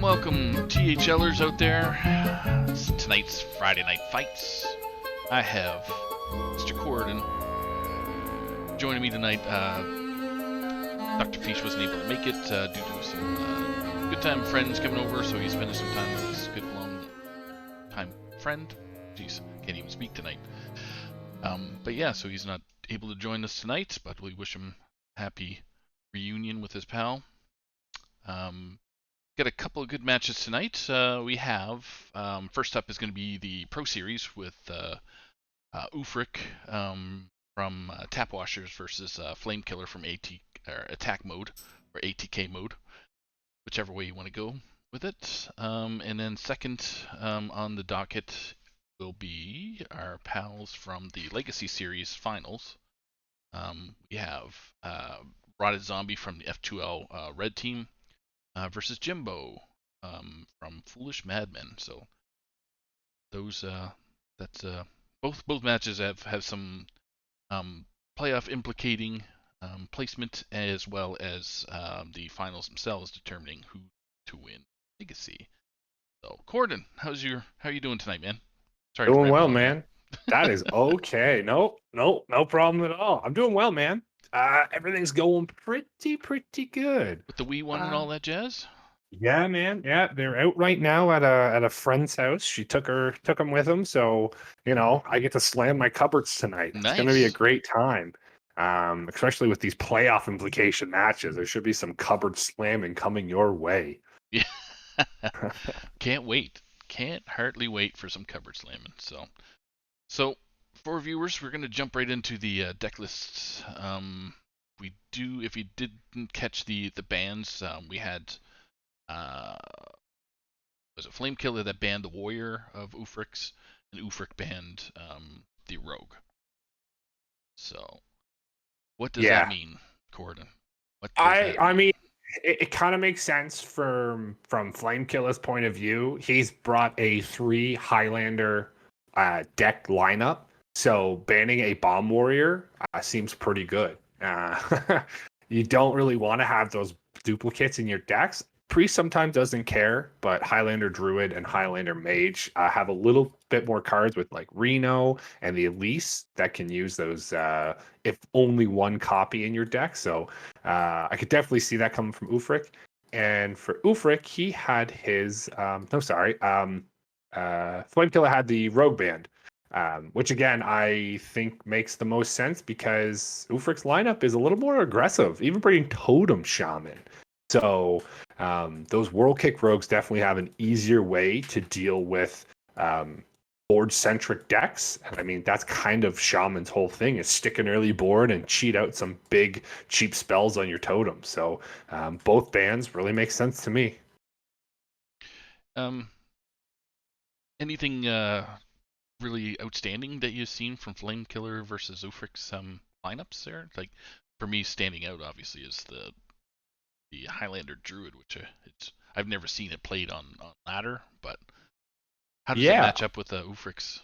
Welcome, THLers out there. It's tonight's Friday Night Fights. I have Mr. Corridon joining me tonight. Dr. Fish wasn't able to make it due to some good time friends coming over, so he's spending some time with his good long time friend. Jeez, can't even speak tonight. But yeah, so he's not able to join us tonight, but we wish him happy reunion with his pal. Got a couple of good matches tonight. We have, first up is going to be the Pro Series with Ufric from Tap Washers versus Flame Killer from Attack Mode, or ATK Mode, whichever way you want to go with it. And then second on the docket will be our pals from the Legacy Series Finals. We have Rotted Zombie from the F2L Red Team versus Jimbo from Foolish Madmen. So those both matches have some playoff implicating placement, as well as the finals themselves determining who to win Legacy. So Corridon, how you doing tonight, man? Sorry Doing to well, on man. That is okay. No problem at all. I'm doing well, man. Everything's going pretty good. with the Wii one and all that jazz. Yeah, man. Yeah, they're out right now at a friend's house. She took them with them, so I get to slam my cupboards tonight. It's gonna be a Nice. great time. Especially with these playoff implication matches. There should be some cupboard slamming coming your way. Yeah. Can't wait. Can't hardly wait for some cupboard slamming. So for viewers, we're going to jump right into the deck lists. If you didn't catch the bans, we had was it Flame Killer that banned the Warrior of Ufrix, and Ufric banned the Rogue. So what does that mean, Corridon? I mean, it kind of makes sense from Flame Killer's point of view. He's brought a 3 Highlander deck lineup, so banning a Bomb Warrior seems pretty good. You don't really want to have those duplicates in your decks. Priest sometimes doesn't care, but Highlander Druid and Highlander Mage have a little bit more cards with like Reno and the Elise that can use those if only one copy in your deck. So I could definitely see that coming from Ufric. And for Ufric, he had his Flame Killer had the Rogue Band, which again I think makes the most sense because Ufric's lineup is a little more aggressive, even bringing Totem Shaman. So those World Kick Rogues definitely have an easier way to deal with board-centric decks. And I mean, that's kind of Shaman's whole thing, is stick an early board and cheat out some big, cheap spells on your totem. So both bans really make sense to me. Anything really outstanding that you've seen from Flame Killer versus Ufric's lineups there? Like, for me, standing out obviously is the Highlander Druid, which I've never seen it played on ladder, but how does it match up with the Ufrix?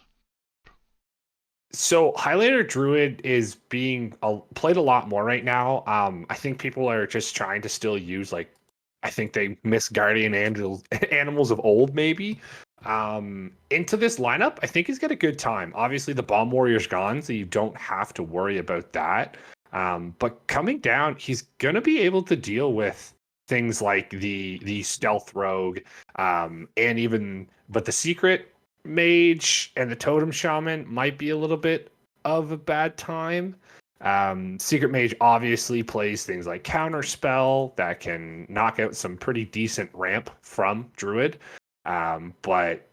So Highlander Druid is being played a lot more right now. I think people are just trying to still use, like, I think they miss Guardian animals of old maybe. Into this lineup, I think he's got a good time. Obviously the Bomb Warrior's gone, so you don't have to worry about that. But coming down, he's gonna be able to deal with things like the Stealth Rogue, but the Secret Mage and the Totem Shaman might be a little bit of a bad time. Secret Mage obviously plays things like Counterspell that can knock out some pretty decent ramp from Druid. But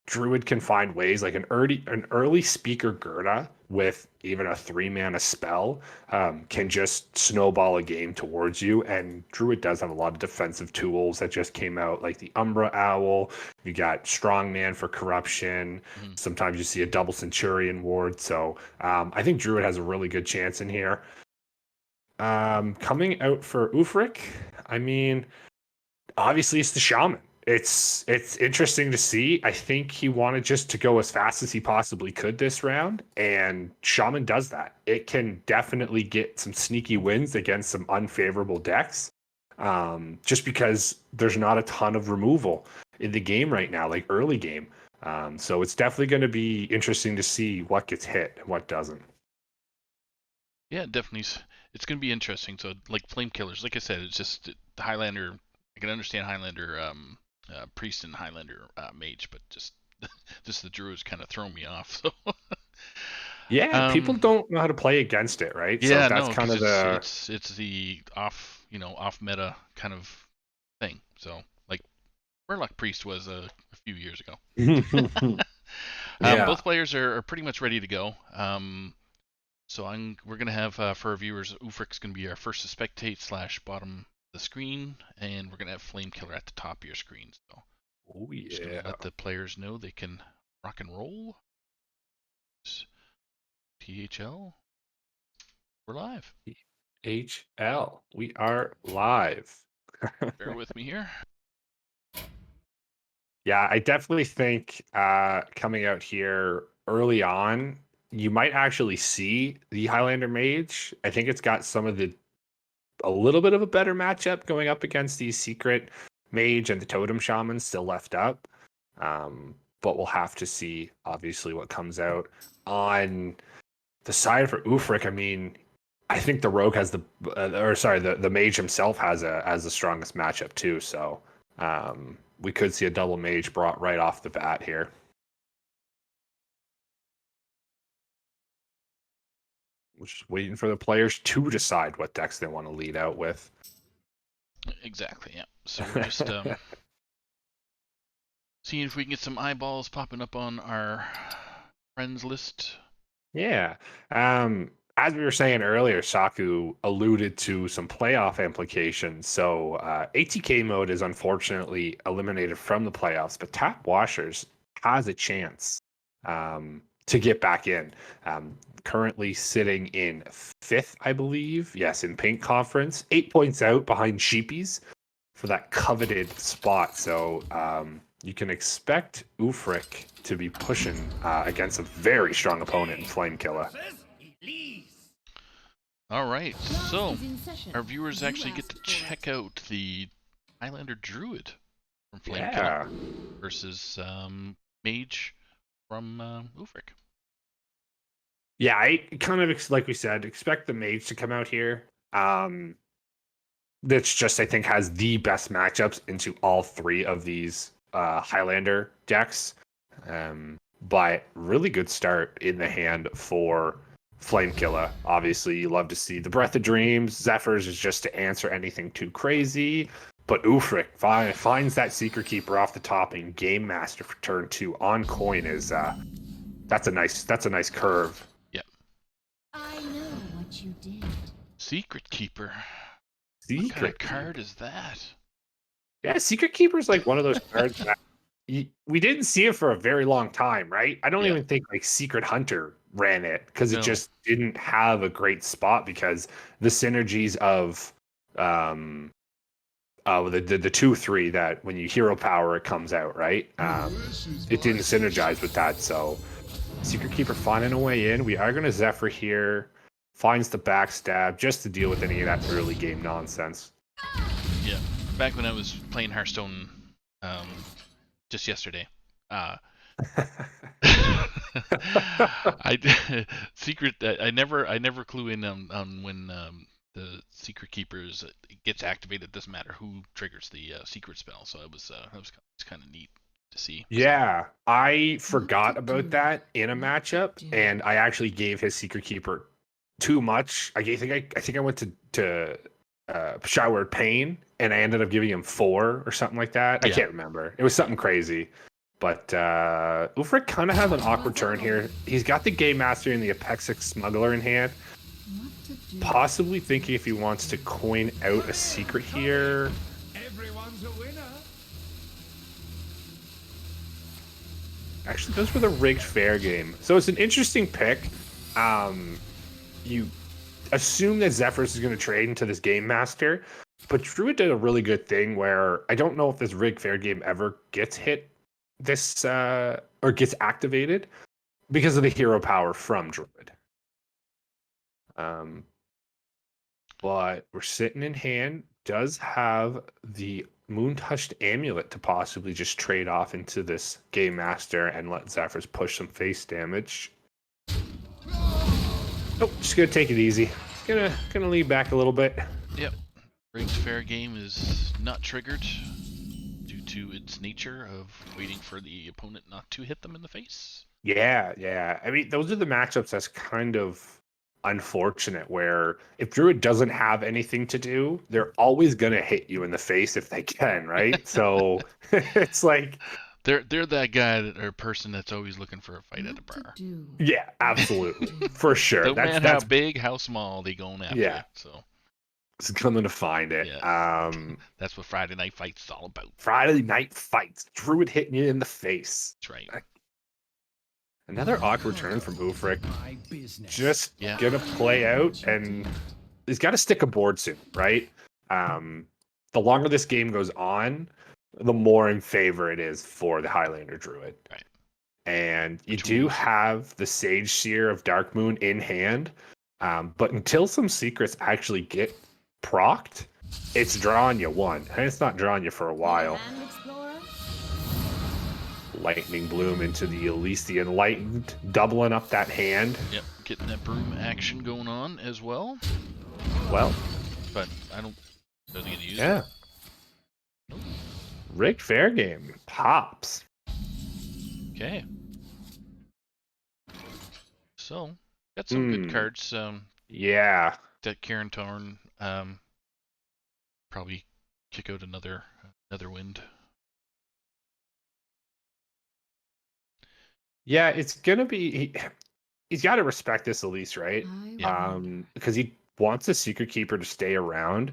Druid can find ways, like an early Speaker Gerda with even a 3-mana spell can just snowball a game towards you. And Druid does have a lot of defensive tools that just came out, like the Umbra Owl. You got Strongman for corruption. Sometimes you see a double Centurion ward. So I think Druid has a really good chance in here. Coming out for Ufric, I mean, obviously it's the Shaman. It's interesting to see. I think he wanted just to go as fast as he possibly could this round, and Shaman does that. It can definitely get some sneaky wins against some unfavorable decks. just because there's not a ton of removal in the game right now, like early game. So it's definitely going to be interesting to see what gets hit and what doesn't. Yeah, definitely. It's going to be interesting. So, like flame killers, like I said, it's just the Highlander. I can understand Highlander priest and Highlander mage, but just the druids kind of throw me off. So, Yeah, people um, don't know how to play against it, right? So yeah, that's no, kind because of it's the it's it's the off meta kind of thing. So, like Warlock priest was a few years ago. yeah. Both players are pretty much ready to go. So we're gonna have for our viewers, Ufric's gonna be our first to spectate slash bottom of the screen, and we're gonna have Flamekiller at the top of your screen. So Oh just gonna yeah. let the players know they can rock and roll. THL, we're live. HL, we are live. Bear with me here. Yeah, I definitely think coming out here early on, you might actually see the Highlander Mage. I think it's got some of the a little bit of a better matchup going up against the Secret Mage and the Totem Shaman still left up. But we'll have to see, obviously, what comes out. On the side for Ufric, I mean, I think the Rogue has the Mage himself has the strongest matchup too. So we could see a double Mage brought right off the bat here. We're just waiting for the players to decide what decks they want to lead out with. Exactly. Yeah. So we're just seeing if we can get some eyeballs popping up on our friends list. Yeah. As we were saying earlier, Saku alluded to some playoff implications. So ATK mode is unfortunately eliminated from the playoffs, but Tap Washers has a chance to get back in. Currently sitting in fifth, I believe. Yes, in Pink Conference, 8 points out behind Sheepies for that coveted spot. So you can expect Ufric to be pushing against a very strong opponent in Flamekiller. All right. So our viewers actually get to check out the Highlander Druid from Flamekiller Yeah. versus Mage from Ufric. Yeah, I kind of, like we said, expect the Mage to come out here. That's just, I think, has the best matchups into all three of these Highlander decks. But really good start in the hand for Flamekiller. Obviously, you love to see the Breath of Dreams. Zephyrs is just to answer anything too crazy. But Ufric finds that Secret Keeper off the top, and Game Master for turn 2 on coin is that's a nice curve. Yep. I know what you did. Secret Keeper. What kind of Secret card Keeper. is that? Yeah, Secret Keeper is like one of those cards that we didn't see it for a very long time, right? I don't Yeah. even think like Secret Hunter ran it because it No. just didn't have a great spot because the synergies of the 2/3 that when you hero power it comes out, right? It didn't synergize with that. So Secret Keeper finding a way in. We are gonna Zephyr here, finds the backstab just to deal with any of that early game nonsense. Yeah. Back when I was playing Hearthstone um, just yesterday. I secret. I never clue in on when the secret keepers gets activated. It doesn't matter who triggers the secret spell. So it was kind of neat to see. So Yeah, I What forgot to about do? that in a What to matchup, do? and I actually gave his Secret Keeper too much. I think I went to Showered Pain, and I ended up giving him 4 or something like that. I yeah, can't remember. It was something crazy. But Ulfric kind of has an awkward turn here. He's got the Game Master and the Apexic Smuggler in hand. What to do? Possibly thinking if he wants to coin out a secret here. Everyone's a winner. Actually, those were the rigged fair game. So it's an interesting pick. You assume that Zephyrs is going to trade into this Game Master, but Druid did a really good thing where I don't know if this rigged fair game ever gets hit this or gets activated because of the hero power from Druid. But we're sitting in hand. does have the Moon-Touched Amulet to possibly just trade off into this Game Master and let Zephyrs push some face damage. Nope, just gonna take it easy. Gonna lean back a little bit. Yep. Rigged fair game is not triggered due to its nature of waiting for the opponent not to hit them in the face. Yeah. I mean, those are the matchups that's kind of unfortunate, where if Druid doesn't have anything to do, they're always gonna hit you in the face if they can, right? So it's like, They're that guy or person that's always looking for a fight at a bar. yeah, absolutely, for sure. No That's matter how big, how small, they going after Yeah. it. So it's coming to find it. Yeah. That's what Friday Night Fights is all about. Friday Night Fights, Druid hitting you in the face. That's right. Another awkward turn from Ufric. My business. Just Yeah. gonna play out, and he's got to stick a board soon, right? The longer this game goes on, the more in favor it is for the Highlander Druid. Right. And you Which do means- have the Sage Seer of Dark Moon in hand, but until some secrets actually get procced, it's drawing you one, and it's not drawing you for a while. Land Explorer? Lightning Bloom into the Elysian Enlightened, doubling up that hand. Yep. Getting that broom action going on as well. Well, But I don't. Doesn't get to use yeah. it. Rigged fair game pops. Okay. So got some good Hmm. cards. Yeah. That Karen Torn. Probably kick out another wind. Yeah, it's gonna be. He's got to respect this Elise, right? Yeah. Because he wants the Secret Keeper to stay around.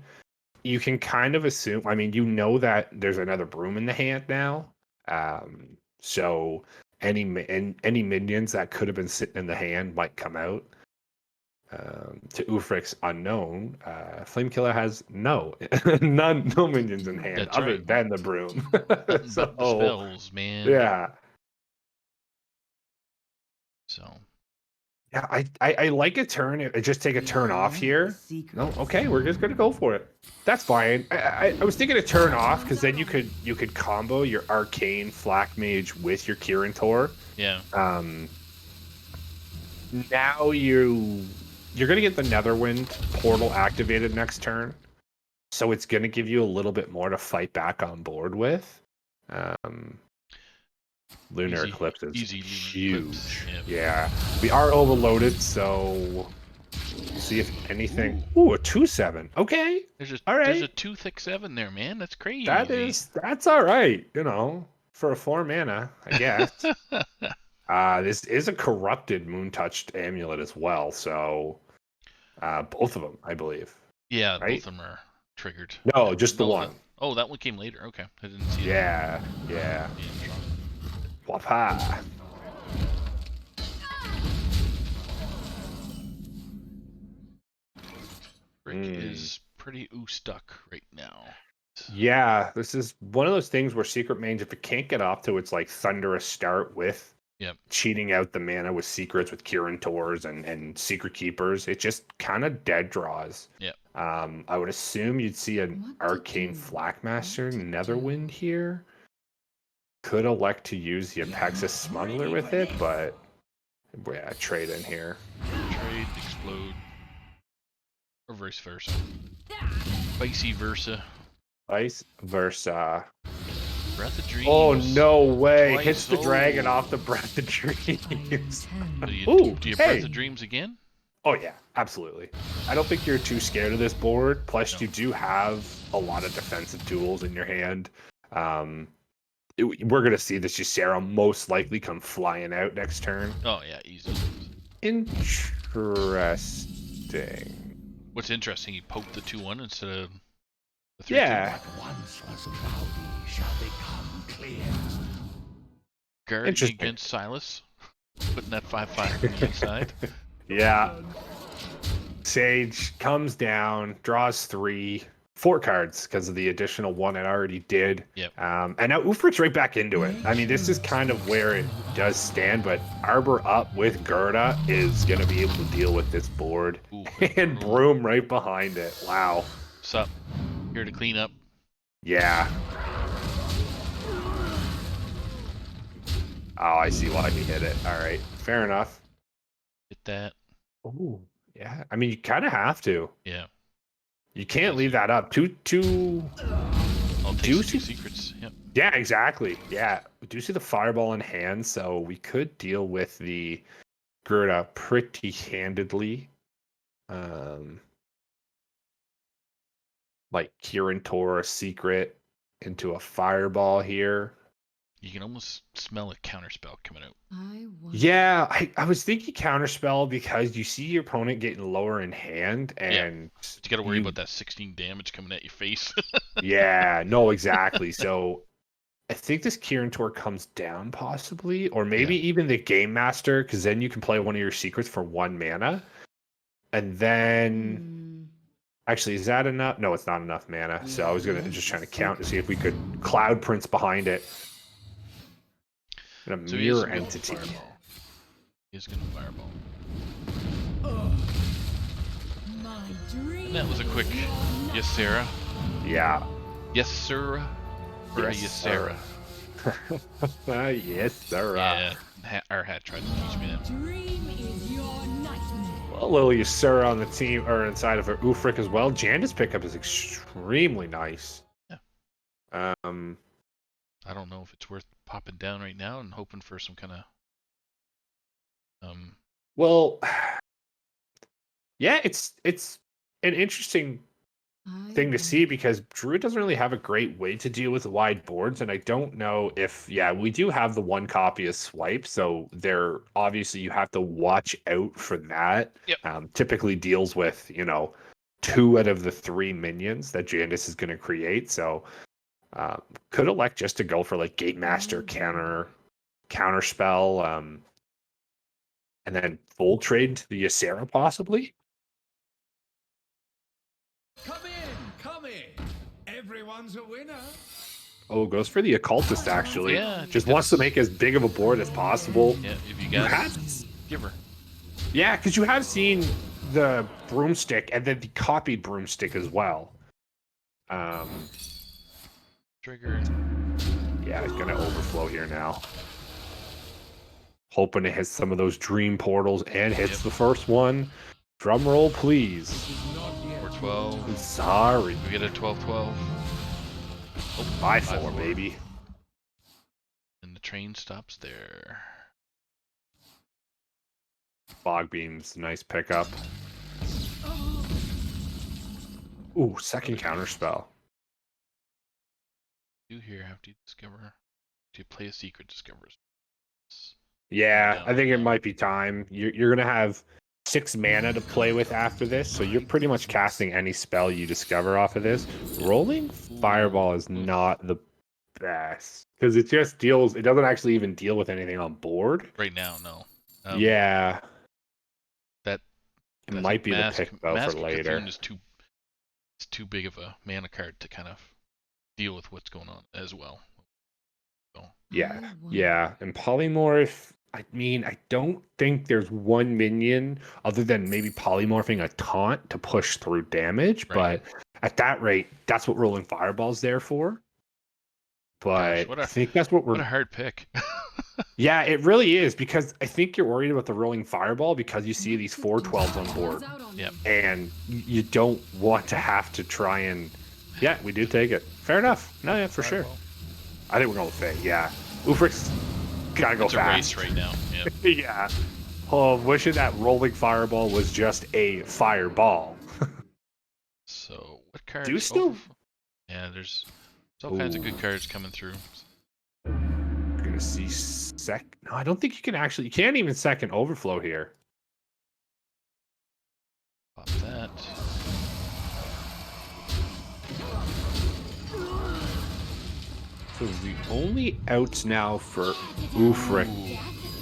You can kind of assume. I mean, you know that there's another broom in the hand now. So any minions that could have been sitting in the hand might come out. To Ufric's unknown, Flamekiller has no minions in hand That's other right. than the broom. But the So, spells, man. yeah. So Yeah, I like a turn. I just take a turn off here. No, okay, we're just gonna go for it. That's fine. I was thinking a turn off because then you could combo your Arcane Flak Mage with your Kirin Tor. yeah. Now you're gonna get the Netherwind portal activated next turn, so it's gonna give you a little bit more to fight back on board with. Lunar Easy- Eclipse is easy Lunar huge. Eclipse, Yeah, we are overloaded, so we'll see if anything. Ooh, a 2/7. Okay, There's a all right. there's a 2-thick-7 there, man. That's crazy. that's all right. For a 4 mana, I guess. This is a corrupted Moon-Touched Amulet as well, so both of them, I believe. Yeah, Right? both of them are triggered. No, just the Oh, one. that one came later. Okay, I didn't see it. Yeah. Yeah. Wapa. Rick is pretty stuck right now. Yeah, this is one of those things where Secret Mage, if it can't get off to its like thunderous start with cheating out the mana with secrets with Kirin Tors and Secret Keepers, it just kind of dead draws. Yep. I would assume you'd see an Arcane Flakmaster Netherwind here. Could elect to use the Apexis Smuggler with it, but yeah, trade in here. Trade, explode, or vice versa. Vice versa. Vice versa. Breath of Dreams. Oh, no way. Twice. Hits the dragon Oh. off the Breath of Dreams. Do you, Ooh, do you hey. Breath of Dreams again? Oh, yeah, absolutely. I don't think you're too scared of this board. Plus, No. you do have a lot of defensive tools in your hand. We're going to see this Ysera most likely come flying out next turn. Oh yeah, easy. Interesting. What's interesting? He poked the 2-1 instead of the 3-2. Yeah. What once was cloudy shall become clear. Guarding Interesting. against Silas, putting that 5/5 on the inside. Yeah. Sage comes down, draws 4 cards because of the additional one it already did. Yep. And now Ufric's right back into it. I mean, this is kind of where it does stand, but Arbor up with Gerda is going to be able to deal with this board. Ooh. And Broom right behind it. Wow. Sup? Here to clean up. Yeah. Oh, I see why he hit it. All right, fair enough. Hit that. Oh, yeah. I mean, you kind of have to. Yeah. You can't leave that up. Two. I'll take some secrets. Yep. Yeah, exactly. Yeah, we do see the fireball in hand, so we could deal with the Gerda pretty handedly. Like Kirin tore a secret into a fireball here. You can almost smell a counterspell coming out. Yeah, I was thinking counterspell because you see your opponent getting lower in hand, and but you got to worry about that 16 damage coming at your face. Yeah, no, exactly. So I think this Kirin Tor comes down possibly, or maybe even the Game Master, because then you can play one of your secrets for 1 mana. And then actually, is that enough? No, it's not enough mana. So I was gonna just trying to count to see if we could Cloud Prince behind it. And a So mirror entity. He's gonna fireball. And that was a quick yes, Sarah. Yeah. Yes, sir. Or yes, Sarah. Yes, sir. Yeah, our hat tried to teach me that. Well, little Ysura on the team, or inside of her Ufric as well. Janda's pickup is extremely nice. Yeah. I don't know if it's worth popping down right now and hoping for some kind of Well, yeah, it's an interesting thing to see because Druid doesn't really have a great way to deal with wide boards, and I don't know if we do have the 1 copy of Swipe, so there obviously you have to watch out for that. Yep. Typically deals with 2 out of the 3 minions that Jandis is going to create, so could elect just to go for like Gate Master counter spell, and then full trade to the Ysera possibly. Come in. Everyone's a winner. Oh, goes for the occultist actually. Yeah, just wants to make as big of a board as possible. Yeah, if you guys give her. Yeah, because you have seen the broomstick and then the copied broomstick as well. Trigger. Yeah, it's gonna overflow here now. Hoping to hit some of those dream portals and hits the first one. Drum roll, please. 4-12. Sorry. We get a 12-12. Oh, 5-4, baby. And the train stops there. Fog Beam's nice pickup. Ooh, second counter spell. You here have to discover to play a secret discovers. Yeah, I think it might be time. You're gonna have 6 mana to play with after this, so you're pretty much casting any spell you discover off of this. Rolling Fireball is not the best because it just deals. It doesn't actually even deal with anything on board right now. No. Yeah, that it might be the pick though for later. It's too big of a mana card to kind of deal with what's going on as well. So. Yeah, and Polymorph. I mean, I don't think there's one minion other than maybe polymorphing a taunt to push through damage, but at that rate, that's what Rolling Fireball's there for. But I think that's what a hard pick. Yeah, it really is, because I think you're worried about the Rolling Fireball because you see these 4/12s on board. Yep. And you don't want to have to try and... Yeah, we do take it. Fair enough. No, yeah, for sure. I think we're going to Faye, yeah. Ufric's gotta go fast. It's a race right now. Yep. Yeah. Oh, wishing that Rolling Fireball was just a fireball. So, what cards? Do you still... Yeah, there's all kinds of good cards coming through. You're gonna see No, I don't think you can actually... You can't even second Overflow here. Pop that. So the only outs now for Ufric.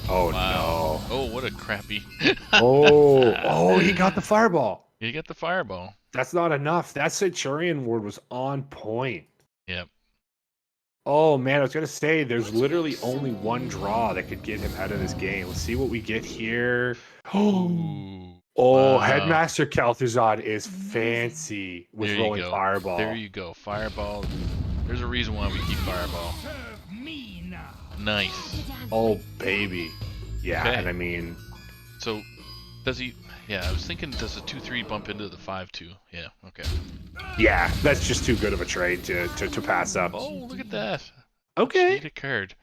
Oh, wow. no. Oh, what a crappy. Oh, he got the fireball. You get the fireball. That's not enough. That Centurion ward was on point. Yep. Oh, man, I was going to say, there's literally only one draw that could get him out of this game. Let's see what we get here. Oh, Oh, Wow. Headmaster Kel'Thuzad is Amazing. fancy with There you rolling go. Fireball. There you go. Fireball. There's a reason why we keep Fireball. Serve me now. Nice. Oh, baby. Yeah, Okay. and I mean, So, does he... Yeah, I was thinking, does the 2-3 bump into the 5-2? Yeah, okay. yeah, that's just too good of a trade to pass up. Oh, look at that. Okay, Cheetah card.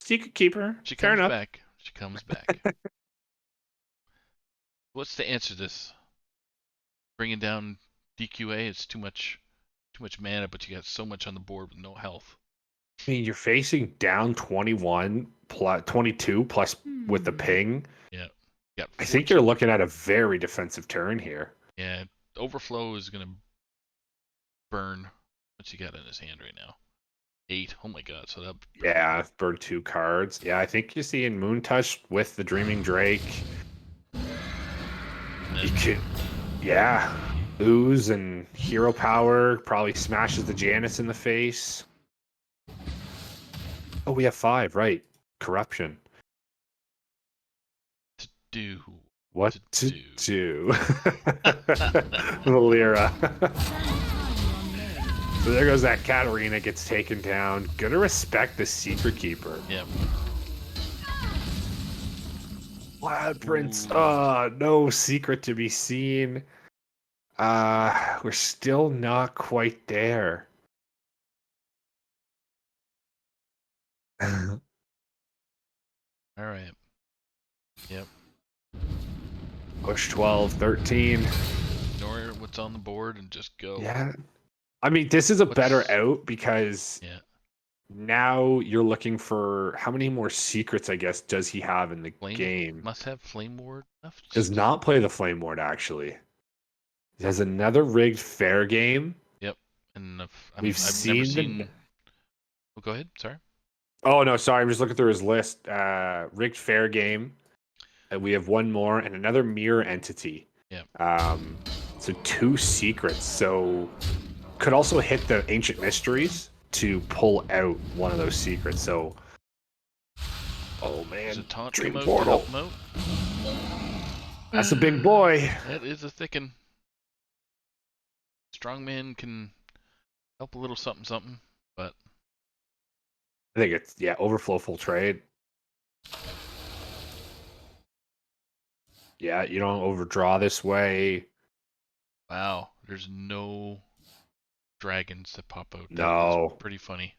Secret Keeper. She Fair comes enough. back. She comes back. What's the answer to this? Bringing down DQA is too much mana, but you got so much on the board with no health. I mean, you're facing down 21 plus 22 plus with the ping. Yeah. Got I think 14. you're looking at a very defensive turn here. Yeah, Overflow is gonna burn. What's he got in his hand right now? 8. Oh my god, so that... Yeah, burn 2 cards. Yeah, I think you see in Moon Touch with the Dreaming Drake. You could, yeah, Ooze and Hero Power probably smashes the Janus in the face. Oh, we have 5, right? Corruption. To do. What to do. do? Lyra. So there goes that Katarina, gets taken down. Gonna respect the Secret Keeper. Yep. Cloud Prince. Ooh. No secret to be seen. We're still not quite there. Alright. Yep. Push 12, 13. Ignore what's on the board and just go. Yeah. I mean, this is a better out because Yeah. now you're looking for how many more secrets, I guess, does he have in the game? Must have Flame Ward left. Does not play the Flame Ward, actually. He has another rigged fair game. Yep. And I've We've never seen seen... Oh, go ahead. Sorry. Oh, no, sorry. I'm just looking through his list. Rigged fair game. And we have one more and another mirror entity. Yeah. So 2 secrets. So could also hit the Ancient Mysteries to pull out one of those secrets. So, oh man, There's a taunt Dream remote Portal. to help him out. That's a big boy. That is a thickin'. Strongman can help a little something something, but I think it's, yeah, overflow full trade. Yeah, you don't overdraw this way. wow, there's no dragons that pop out. No. That's pretty funny.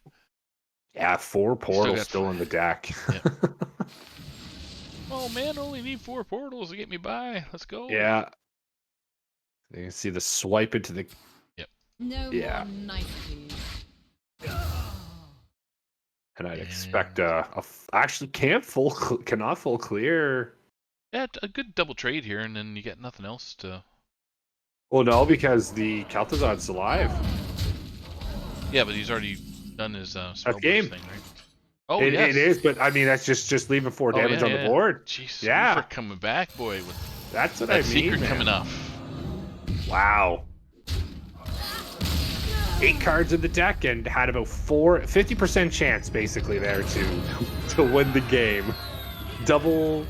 Yeah, 4 portals got still in the deck. Yep. Oh man, only need 4 portals to get me by. Let's go. Yeah. You can see the swipe into the... No Yeah. more night, please. And I'd expect actually cannot full clear. Yeah, a good double trade here, and then you get nothing else to... Well, no, because the Kel'Thuzad's alive. Yeah, but he's already done his spell game. thing, right? Oh, It yes. is, but I mean, that's just leaving 4 damage on the board. Jeez, Yeah. for coming back, boy, with That's what that I mean, secret man. coming off. Wow. 8 cards in the deck and had about 50% chance basically there to win the game. Double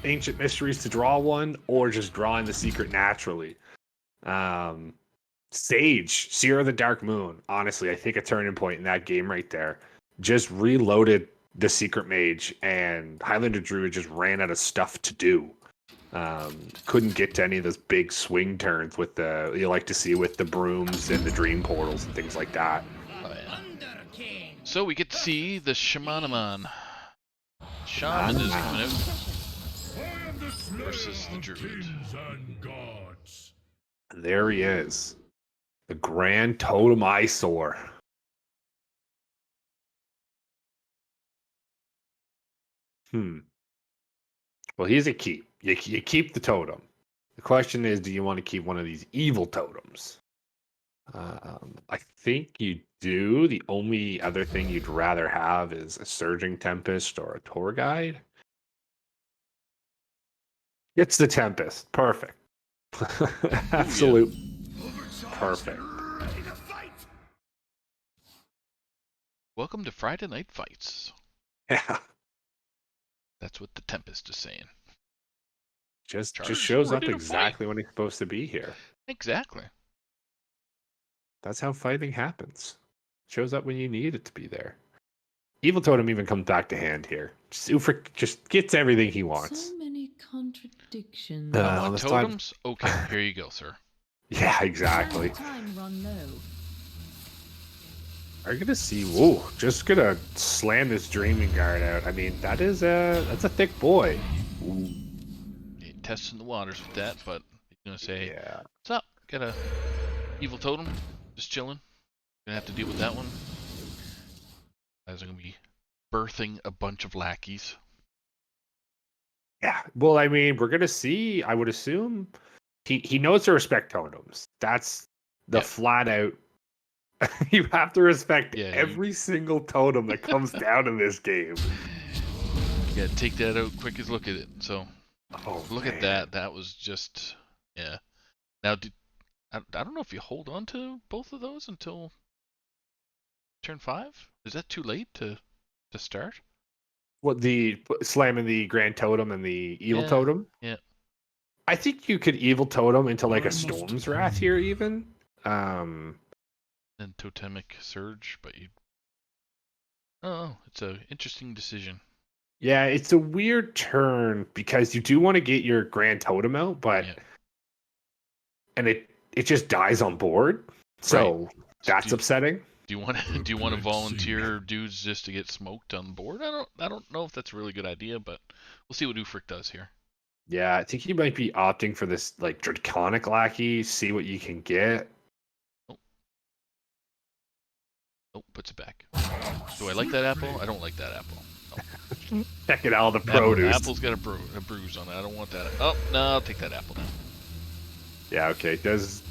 Ancient Mysteries to draw one, or just drawing the secret naturally. Sage, Seer of the Dark Moon. Honestly, I think a turning point in that game right there. Just reloaded the Secret Mage, and Highlander Druid just ran out of stuff to do. Couldn't get to any of those big swing turns with you like to see with the brooms and the dream portals and things like that. Oh, yeah. So we get to see the Shamanaman. Shaman is coming out versus the Druid. And there he is. The Grand Totem Eyesore. Well, he's a keep. You keep the totem. The question is, do you want to keep one of these evil totems? I think you do. The only other thing you'd rather have is a Surging Tempest or a Tour Guide. It's the Tempest. Perfect. Absolute. Perfect. Welcome to Friday Night Fights. Yeah. That's what the Tempest is saying. Just Charter's shows up ready to exactly fight. when he's supposed to be here. Exactly. That's how fighting happens. Shows up when you need it to be there. Evil Totem even comes back to hand here. Ufric just gets everything he wants. So many contradictions. I want this time- totems? Okay, here you go, sir. Yeah, exactly. Time run low. Are you gonna see? Whoa, just gonna slam this Dreaming Guard out. I mean, that's a thick boy. Ooh, Yeah, testing the waters with that, but he's gonna say, yeah. "What's up? Got a evil totem? Just chilling. Gonna have to deal with that one." Guys are gonna be birthing a bunch of lackeys. Yeah. Well, I mean, we're gonna see. I would assume he knows to respect totems. That's the Yeah. flat out. You have to respect Yeah, every single totem that comes down in this game. You gotta take that out quick as look at it. So Oh, look man. at that. That was just Now, I don't know if you hold on to both of those until turn 5. Is that too late to start? What, the slamming the Grand Totem and the Evil Yeah, Totem? yeah. I think you could Evil Totem into like a Almost Storm's Wrath here, even. Then totemic surge, but you. Oh, it's a interesting decision. Yeah, it's a weird turn because you do want to get your Grand Totem out, but Yeah. and it just dies on board. So that's do, upsetting. do you want to volunteer dudes just to get smoked on board? I don't know if that's a really good idea, but we'll see what Ufric does here. Yeah, I think you might be opting for this like Draconic Lackey, see what you can get. Oh, puts it back. Do I like that apple? I don't like that apple. No. Check it out, the produce. Apple's got a bruise on it. I don't want that. Oh, no, I'll take that apple now. Yeah, okay. Does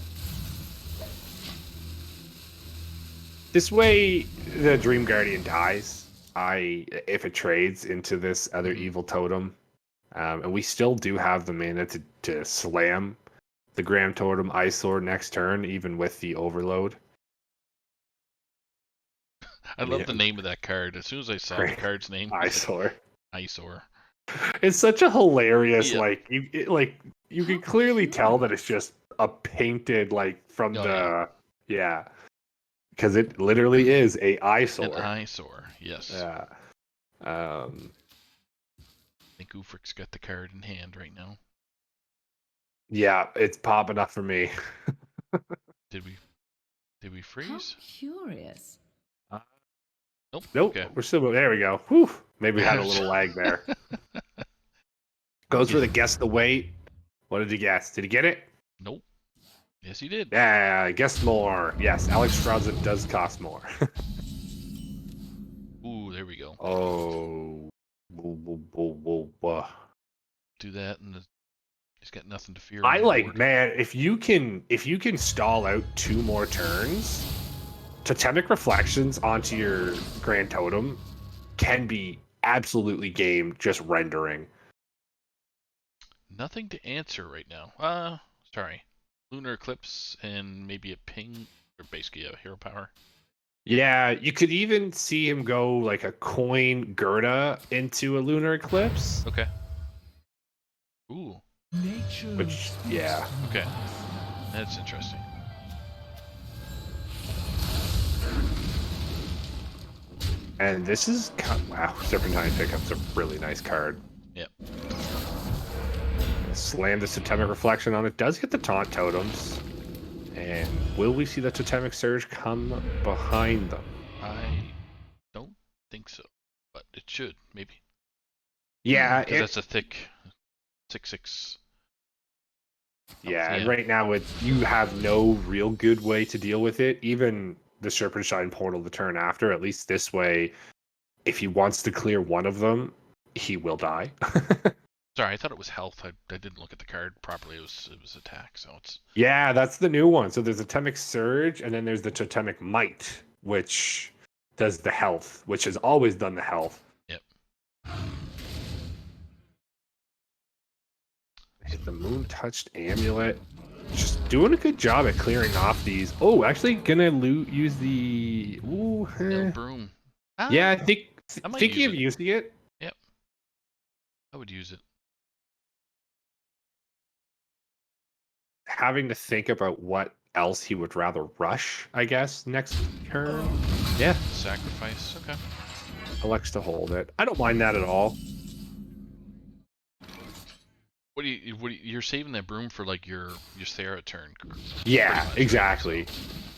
this way the Dream Guardian dies? If it trades into this other evil totem, and we still do have the mana to slam the Grand Totem Eyesore next turn, even with the overload. I love the name of that card. As soon as I saw the card's name, Eyesore. Eyesore. It's such a hilarious Yeah. you can clearly tell that it's just a painted from because it literally is a eyesore. An eyesore, yes. Yeah. I think Ufric's got the card in hand right now. Yeah, it's popping up for me. Did we How freeze? curious. Nope. Nope. Okay. We're still there. We go. Whew. Maybe we had a little lag there. Goes for the guess the weight. What did he guess? Did he get it? Nope. Yes, he did. Yeah, guess more. Yes, Alex Straza does cost more. Ooh, there we go. Oh. Do that, and he's got nothing to fear. I on the like, board. man, if you can stall out 2 more turns, Totemic Reflections onto your Grand Totem can be absolutely game just rendering. Nothing to answer right now. Sorry. Lunar Eclipse and maybe a ping, or basically a hero power. Yeah, you could even see him go like a coin Gerda into a Lunar Eclipse. Okay. Ooh. Nature. Which, yeah. Okay. That's interesting. And this is, wow, Serpentine Pickup's a really nice card. Yep. Slam the Totemic Reflection on it. Does get the Taunt Totems. And will we see the Totemic Surge come behind them? I don't think so, but it should, maybe. Yeah, 'Cause that's a thick 6/6. yeah, and Yeah. right now you have no real good way to deal with it. Even the Serpentine Portal the turn after, at least this way, if he wants to clear one of them, he will die. Sorry, I thought it was health. I didn't look at the card properly. It was attack, so it's Yeah, that's the new one. So there's a Totemic Surge, and then there's the Totemic Might, which does the health, which has always done the health. Yep. Hit the Moon-Touched Amulet. Just doing a good job at clearing off these. Oh, actually gonna use the... Ooh, no broom. yeah, I think I might thinking use of it. using it. I would use it. having to think about what else he would rather rush, I guess, next turn. Yeah, Sacrifice. Okay. elects to hold it. I don't mind that at all. You're saving that broom for like your Sarah turn. Yeah, pretty much, right? exactly.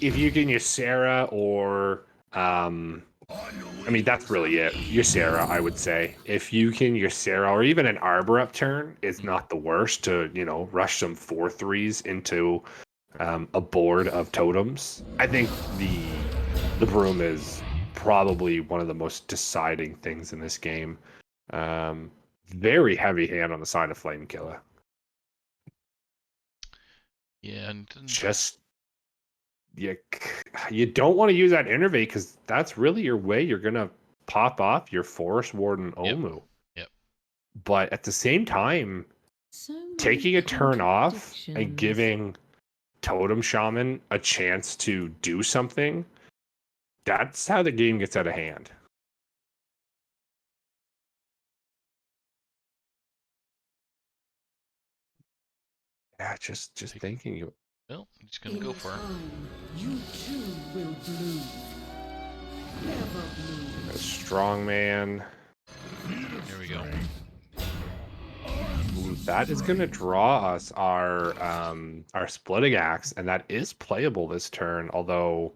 If you can Ysera or I mean that's really it. Ysera, I would say. If you can Ysera or even an Arbor up turn, it's not the worst to, you know, rush some 4/3s into a board of totems. I think the broom is probably one of the most deciding things in this game. Very heavy hand on the side of Flame Killer. Yeah, and Just you don't want to use that innervate because that's really your way you're gonna pop off your Forest Warden Omu. Yep. But at the same time, So many taking a turn off and contradictions. giving Totem Shaman a chance to do something, that's how the game gets out of hand. Yeah, just thinking you. well, he's gonna go for it. You too will bloom. Never bloom. A strong man. Here we go. Ooh, that is going to draw us our splitting axe, and that is playable this turn. Although,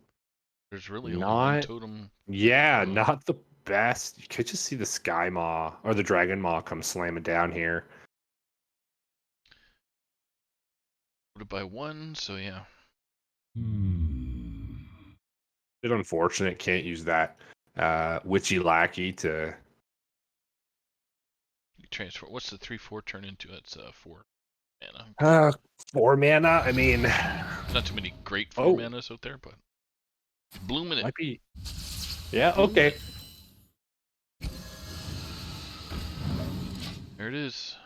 There's really only one not totem. yeah, not the best. You could just see the Sky Maw or the Dragon Maw come slamming down here. Put it by one, so yeah. Bit unfortunate. Can't use that Witchy Lackey to. You transfer. What's the 3/4 turn into? It's 4 mana. 4 mana. I mean, Not too many great 4 Oh. manas out there, but blooming it. might be. Yeah. Okay. There it is.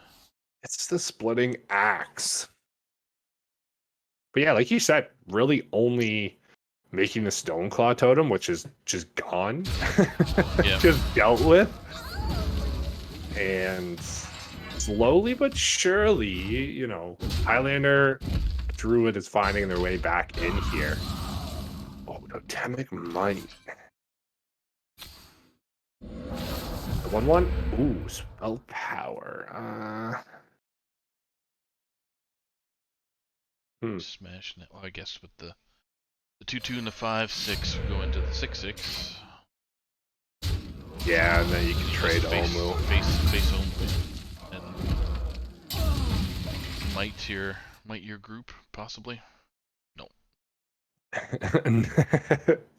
It's the splitting axe. But yeah, like you said, really only making the Stoneclaw totem, which is just gone, Yeah. just dealt with, and slowly but surely, you know, Highlander Druid is finding their way back in here. Oh, Totemic Might. The 1/1. Ooh, spell power. Smashing it. Well, I guess with the 2/2 and the 5/6 we go into the 6/6. Yeah, and then you can trade Face Omu. Omu. And might your group, possibly? No.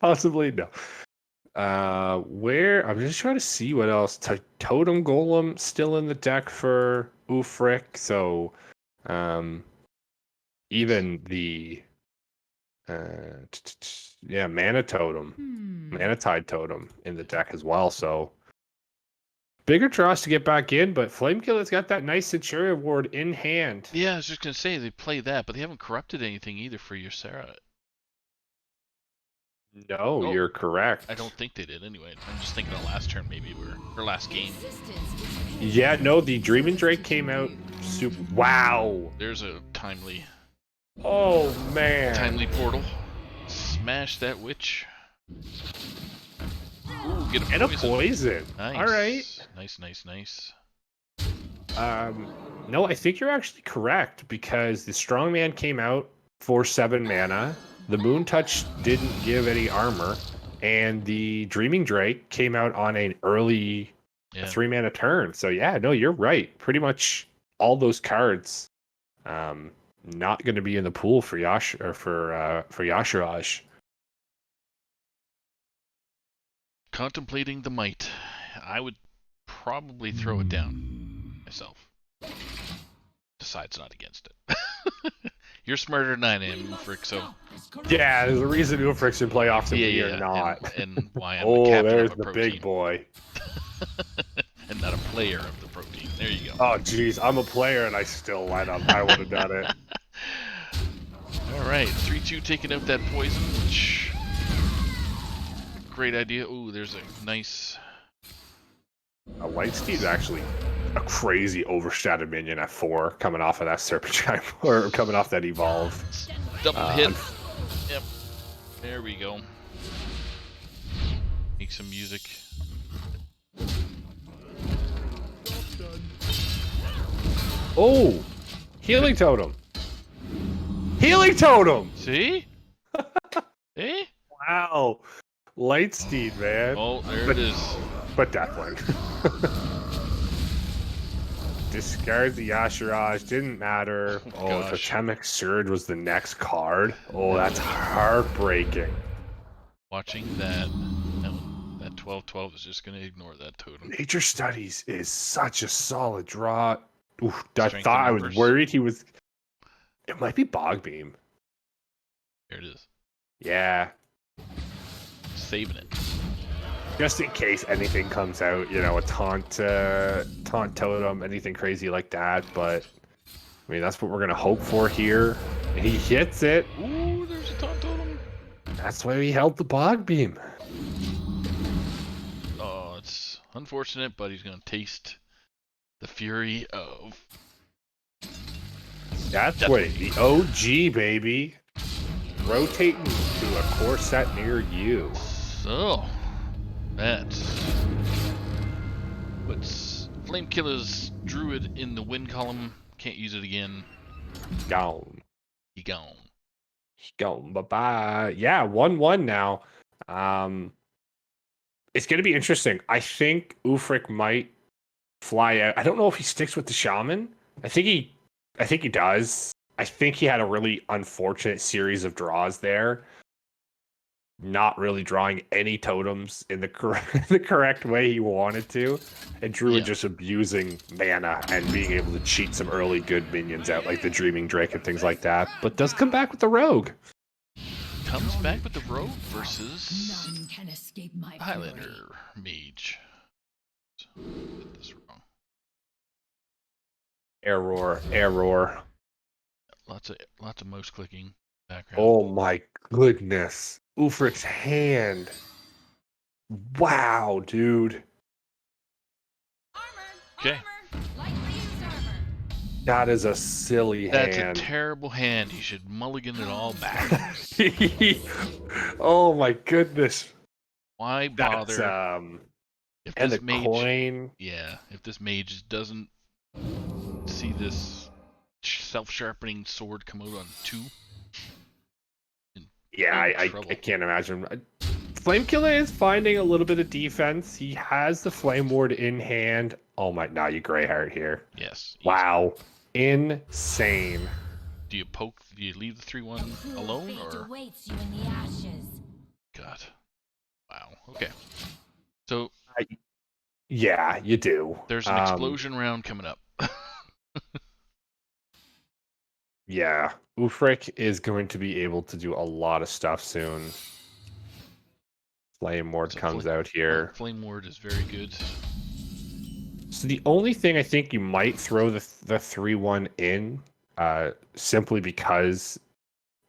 Possibly no. Where I'm just trying to see what else. Totem Golem still in the deck for Ufric, so even the Mana Totem, Mana Tide Totem in the deck as well. So bigger draws to get back in, but Flamekiller's got that nice Centuria ward in hand. Yeah, I was just gonna say they play that, but they haven't corrupted anything either for your Sarah. No, Oh, you're correct. I don't think they did anyway. I'm just thinking of last turn maybe or last game. Yeah, no, the Dreaming Drake came out super. Wow. There's a timely Oh man. portal. Smash that witch. Ooh, get a And a poison. poison. Nice. All right. Nice. No, I think you're actually correct because the Strongman came out for 7 mana. The Moon Touch didn't give any armor, and the Dreaming Drake came out on an early 3 mana turn. So yeah, no, you're right. Pretty much all those cards, not going to be in the pool for Yashiraj. Contemplating the might. I would probably throw it down myself. Decides not against it. You're smarter than I am, Frick, so Yeah, there's a reason Ufric should play off to me or not. And why I'm Oh, the captain there's of a the protein. big boy. And not a player of the protein. There you go. Oh, geez, I'm a player and I still light up. I would have done it. Alright, 3/2 taking out that poison, which... Great idea. Ooh, there's a nice... Lightspeed's actually a crazy overshadowed minion at 4 coming off of that Serpent Giant or coming off that evolve. Double hit. Yep. There we go. Make some music. Oh, healing totem. Healing totem. See? Eh? Wow, Lightsteed, man. Oh, there it is. But Deathwing. Discard the Yashiraj, didn't matter. Oh, Oh, gosh. Totemic Surge was the next card. Oh, that's heartbreaking. Watching that. No, that 12/12 is just going to ignore that totem. Nature Studies is such a solid draw. Oof, I Strength thought in I was numbers. worried he was. It might be Bog Beam. There it is. Yeah, Saving it. just in case anything comes out, you know, a taunt totem, anything crazy like that. But I mean, that's what we're gonna hope for here. And he hits it. Ooh, there's a taunt totem. That's why he held the Bog Beam. Oh, it's unfortunate, but he's going to taste the fury of... That's what the OG, baby. Rotating to a core set near you. So, that's... puts Flamekiller's Druid in the win column. Can't use it again. Gone. He gone. Gone. Bye-bye. Yeah, 1-1 now. It's going to be interesting. I think Ufric might fly out. I don't know if he sticks with the Shaman. I think he does. I think he had a really unfortunate series of draws there. Not really drawing any totems in the correct way he wanted to. And Druid just abusing mana and being able to cheat some early good minions out, like the Dreaming Drake and things like that. But does come back with the Rogue. Comes back with the Rogue versus None can escape my fury. Highlander Mage. Did this wrong. Error. Lots of mouse clicking background. Oh my goodness. Ufric's hand. Wow, dude. Okay. That is a silly That's hand. a terrible hand. You should mulligan it all back. Oh my goodness. Why That's bother? If and this the mage, coin. yeah, if this mage doesn't see this self-sharpening sword come out on 2, Yeah, I can't imagine. Flamekiller is finding a little bit of defense. He has the Flame Ward in hand. Oh my, nah, you Greyheart here. yes. Wow. Insane. Do you poke? Do you leave the 3/1 alone, or? Awaits you in the ashes. God. Wow. Okay. So Yeah, you do. there's an explosion round coming up. Yeah, Ufric is going to be able to do a lot of stuff soon. Flame Ward So comes out here. Flame Ward is very good. So the only thing I think you might throw the 3/1 in, simply because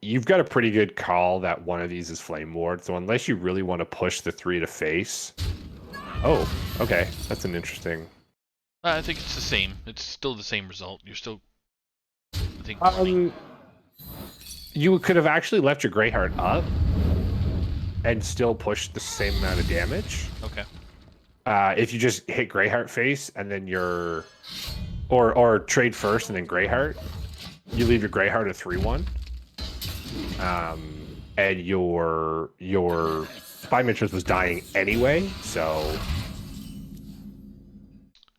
you've got a pretty good call that one of these is Flame Ward. So unless you really want to push the 3 to face. Oh, okay, that's an interesting. I think it's the same. It's still the same result. You're still, I think, running. You could have actually left your Greyheart up and still pushed the same amount of damage. Okay. If you just hit Greyheart face and then or trade first and then Greyheart, you leave your Greyheart at 3/1. And your Spy Mistress was dying anyway, so.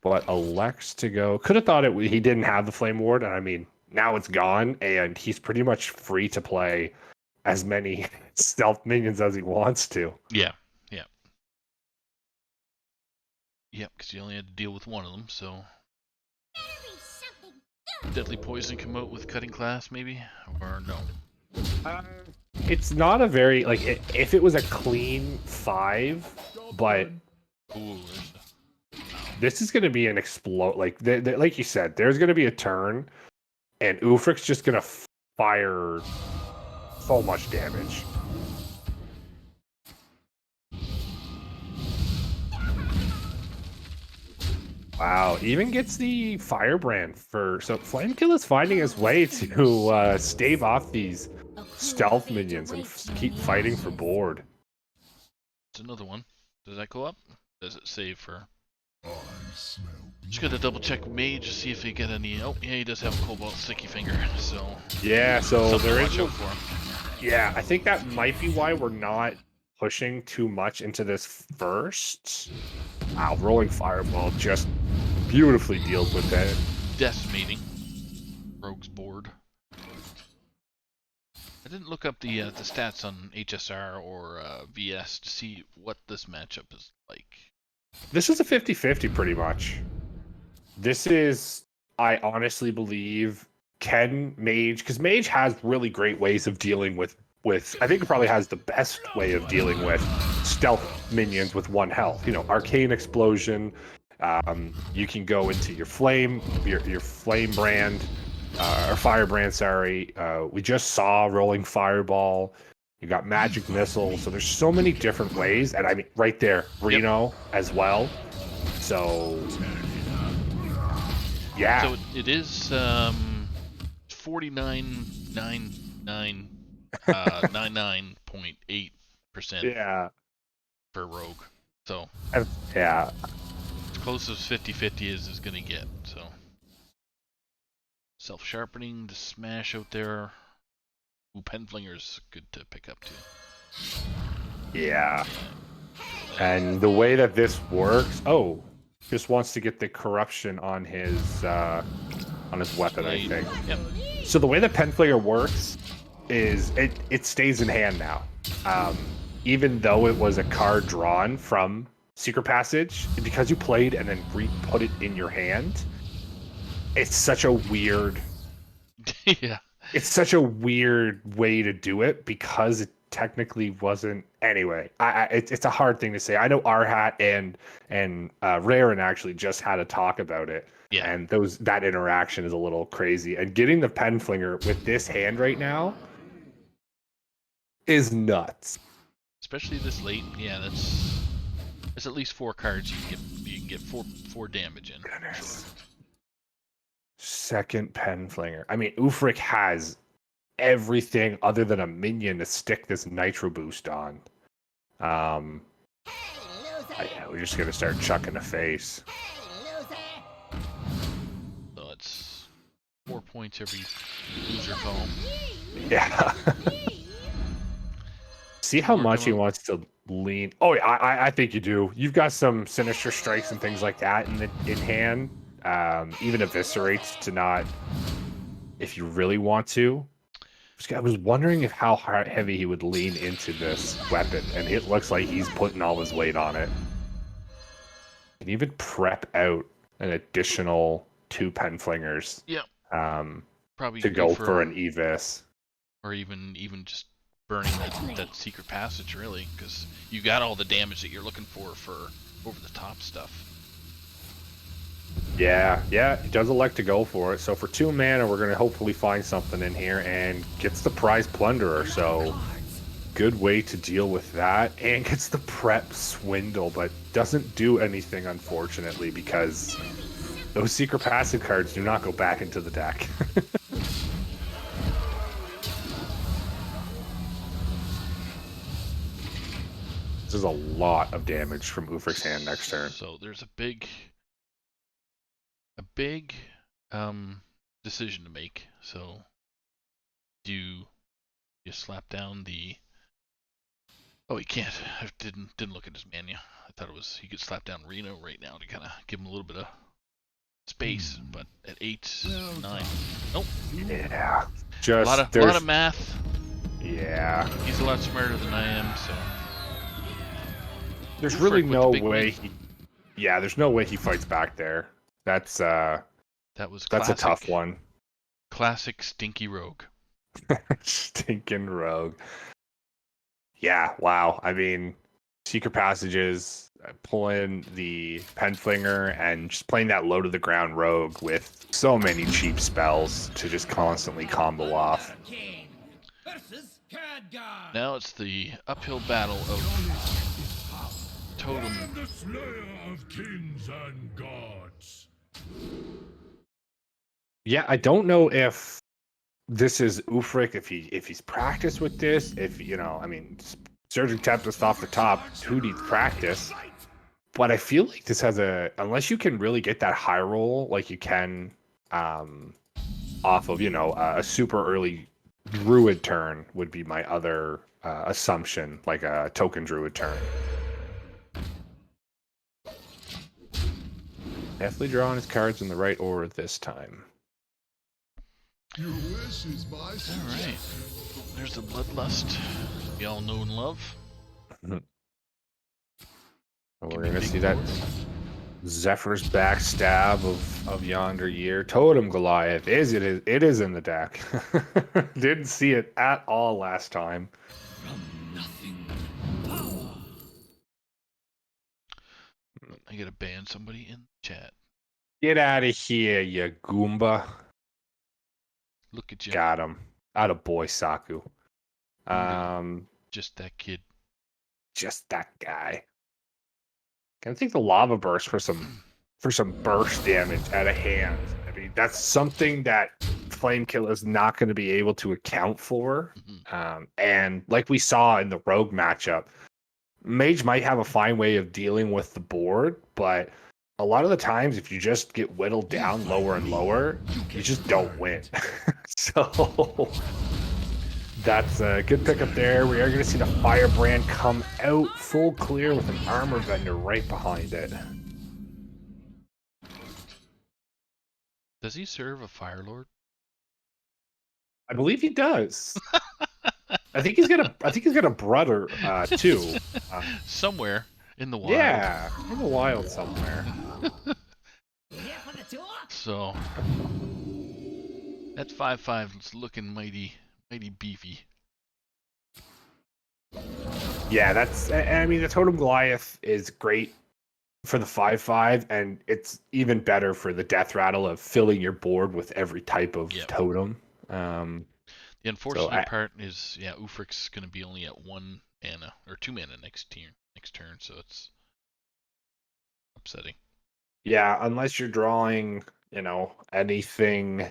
But elects to go. Could have thought he didn't have the Flame Ward, and I mean, now it's gone, and he's pretty much free to play as many stealth minions as he wants to. Yeah. Yep, because you only had to deal with one of them, so. Deadly Poison come out with Cutting Class, maybe? Or no? It's not a very, like, if it was a clean 5, but Ooh, this is going to be an explode. Like, like you said, there's going to be a turn, and Ufric's just going to fire so much damage. Wow, even gets the firebrand for so Flamekill is finding his way to stave off these A cruel stealth fate minions and awaits you in keep the fighting for ashes. board. It's another one. Does that go up? Does it save for? Just gotta double check Mage to see if he get any. Oh, yeah, he does have a Cobalt Sticky Finger, so Yeah, so something to there watch is out for him. yeah, I think that might be why we're not pushing too much into this first. Wow, rolling fireball just beautifully deals with that. Decimating Rogue's board. I didn't look up the stats on HSR or VS to see what this matchup is like. This is a 50-50 pretty much. This is, I honestly believe, can Mage, because Mage has really great ways of dealing with I think it probably has the best way of dealing with stealth minions with 1 health. You know, Arcane Explosion. You can go into your flame brand, or firebrand. Sorry. We just saw rolling fireball. You got magic missile. So there's so many different ways, and I mean, right there, Reno as well. So yeah. So it is 99.8% Yeah. for Rogue. So Yeah. as close as 50-50 is going to get. So self-sharpening to smash out there. Ooh, Penflinger's good to pick up too. Yeah. And the way that this works, just wants to get the corruption on his weapon, I think. Yep. So the way that Penflinger works is it stays in hand now. Even though it was a card drawn from Secret Passage, because you played and then re-put it in your hand, it's such a weird Yeah. it's such a weird way to do it because it technically wasn't. Anyway, it's a hard thing to say. I know Arhat and Raren actually just had a talk about it. Yeah. And that interaction is a little crazy. And getting the Penflinger with this hand right now is nuts. Especially this late. Yeah, that's at least 4 cards you can get four damage in. Goodness. Second Penflinger. I mean, Ufric has everything other than a minion to stick this nitro boost on. We're just gonna start chucking a face. So it's 4 points every loser foam. Yeah. See how much he wants to lean. Oh, yeah, I think you do. You've got some sinister strikes and things like that in hand. Even eviscerates to not, if you really want to. I was wondering how heavy he would lean into this weapon, and it looks like he's putting all his weight on it. And even prep out an additional 2 Penflingers. Yep. Probably to go for an Evis. Or even just burning that secret passage, really, because you got all the damage that you're looking for over the top stuff. Yeah, he does elect to go for it. So for 2 mana, we're going to hopefully find something in here and gets the prize plunderer. So good way to deal with that. And gets the prep swindle, but doesn't do anything, unfortunately, because those secret passive cards do not go back into the deck. This is a lot of damage from Ufric's hand next turn. So there's a big decision to make. So do you slap down the? Oh, he can't. I didn't look at his menu. I thought he could slap down Reno right now to kind of give him a little bit of space. But at 8, 9, nope. Yeah, just a lot of math. Yeah, he's a lot smarter than I am. So there's really no way. There's no way he fights back there. That's a tough one. Classic stinky rogue. Stinking rogue. Yeah, wow. I mean, secret passages, pulling the Penflinger, and just playing that low to the ground rogue with so many cheap spells to just constantly combo off. Now it's the uphill battle of totem. I am the slayer of kings and gods. Yeah, I don't know if this is Ufric, if he's practiced with this, if I mean, Surging Tempest off the top, who needs practice? But I feel like this has unless you can really get that high roll like you can off of, a super early druid turn would be my other assumption, like a token druid turn. Definitely drawing his cards in the right order this time. Your wish is my Alright. There's the Bloodlust we all know and love. We're going to see that Zephyr's backstab of yonder year. Totem Goliath. It is in the deck. Didn't see it at all last time. From nothing. I gotta ban somebody in the chat. Get out of here, you Goomba. Look at you. Got him. Atta boy, Saku. Just that kid. Just that guy. Can I take the lava burst for some burst damage out of hand? I mean, that's something that Flamekiller is not going to be able to account for. And like we saw in the Rogue matchup, Mage might have a fine way of dealing with the board, but a lot of the times, if you just get whittled down lower and lower, you just don't win. So that's a good pickup there. We are going to see the Firebrand come out full clear with an armor vendor right behind it. Does he serve a Fire Lord? I believe he does. I think he's got a brother too. Somewhere in the wild. Yeah, in the wild somewhere. So that 5/5 is looking mighty beefy. Yeah, I mean, the Totem Goliath is great for the 5/5, and it's even better for the death rattle of filling your board with every type of totem. The unfortunate part is, Ufric's going to be only at 1 mana or 2 mana next turn, so it's upsetting. Yeah, unless you're drawing, anything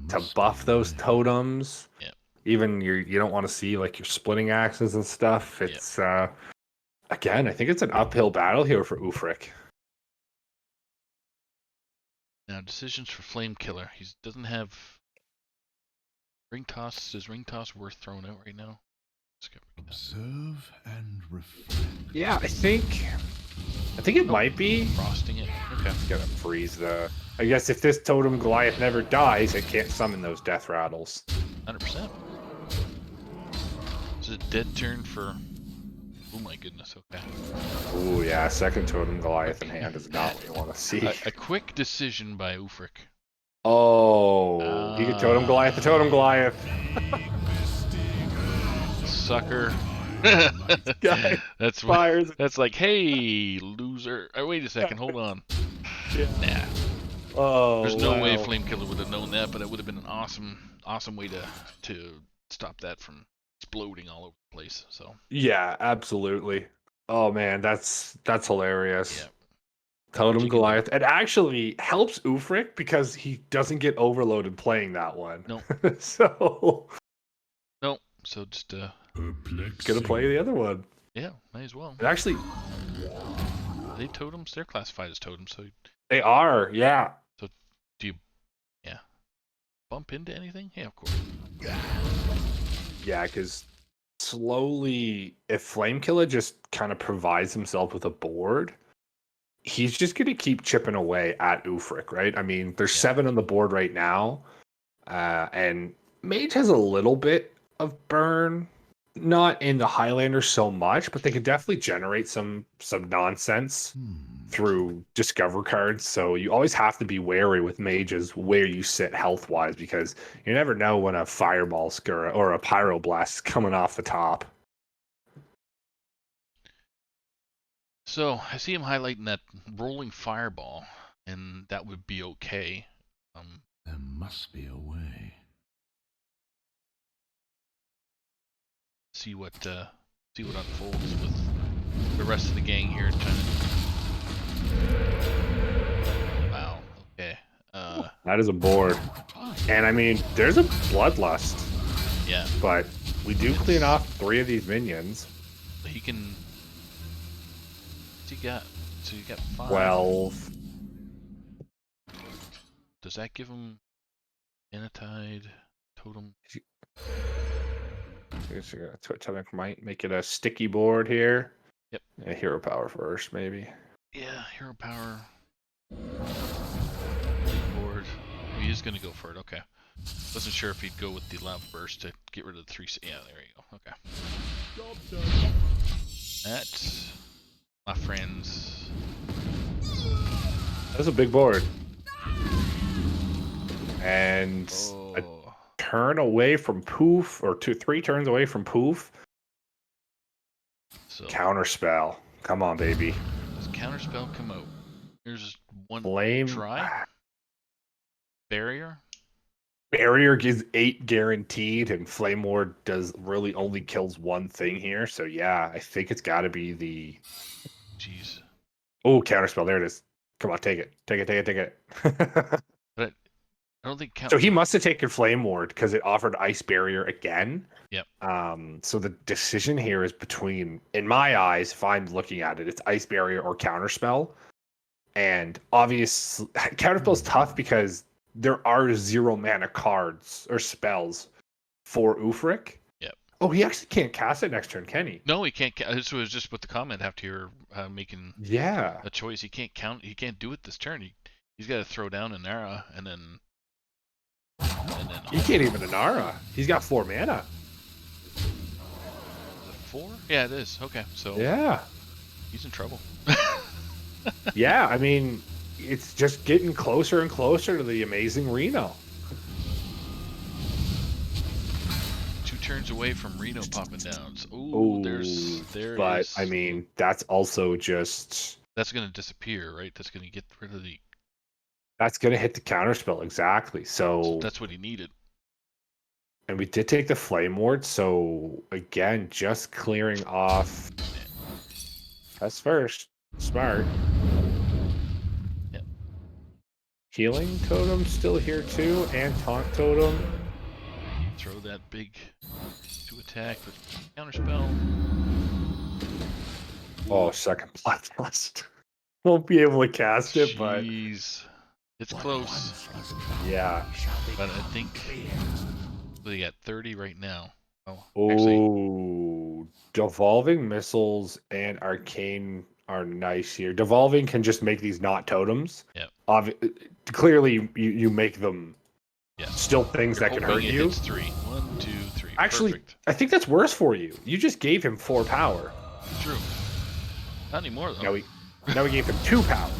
to buff those totems. Yeah. Even you don't want to see like your splitting axes and stuff. It's again, I think it's an uphill battle here for Ufric. Now decisions for Flamekiller. He doesn't have ring toss. Is ring toss worth throwing out right now? Observe and reflect. Yeah, I think it might be. Frosting it. Okay. Gonna freeze the. I guess if this Totem Goliath never dies, it can't summon those death rattles. 100%. Is it a dead turn for? Oh my goodness. Okay. Ooh, yeah. Second Totem Goliath in hand is not what you want to see. A quick decision by Ufric. Oh, he could Totem Goliath the Totem Goliath. Sucker. Guy That's fires. That's like, hey, loser. Oh, wait a second. Hold on. Yeah. Nah. Oh, there's no way Flamekiller would have known that, but it would have been an awesome way to stop that from exploding all over the place. So yeah, absolutely. Oh man, that's hilarious. Yeah. Totem Goliath. It actually helps Ufric because he doesn't get overloaded playing that one. No. So just gonna play the other one. Yeah, might as well. It actually, are they totems? They're classified as totems, so they are. Yeah. So do you bump into anything? Yeah, of course. Yeah, because slowly, if Flamekiller just kind of provides himself with a board, he's just going to keep chipping away at Ufric, right? I mean, there's 7 on the board right now, and Mage has a little bit of burn, not in the Highlander so much, but they could definitely generate some nonsense through Discover cards. So you always have to be wary with Mages where you sit health-wise, because you never know when a Fireball or a Pyroblast is coming off the top. So I see him highlighting that rolling fireball, and that would be okay. There must be a way. See what unfolds with the rest of the gang here trying to... Wow. Okay. That is a board. And I mean, there's a bloodlust, Yeah. but we do clean off 3 of these minions. He can... What's he got? So you got 5. 12. Does that give him Anatide Totem? Totem might make it a sticky board here. Yep. Yeah, hero power first, maybe. Yeah, hero power. Board. Oh, he is gonna go for it. Okay. Wasn't sure if he'd go with the lava burst to get rid of the 3. Yeah, there you go. Okay. That, my friends. That's a big board. And a Oh. turn away from poof, or 3 turns away from poof. So Counterspell. Come on, baby. does counterspell come out? Here's one Flame. try. Barrier. Barrier gives 8 guaranteed, and Flame Ward does really only kills 1 thing here. So yeah, I think it's got to be the. Jeez. Oh, counterspell. There it is. Come on, take it. Take it. Take it. Take it. But I don't think So he must have taken Flame Ward because it offered Ice Barrier again. Yep. So the decision here is between, in my eyes, if I'm looking at it, it's Ice Barrier or Counterspell. And obviously, Counterspell is tough because there are 0 mana cards or spells for Ufric. Yep. Oh, he actually can't cast it next turn, can he? No, he can't. This was just what the comment after you're making Yeah. a choice. He can't count. He can't do it this turn. He's got to throw down an Ara and then. He can't even Inara. He's got 4 mana. Is it 4? Yeah, it is. Okay, so Yeah. he's in trouble. Yeah, I mean, it's just getting closer and closer to the amazing Reno. 2 turns away from Reno popping down. So, Ooh, there but is. I mean, that's also just That's gonna disappear, right? That's gonna get rid of the. that's gonna hit the counterspell exactly. So That's what he needed. and we did take the flame ward, so again, just clearing off. That's first. Smart. Yep. Healing totem still here too, and taunt totem. Throw that big to attack with counterspell. Oh, second bloodlust. Won't be able to cast it, but Jeez. It's close. yeah. But I think they got 30 right now. Oh, actually, Oh, devolving missiles and arcane are nice here. Devolving can just make these not totems. Yeah. Clearly, you make them yeah. still things that can hurt Hoping it you. hits 3. 1, 2, 3. Actually, Perfect. I think that's worse for you. You just gave him 4 power. True. Not anymore though. Now we gave him 2 power.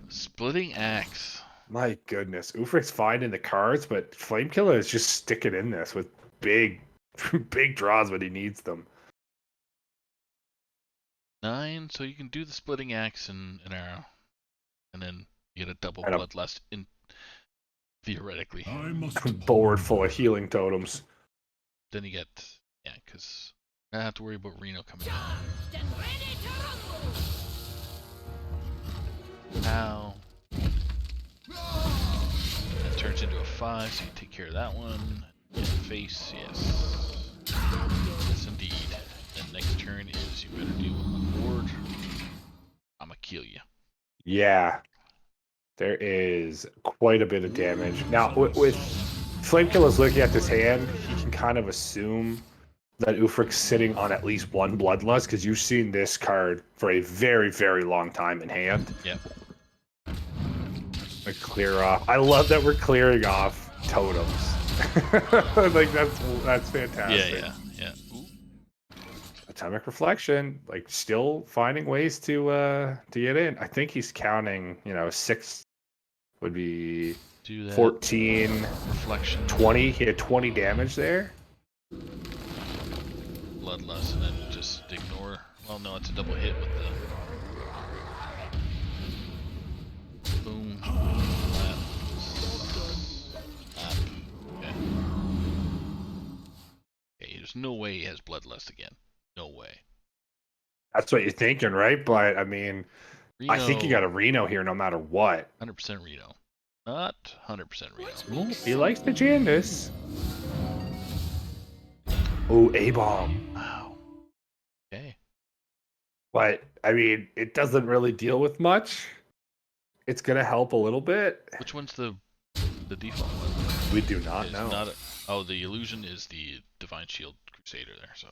Splitting axe. My goodness, Ufric's fine in the cards, but Flamekiller is just sticking in this with big, big draws when he needs them. 9, so you can do the splitting axe and an arrow, and then you get a double And a- bloodlust in theoretically. I must Board full of healing totems. Then you get because I don't have to worry about Reno coming down. Stand ready to rumble. Now that turns into a 5, so you take care of that one. Yeah, face, yes. Yes, indeed. Then next turn is you better deal with my board. I'ma kill you. Yeah, there is quite a bit of damage. Now, with Flamekiller's looking at this hand, he can kind of assume that Ufric's sitting on at least 1 Bloodlust, because you've seen this card for a very, very long time in hand. Yep. Clear off. I love that we're clearing off totems. Like that's fantastic. Yeah. Ooh. Atomic reflection, like still finding ways to get in. I think he's counting, 6 would be Do that. 14, Reflection. 20. He had 20 damage there. Bloodlust, and then just ignore. Well, no, it's a double hit with the boom. Slap. Slap. Okay. Okay, there's no way he has bloodlust again. No way. That's what you're thinking, right? But I mean, I think you got a Reno here no matter what. 100% Reno. Not 100% Reno. Ooh, he likes the Jandis. Oh, A-bomb. Wow. Okay. But I mean, it doesn't really deal with much. It's gonna help a little bit. Which one's the default one? We do not It's know. not oh, the illusion is the Divine Shield Crusader there, so.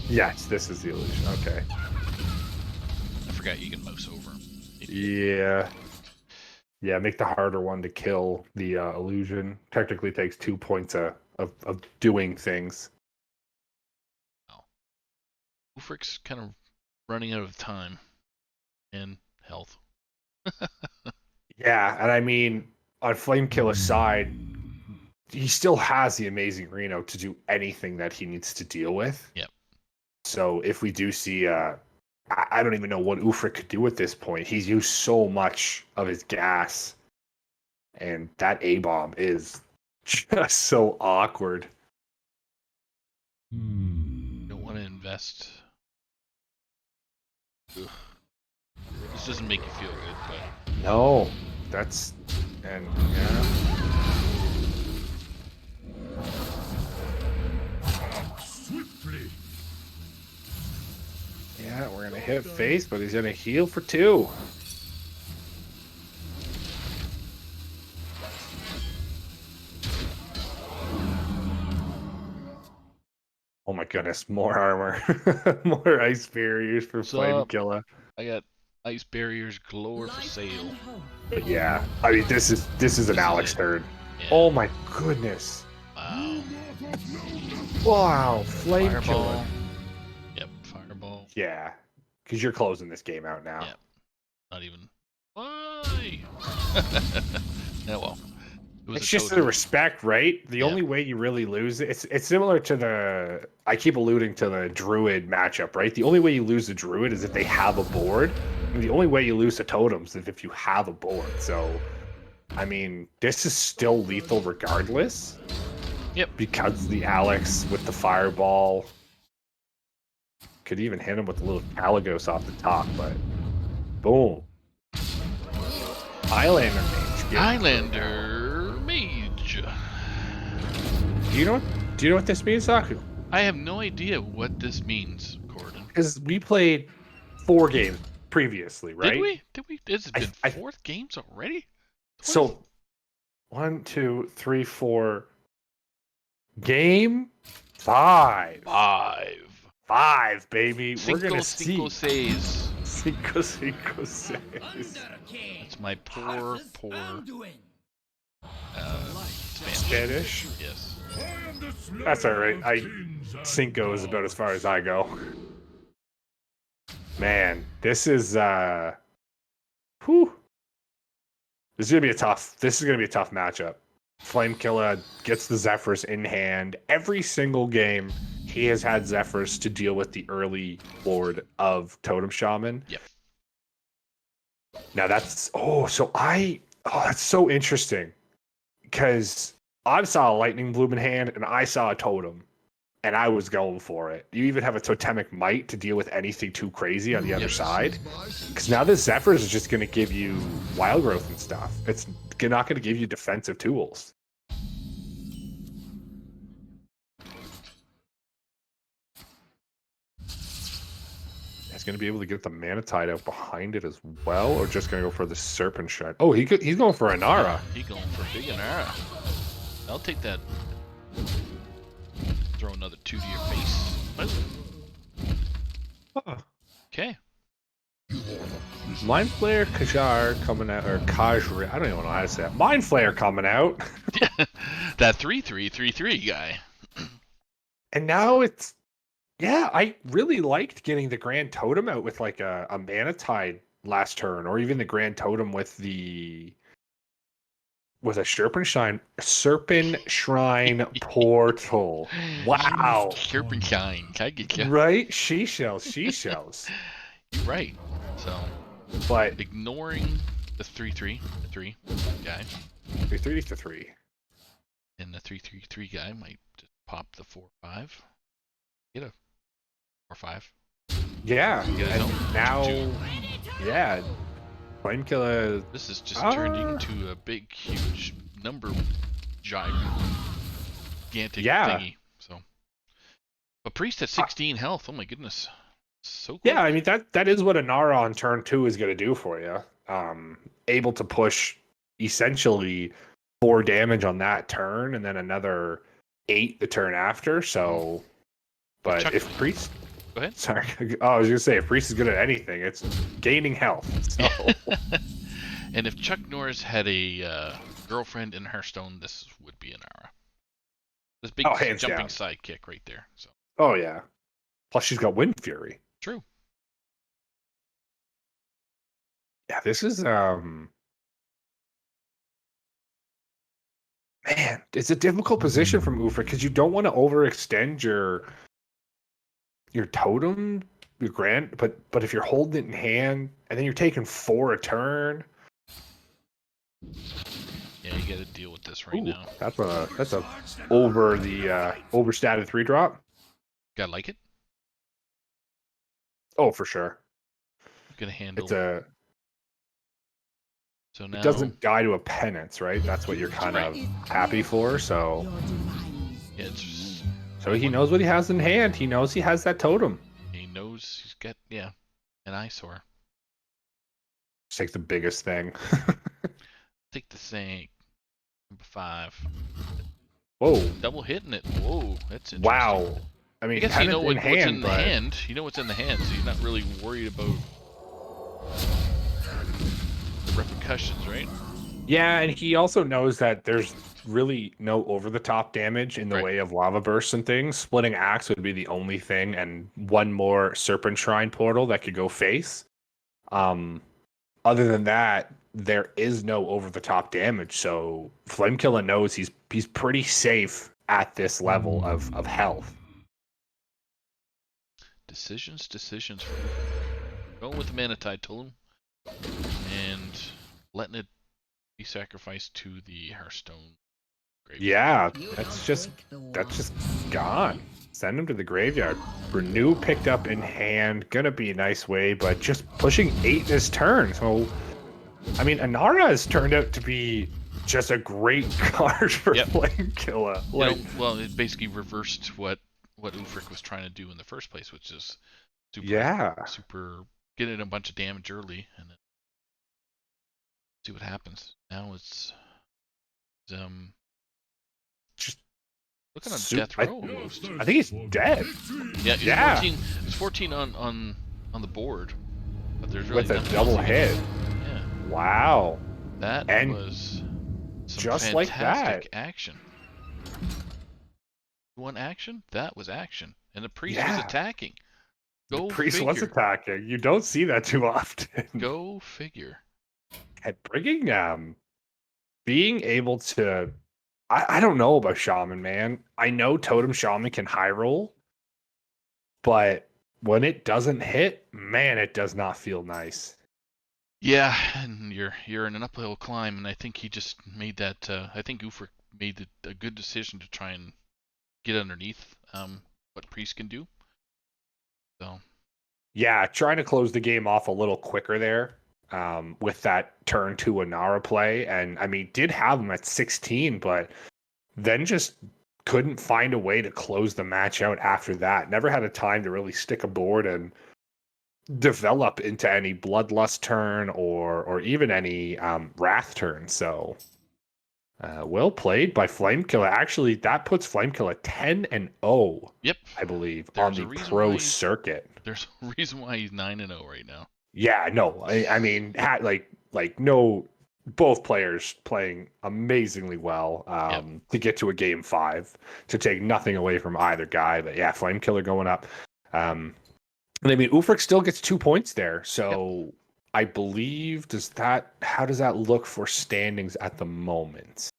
Yes, this is the illusion. Okay. I forgot you can mouse over him. Yeah. Yeah, make the harder one to kill the illusion. Technically takes 2 points of doing things. Ulfric's kind of running out of time and health. Yeah, and I mean, on Flamekiller's side, he still has the amazing Reno to do anything that he needs to deal with. Yep. So if we do see, I don't even know what Ulfric could do at this point. He's used so much of his gas, and that A-bomb is just so awkward. Don't want to invest. Ugh. This doesn't make you feel good, but No, that's, and yeah. Swiftly. Yeah, we're gonna hit face, but he's gonna heal for 2. Oh my goodness, more armor. More ice barriers for Flamekiller. I got ice barriers galore for sale. But yeah, I mean this is an Alex turn. Yeah. Oh my goodness. Wow. Wow, Flamekiller. Fireball. Yep, fireball. Yeah, because you're closing this game out now. Yeah. Not even. Why? Yeah, well. It's just the respect, right? The only way you really lose it's similar to the, I keep alluding to the Druid matchup, right? The only way you lose the Druid is if they have a board. And the only way you lose the totems is if you have a board. So, I mean, this is still lethal regardless. Yep. Because the Alex with the fireball could even hit him with a little Caligos off the top, but boom. Highlander Mage. Highlander Mage. Do you know what this means, Saku? I have no idea what this means, Gordon. Because we played 4 games previously, right? Did we? Did we? This has been I 4th games already? So 1, 2, 3, 4. Game 5. 5, baby. We're gonna see. Cinco seis. Cinco seis. That's my poor Spanish. Yes. That's all right. Cinco is about as far as I go. Man, this is whew. This is gonna be a tough matchup. Flamekiller gets the Zephyrs in hand. Every single game, he has had Zephyrs to deal with the early board of Totem Shaman. Yep. Now that's that's so interesting. Because I saw a Lightning Bloom in hand and I saw a Totem. And I was going for it. You even have a Totemic Might to deal with anything too crazy on the other side. Because now the Zephyrs is just going to give you wild growth and stuff. It's not going to give you defensive tools. He's going to be able to get the Mana Tide out behind it as well, or just going to go for the Serpent Shred? Oh, he's going for Inara. He's going for big Inara. I'll take that. Throw another 2 to your face. Okay. Mind Flayer Kajar coming out, or Kajri, I don't even know how to say it. Mind Flayer coming out. That 3/3/3/3 guy. And now it's, yeah, I really liked getting the Grand Totem out with like a Mana Tide last turn, or even the Grand Totem with a Serpent Shrine portal. Wow. Serpentine. Can I get you? Right? She shells. You're right. So, But ignoring the 3/3 guy, 3 to 3. and the 3/3 guy might just pop the 4/5. Get a 4/5. Yeah, Get his and own now, 2/2. yeah, Flamekiller. This is just turned into a big, huge number gigantic Yeah, thingy. So, but Priest at 16 health. Oh my goodness, so quick. yeah. I mean that is what a Nara on turn 2 is going to do for you. Able to push essentially 4 damage on that turn, and then another 8 the turn after. So, but Chuck- if Priest, Go ahead. sorry, oh, I was going to say if Priest is good at anything, it's gaining health. So. And if Chuck Norris had a girlfriend in Hearthstone, this would be an Ara. This big Hands jumping down. sidekick right there. So Oh yeah. Plus she's got Wind Fury. true. Yeah, this is man, it's a difficult position from Ufra because you don't want to overextend your totem, your grand, but if you're holding it in hand and then you're taking 4 a turn. Yeah, you got to deal with this right Ooh, now. that's a over the overstated 3-drop. Gotta like it. Oh, for sure. Gonna handle. It's a. So now It doesn't die to a penance, right? That's what you're kind of happy for. So. Yeah, it's just, So he knows what he has in hand. He knows he has that totem. he knows he's got an eyesore. Just takes the biggest thing. Take the same. Number 5. Whoa! Double hitting it. Whoa, that's interesting. Wow! I mean, I guess you know in what's hand, in the but... hand. You know what's in the hand, so you're not really worried about the repercussions, right? Yeah, and he also knows that there's really no over-the-top damage in the Right. way of lava bursts and things. Splitting Axe would be the only thing, and one more Serpent Shrine portal that could go face. Other than that, there is no over-the-top damage, so Flamekiller knows he's pretty safe at this level of health. Decisions. Going with the Manatide Totem and letting it be sacrificed to the Hearthstone graveyard. Yeah, that's just gone. Send him to the graveyard. Renew picked up in hand, gonna be a nice way, but just pushing 8 this turn. So, I mean, Anara has turned out to be just a great card for Flamekiller. Like, well, it basically reversed what Ufric was trying to do in the first place, which is super getting a bunch of damage early and then see what happens. Now it's just looking on death row almost. I think he's dead. Yeah, it's 14 on the board, but there's really with a double hit. Yeah. Wow. That and was some just like that action. One action? That was action. And the priest was attacking. The priest was attacking. You don't see that too often. Go figure. And bringing being able to I don't know about Shaman, man. I know Totem Shaman can high roll, but when it doesn't hit, man, it does not feel nice. Yeah, and you're in an uphill climb, and I think he just made that. I think Ufric made a good decision to try and get underneath what Priest can do. So. Yeah, trying to close the game off a little quicker there with that turn 2 Anara play, and I mean, did have him at 16, but then just couldn't find a way to close the match out after that. Never had a time to really stick a board and develop into any Bloodlust turn or even any Wrath turn. So well played by Flamekiller. Actually, that puts Flamekiller 10-0. Yep, I believe on the pro circuit. There's a reason why he's 9-0 right now. Yeah, no, I mean, no, both players playing amazingly well to get to a game 5, to take nothing away from either guy. But yeah, Flamekiller going up. And I mean, Ufric still gets 2 points there. So I believe, how does that look for standings at the moment?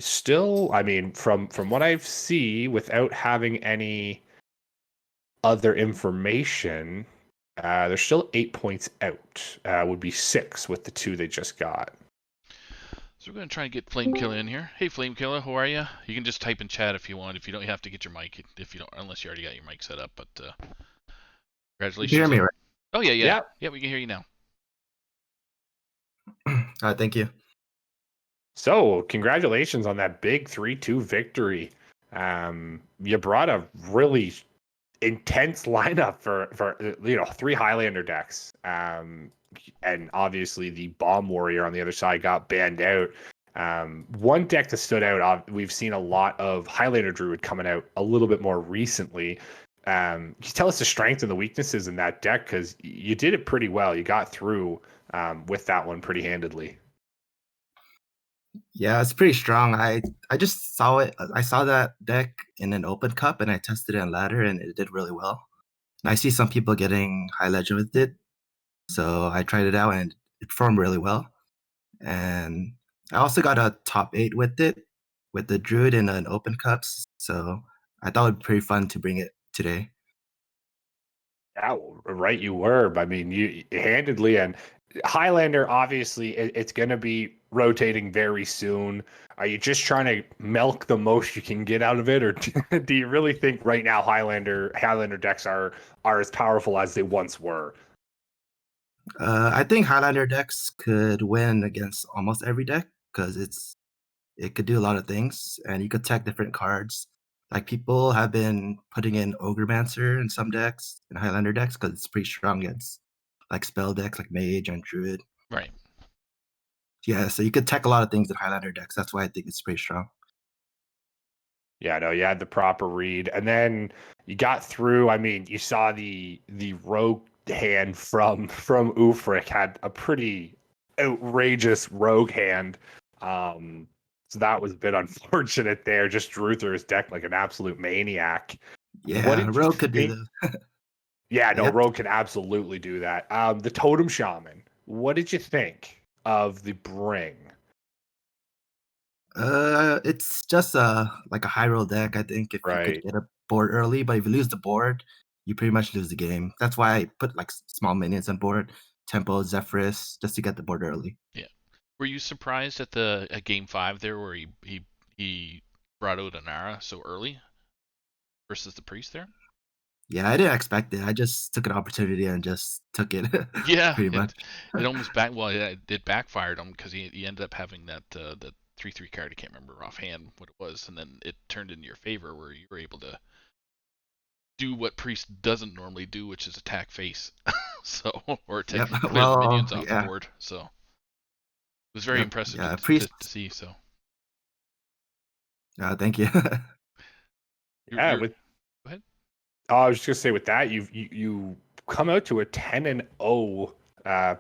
Still, I mean, from what I see, without having any other information, they're still 8 points out. Would be 6 with the 2 they just got. So we're gonna try and get Flamekiller in here. Hey Flamekiller, how are you? You can just type in chat if you want. If you don't, you have to get your mic. If you don't, unless you already got your mic set up. But You can hear congratulations me, on. right? Oh yeah, yeah, Yeah. yeah. We can hear you now. All right, thank you. So, congratulations on that big 3-2 victory. You brought a really intense lineup for 3 Highlander decks. And obviously the Bomb Warrior on the other side got banned out. One deck that stood out, we've seen a lot of Highlander Druid coming out a little bit more recently. Can you tell us the strengths and the weaknesses in that deck? Because you did it pretty well. You got through with that one pretty handedly. Yeah, it's pretty strong. I just saw it. I saw that deck in an open cup, and I tested it on ladder, and it did really well. And I see some people getting high legend with it, so I tried it out, and it performed really well. And I also got a top 8 with it, with the druid in an open cups. So I thought it'd be pretty fun to bring it today. Yeah, well, right. You were. I mean, you handedly, and Highlander. Obviously, it's going to be rotating very soon. Are you just trying to milk the most you can get out of it, or do you really think right now Highlander decks are as powerful as they once were? I think Highlander decks could win against almost every deck because it could do a lot of things, and you could tech different cards. Like people have been putting in Ogremancer in some decks, in Highlander decks, because it's pretty strong against like spell decks like Mage and Druid. Right. Yeah, so you could tech a lot of things in Highlander decks. That's why I think it's pretty strong. Yeah, no, you had the proper read, and then you got through. I mean, you saw the rogue hand from Ufric had a pretty outrageous rogue hand. So that was a bit unfortunate there. Just drew through his deck like an absolute maniac. What Yeah, did you Rogue could do think? the. Yeah, no, Yep. rogue can absolutely do that. The totem shaman. What did you think of the bring? It's just like a high roll deck. I think if you could Right. get a board early, but if you lose the board, you pretty much lose the game. That's why I put like small minions on board, Tempo, Zephyrus, just to get the board early. Yeah. Were you surprised at game 5 there where he brought out Anara so early versus the priest there? Yeah, I didn't expect it. I just took an opportunity and just took it, Yeah, pretty much. it almost it backfired him because he ended up having that 3/3 card. I can't remember offhand what it was, and then it turned in your favor where you were able to do what priest doesn't normally do, which is attack face. So or Yep. clear the Well, minions off the yeah. board. So it was very Yep. impressive Yeah. to Priest. see. So Thank you. Yeah, you're with go ahead. I was just gonna say with that, you come out to a 10-0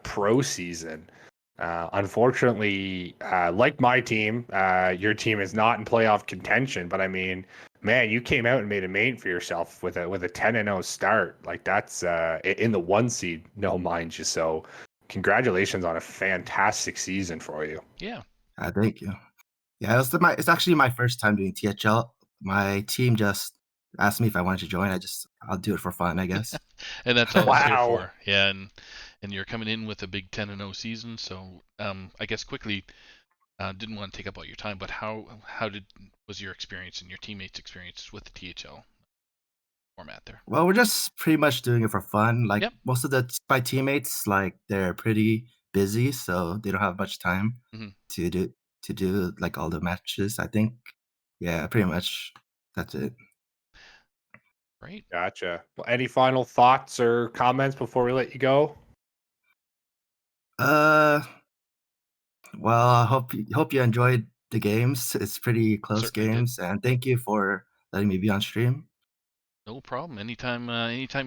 pro season. Unfortunately, like my team, your team is not in playoff contention. But I mean, man, you came out and made a name for yourself with a 10-0 start. Like that's in the 1 seed, no mind you. So, congratulations on a fantastic season for you. Yeah. Thank you. Yeah, it's actually my first time doing THL. My team just asked me if I wanted to join. I'll do it for fun, I guess. And that's all it's here Wow. for. Yeah, and you're coming in with a big 10-0 season, so I guess quickly, didn't want to take up all your time, but how was your experience and your teammates' experience with the THL format there? Well, we're just pretty much doing it for fun. Like Yep. most of my teammates, like they're pretty busy, so they don't have much time Mhm. to do like all the matches. I think, yeah, pretty much that's it. Right. Gotcha. Well, any final thoughts or comments before we let you go? Uh, well, I hope you enjoyed the games. It's pretty close Certainly did. games, and thank you for letting me be on stream. No problem. Anytime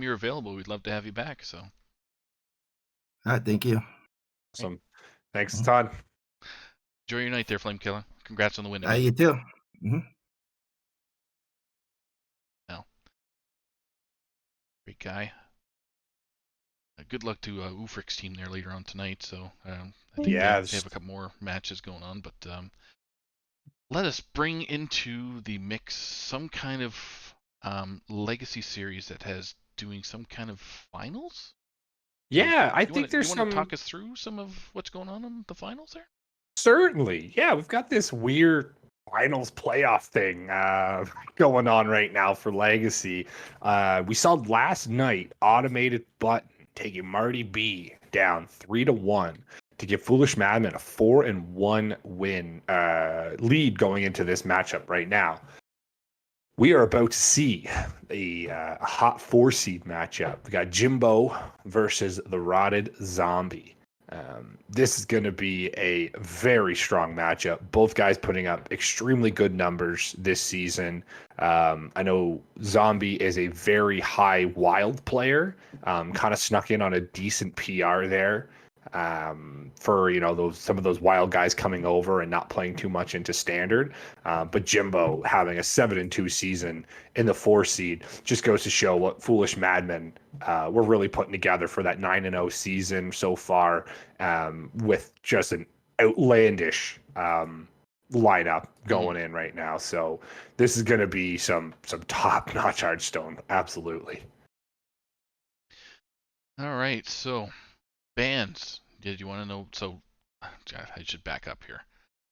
you're available, we'd love to have you back. So All right, thank you. Awesome. Thanks a Mhm. ton. enjoy your night there, Flame Killer. Congrats on the win You again. too. Hmm. Now, great guy. Good luck to Ufric's team there later on tonight. So I think they Yeah, have a couple more matches going on, but let us bring into the mix some kind of legacy series that has doing some kind of finals. So yeah. I you think want to there's talk some. us through some of what's going on in the finals there? Certainly. Yeah, we've got this weird finals playoff thing going on right now for Legacy. We saw last night Automated Button taking Marty B down 3-1 to give Foolish Madman a 4-1 win lead going into this matchup right now. We are about to see a hot 4 seed matchup. We got Jimbo versus the Rotted Zombie. This is going to be a very strong matchup. Both guys putting up extremely good numbers this season. I know Zombie is a very high wild player, kind of snuck in on a decent PR there for some of those wild guys coming over and not playing too much into standard. But Jimbo having a 7-2 season in the 4 seed just goes to show what Foolish Madmen we're really putting together for that 9-0 season so far, with just an outlandish lineup going in right now. So this is going to be some top-notch Hearthstone. Absolutely. All right, so bans. Did you want to know? So, God, I should back up here.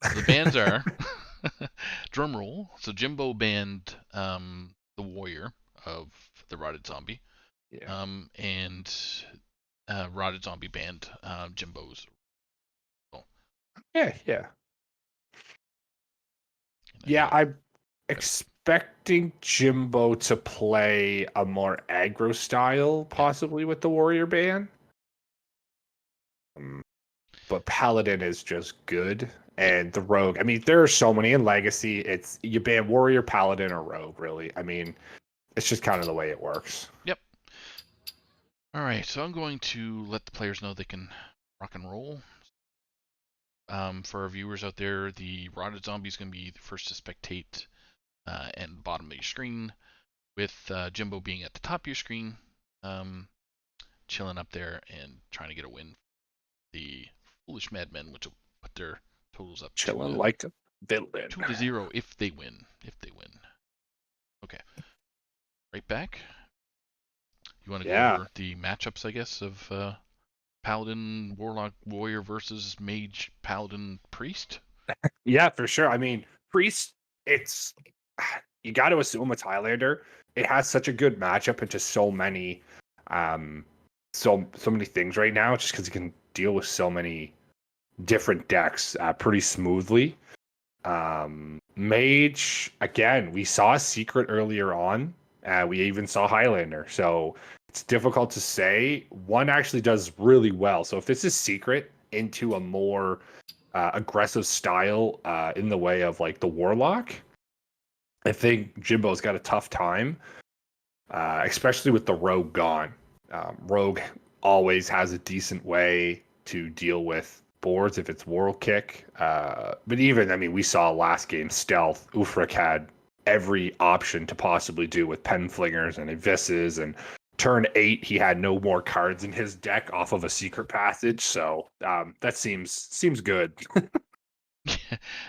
So the bans are drum roll. So Jimbo banned the Warrior of the Rotted Zombie. Yeah. And Rotted Zombie banned Jimbo's. Yeah. Yeah, I'm expecting Jimbo to play a more aggro style, possibly with the Warrior ban. But Paladin is just good. And the Rogue, I mean, there are so many in Legacy. It's you ban Warrior, Paladin, or Rogue, really. I mean, it's just kind of the way it works. Yep. All right, so I'm going to let the players know they can rock and roll. For our viewers out there, the Rotted Zombie is going to be the first to spectate and bottom of your screen, with Jimbo being at the top of your screen, chilling up there and trying to get a win. The Foolish Madmen, which will put their totals up Chilling like a villain. 2-0 if they win. Okay. Right back. You want to go over the matchups, I guess, of Paladin, Warlock, Warrior versus Mage, Paladin, Priest? Yeah, for sure. I mean, Priest, you got to assume it's Highlander. It has such a good matchup into so many many things right now, just because it can deal with so many different decks pretty smoothly. Mage, again, we saw a secret earlier on. We even saw Highlander, so it's difficult to say. One actually does really well. So if this is secret into a more aggressive style in the way of like the Warlock, I think Jimbo's got a tough time, especially with the Rogue gone. Rogue always has a decent way to deal with boards if it's World Kick. But even, I mean, we saw last game Stealth. Ufric had every option to possibly do with Pen Flingers and Abysses, and turn 8 he had no more cards in his deck off of a secret passage. So that seems good.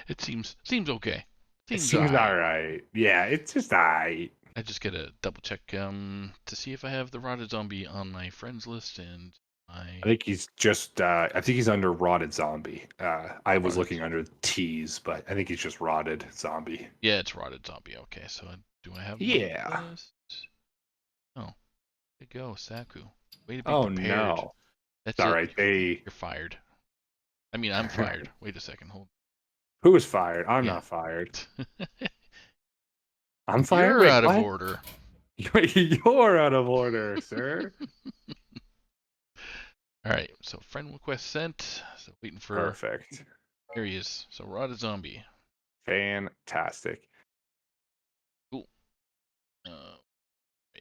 It seems okay. Seems all right. Yeah, it's just all right. I just gotta double check to see if I have the Rotted Zombie on my friends list, and I think he's just I think he's under Rotted Zombie. I was looking under T's, but I think he's just Rotted Zombie. Yeah, it's Rotted Zombie. Okay, so do I have him Yeah. on the list? Oh, there you go, Saku. Way to be prepared. No. That's all it. right. You're fired. I mean, I'm fired. Wait a second. Hold. Who is fired? I'm not fired. I'm fired. You're out of order. You're out of order, sir. All right. So friend request sent. So waiting for. Perfect. Here he is. So Rotted Zombie. Fantastic. Cool.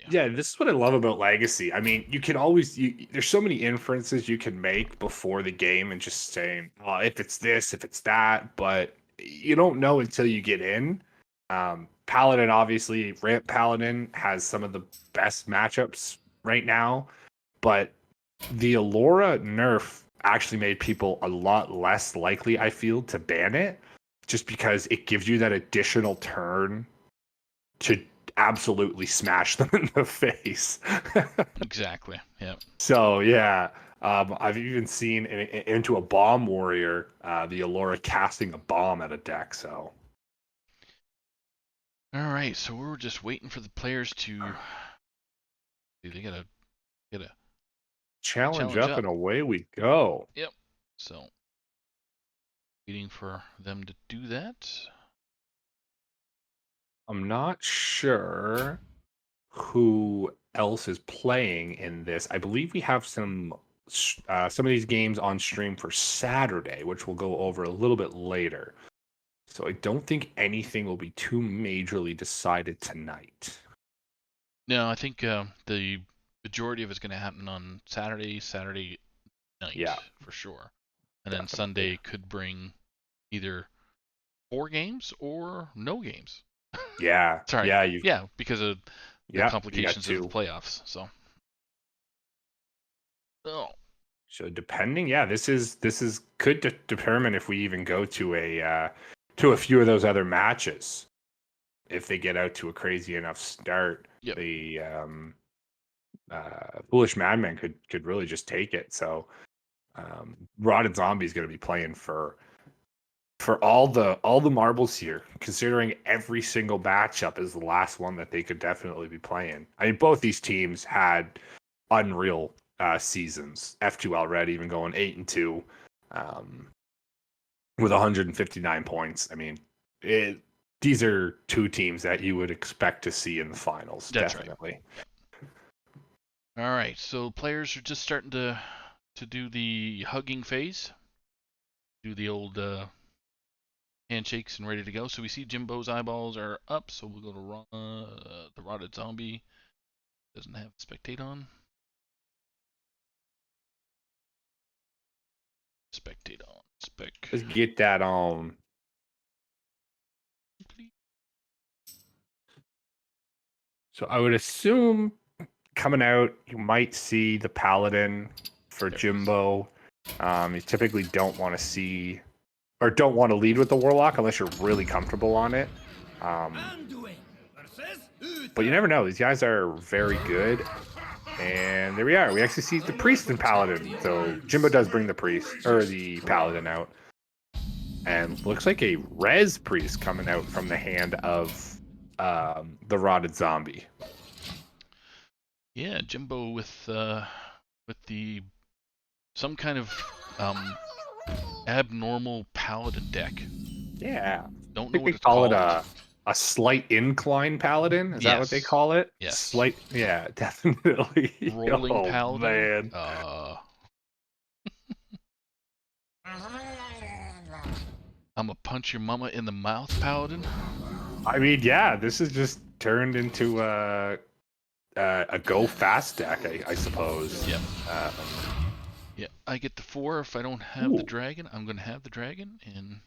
Yeah, this is what I love about Legacy. I mean, you can always there's so many inferences you can make before the game and just saying, oh, if it's this, if it's that, but you don't know until you get in. Paladin, obviously, Ramp Paladin has some of the best matchups right now, but the Allura nerf actually made people a lot less likely, I feel, to ban it, just because it gives you that additional turn to absolutely smash them in the face. Exactly. Yeah. So yeah, I've even seen into a bomb warrior, the Allura casting a bomb at a deck. So All right, so we're just waiting for the players to. They gotta get a challenge challenge up up. and away we go. Yep. So waiting for them to do that. I'm not sure who else is playing in this. I believe we have some of these games on stream for Saturday, which we'll go over a little bit later. So I don't think anything will be too majorly decided tonight. No, I think the majority of it's going to happen on Saturday night, Yeah, for sure. And then definitely. Sunday could bring either 4 games or no games. Yeah, Sorry. yeah, Because of the you got complications of the two. playoffs. So. Oh. So depending, yeah, this is could determine if we even go to a few of those other matches. If they get out to a crazy enough start, Yep. the Foolish Madman could really just take it. So Rotted Zombie is going to be playing for all the marbles here, considering every single matchup is the last one that they could definitely be playing. I mean, both these teams had unreal seasons. F2L Red even going 8-2 with 159 points. I mean, these are two teams that you would expect to see in the finals. That's definitely. Right. All right, so players are just starting to do the hugging phase, do the old handshakes and ready to go. So we see Jimbo's eyeballs are up, so we'll go to the Rotted Zombie. Doesn't have spectate on. Spectate on. Let's get that on. So I would assume coming out, you might see the Paladin for Jimbo. You typically don't want to see or don't want to lead with the Warlock unless you're really comfortable on it. But you never know. These guys are very good. And there we are. We actually see the Priest and Paladin. So Jimbo does bring the Priest or the Paladin out. And looks like a Res Priest coming out from the hand of the Rotted Zombie. Yeah, Jimbo with the some kind of abnormal Paladin deck. Yeah. Don't I know think what they it's call called. it a slight incline paladin. Is that what they Yes. call it? Yes. Slight, yeah, definitely. Rolling Oh, Paladin. man. I'm a punch your mama in the mouth Paladin. I mean, yeah, this is just turned into a go fast deck, I suppose. Yep. Yeah, I get the 4 if I don't have the dragon. I'm gonna have the dragon, and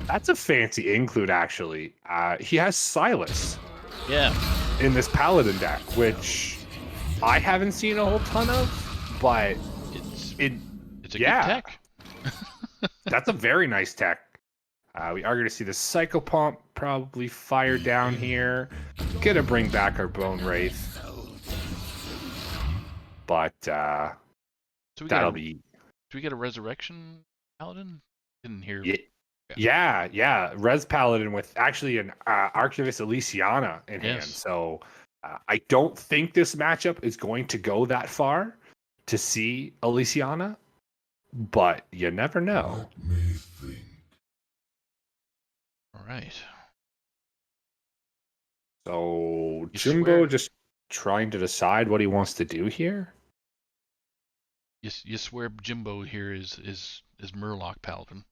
that's a fancy include, actually. He has Silas. Yeah. In this paladin deck, which I haven't seen a whole ton of, but it's a yeah, good tech. That's a very nice tech. We are going to see the Psychopomp probably fire down here. Gonna bring back our Bone Wraith. But so that'll be... Do we get a Resurrection Paladin? Didn't hear. Yeah. Res Paladin with actually an Archivist Elysiana in hand. So I don't think this matchup is going to go that far to see Elysiana, but you never know. Let me think. All right. So Jimbo just trying to decide what he wants to do here. You swear Jimbo here is Murloc Paladin.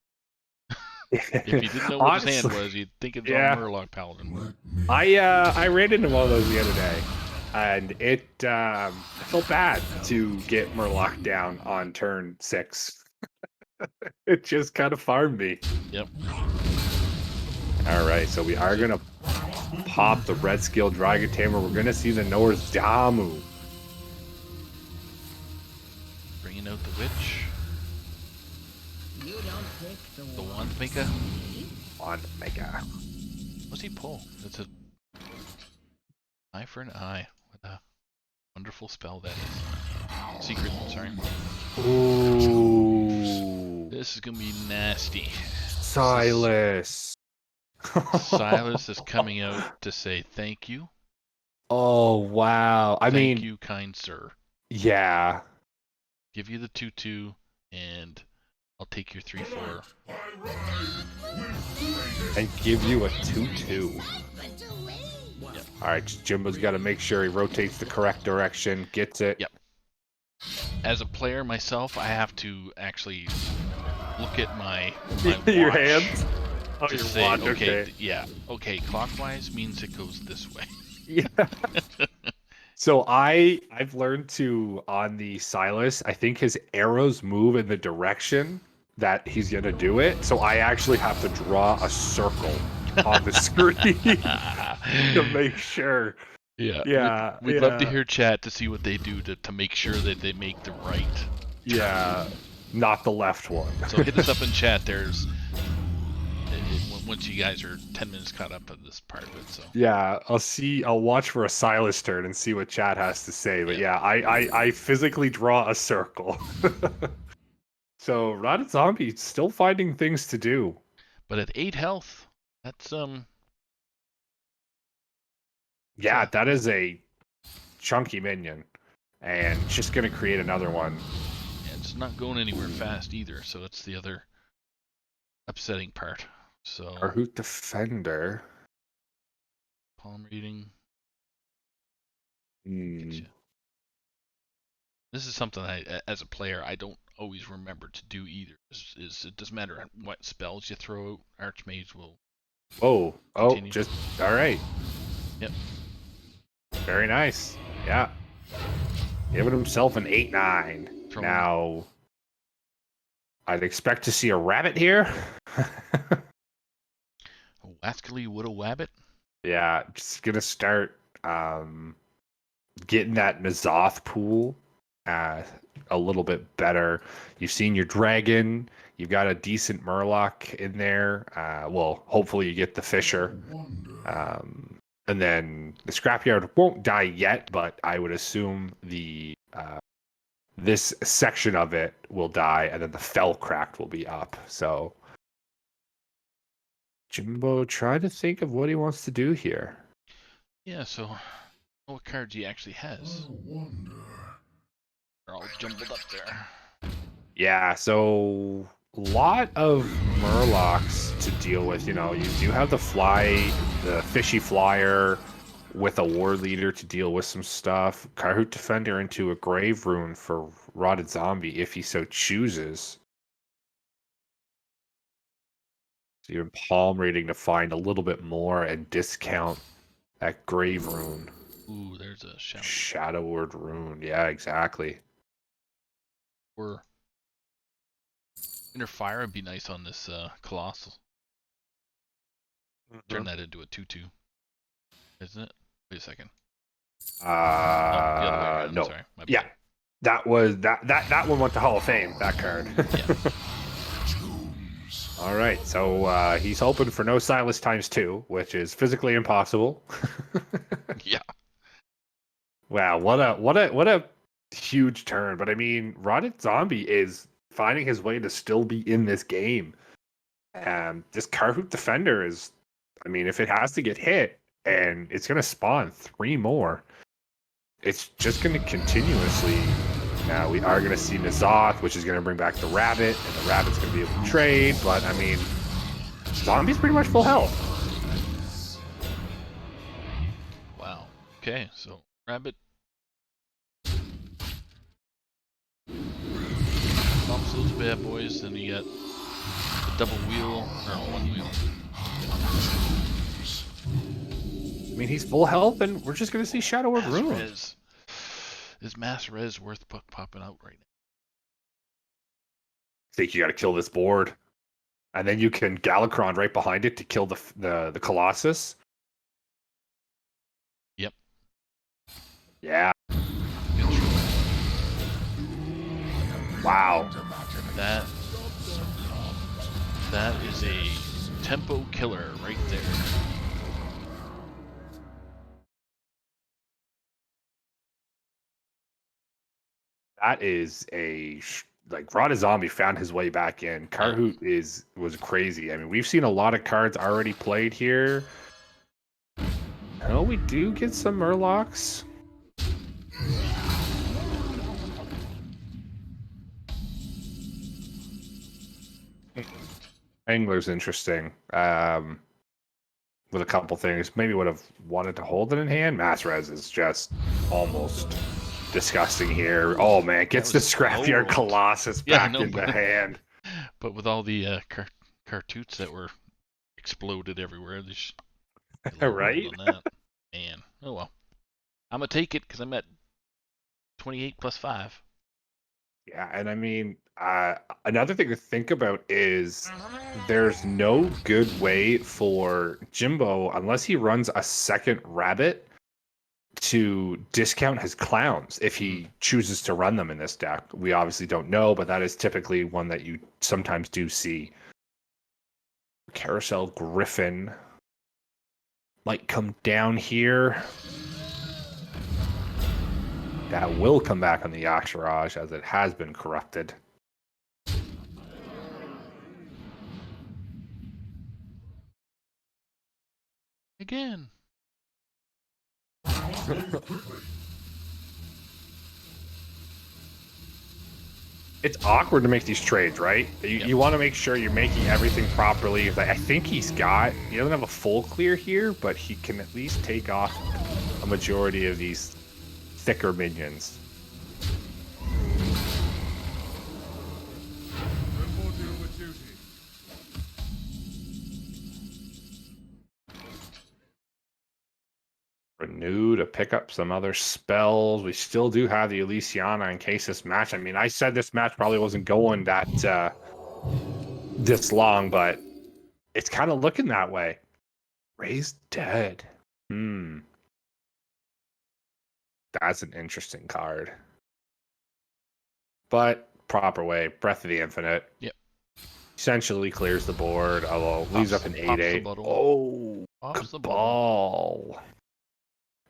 If you didn't know what his hand was, you'd think it's on Murloc Paladin. I ran into one of those the other day, and I felt bad to get Murloc down on turn 6. It just kind of farmed me. Yep. All right, so we are gonna pop the Red Skill Dragon Tamer. We're gonna see the Nordamu. Bringing out the witch. You don't pick the Wand Maker. Wand Maker. What's he pull? It's a eye for an eye. What a wonderful spell that is. Secret, sorry. Ooh. This is gonna be nasty. Silas. Silas is coming out to say thank you. Oh, wow. I Thank mean, you, kind sir. yeah. Give you the 2/2, and I'll take your 3/4. And give you a 2/2. All right, Jimbo's got to make sure he rotates the correct direction, gets it. Yep. As a player myself, I have to actually look at my Your watch hands? Oh, to your say, watch, okay, okay. yeah, okay, clockwise means it goes this way. Yeah. So I've learned to, on the Silas, I think his arrows move in the direction that he's gonna do it. So I actually have to draw a circle on the screen to make sure. Yeah, Yeah, we'd love to hear chat to see what they do to make sure that they make the right turn. Yeah, not the left one. So hit us up in chat. There's once you guys are 10 minutes caught up at this part of it. So Yeah, I'll watch for a Silas turn and see what chat has to say. But yeah, I physically draw a circle. So Rotted Zombie still finding things to do. but at 8 health, that's Yeah, that is a chunky minion. And just gonna create another one. it's not going anywhere fast either. So that's the other upsetting part. So Arhoot Defender. palm reading. Hmm. This is something as a player, I don't always remember to do either. Is it doesn't matter what spells you throw out, Archmage will. Oh, Continue. just all right. Yep. Very nice. Yeah. Giving himself an 8/9. Now, I'd expect to see a rabbit here. Wascally Would a Wabbit. Yeah, just gonna start getting that Nazoth pool a little bit better. You've seen your dragon. You've got a decent Murloc in there. Well, hopefully you get the Fisher. And then the Scrapyard won't die yet, but I would assume the this section of it will die, and then the Fellcracked will be up. So Jimbo, try to think of what he wants to do here. Yeah, so what cards he actually has. They're all jumbled up there. Yeah, so a lot of Murlocs to deal with. You know, you do have the fishy flyer with a war leader to deal with some stuff. Karhut Defender into a Grave Rune for Rotted Zombie if he so chooses. So you're palm reading to find a little bit more and discount that Grave Rune. Ooh, there's a Shadow Word Rune. Yeah, exactly. Or Inner Fire would be nice on this Colossal. Turn that into a 2/2. Isn't it? Wait a second. The other way around. No. Sorry. My bad. Yeah. That was that one went to Hall of Fame, that card. Yeah. All right. So he's hoping for no Silas ×2, which is physically impossible. Yeah. Wow, what a huge turn. But I mean, Rotted Zombie is finding his way to still be in this game. This Karhut Defender is, I mean, if it has to get hit and it's going to spawn 3 more, it's just going to continuously. Now we are going to see Nazoth, which is going to bring back the rabbit, and the rabbit's going to be able to trade. But I mean, Zombie's pretty much full health. Wow. Okay, so rabbit. Bumps those bad boys, then you got the double wheel, or one wheel. I mean, he's full health, and we're just going to see Shadow Word Mass Rune. Res. Is Mass Res worth popping out right now? I think you got to kill this board, and then you can Galakron right behind it to kill the Colossus. Yep. Yeah. Wow. That is a tempo killer right there. That is like Rod Zombie found his way back in. Carhoot was crazy. I mean, we've seen a lot of cards already played here. Oh, we do get some Murlocs. Angler's interesting. With a couple things, maybe would have wanted to hold it in hand. Mass Res is just almost disgusting here. Oh man, gets the Scrapyard Colossus back into hand. But with all the cartoots that were exploded everywhere, there's right? on that. Man, oh well. I'm gonna take it because I'm at 28 plus 5. Yeah, and I mean, another thing to think about is there's no good way for Jimbo, unless he runs a second rabbit, to discount his clowns if he chooses to run them in this deck. We obviously don't know, but that is typically one that you sometimes do see. Carousel Griffin might come down here. That will come back on the Yaxaraj as it has been corrupted. Again. It's awkward to make these trades, right? You want to make sure you're making everything properly. I think he doesn't have a full clear here, but he can at least take off a majority of these thicker minions. Renew to pick up some other spells. We still do have the Elysiana in case this match. I mean, I said this match probably wasn't going that this long, but it's kind of looking that way. Ray's dead. That's an interesting card. But proper way. Breath of the Infinite. Yep. Essentially clears the board, although leaves up an 8/8. Oh, Cabal.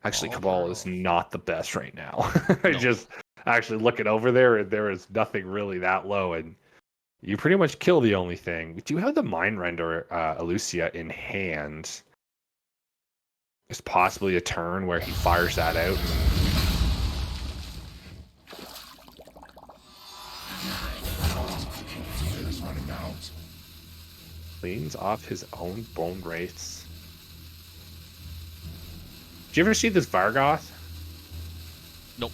Actually, Cabal is not the best right now. I just actually looking over there, and there is nothing really that low, and you pretty much kill the only thing. We do have the Mind Render Elusia in hand. There's possibly a turn where he fires that out. Cleans off his own Bone Wraiths. Did you ever see this Vargoth? Nope.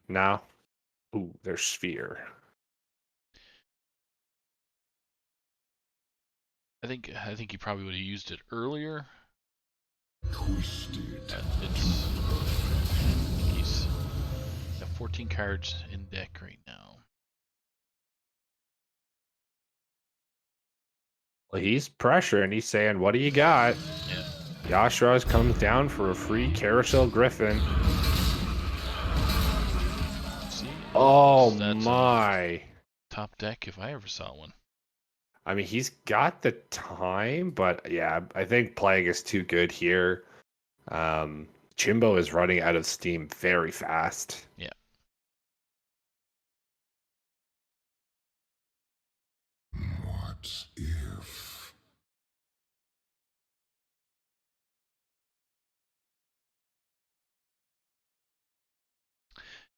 No? Ooh, there's Sphere. I think you probably would have used it earlier. Twisted. He's got 14 cards in deck right now. Well, he's pressuring. He's saying, "What do you got?" Yeah. Yashraz comes down for a free Carousel Griffin. See? Oh That's my. top deck if I ever saw one. I mean, he's got the time, but yeah, I think Plague is too good here. Jimbo is running out of steam very fast. Yeah. What if?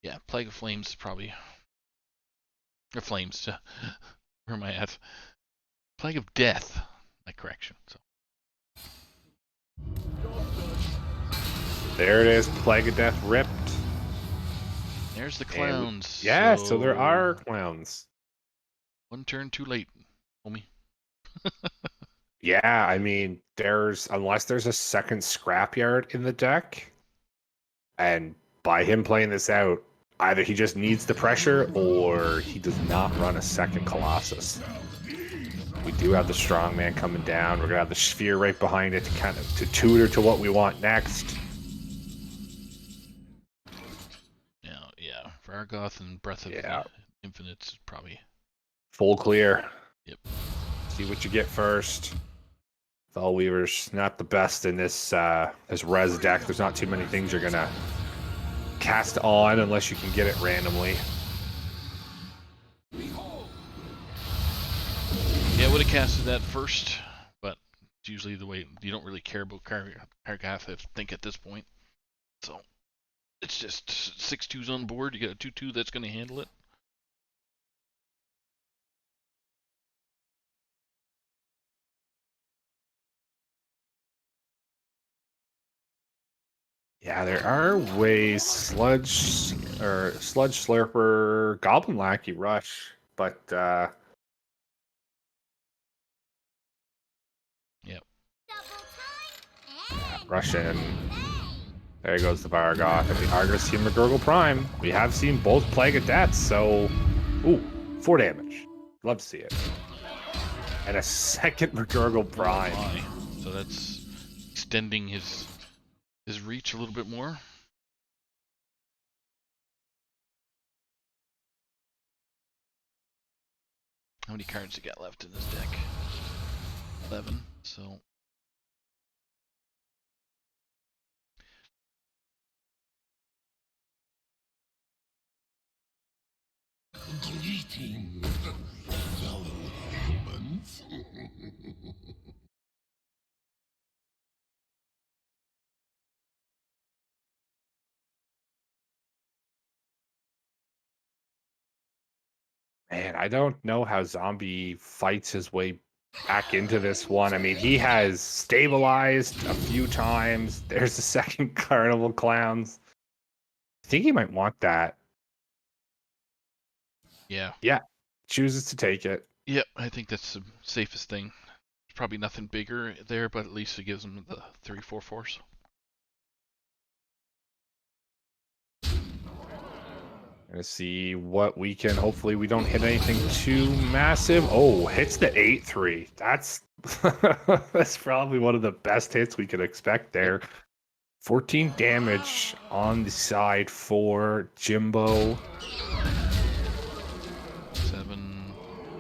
Yeah, Plague of Flames probably. Or Flames. Where am I at? Plague of Death. My correction. So. There it is. Plague of Death ripped. There's the clowns. Yeah, so there are clowns. One turn too late, homie. Yeah, I mean, unless there's a second Scrapyard in the deck, and by him playing this out, either he just needs the pressure or he does not run a second Colossus. We do have the Strongman coming down. We're gonna have the Sphere right behind it to tutor to what we want next. Yeah. Vargoth and Breath of the Infinites probably. Full clear. Yep. See what you get first. Weaver's not the best in this res deck. There's not too many things you're gonna cast on unless you can get it randomly. Yeah, I would have casted that first, but it's usually the way you don't really care about Kargath, I think, at this point. So it's just 6/2s on board. You got a 2/2 that's going to handle it. Yeah, there are ways Sludge Slurper, Goblin Lackey Rush, but Yep. Rush in. There goes the Vargoth, and we are going to see McGurgle Prime. We have seen both Plague of Deaths, so... Ooh, 4 damage. Love to see it. And a second McGurgle Prime. Oh my. So that's extending his reach a little bit more. How many cards you got left in this deck? 11, so... Greetings, fellow humans. Man, I don't know how Zombie fights his way back into this one. I mean, he has stabilized a few times. There's the second Carnival Clowns. I think he might want that. Yeah. Yeah, chooses to take it. Yep, I think that's the safest thing. There's probably nothing bigger there, but at least it gives him the 3/4 force. Gonna see what we can. Hopefully, we don't hit anything too massive. Oh, hits the 8/3. That's that's probably one of the best hits we could expect there. 14 damage on the side for Jimbo. 7,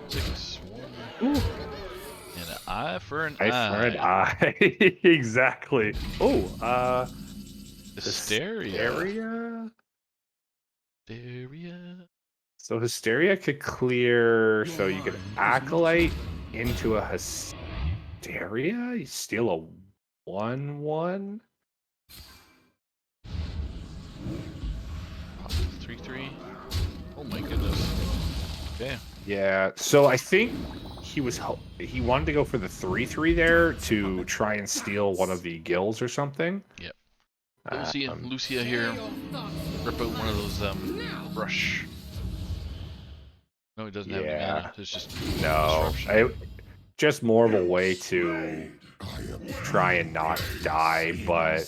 6, 1. Ooh. And an eye for an Eye eye. for an eye. Exactly. Oh, Hysteria. Hysteria. Hysteria. So Hysteria could clear. So you could Acolyte into a Hysteria. You steal a 1/1. 3/3. Oh my goodness. Okay. Yeah. So I think he wanted to go for the 3/3 there to try and steal one of the gills or something. Yep. We'll see Lucia here rip out one of those brush. No, he doesn't have any mana. It's just disruption. Just more of a way to try and not die, but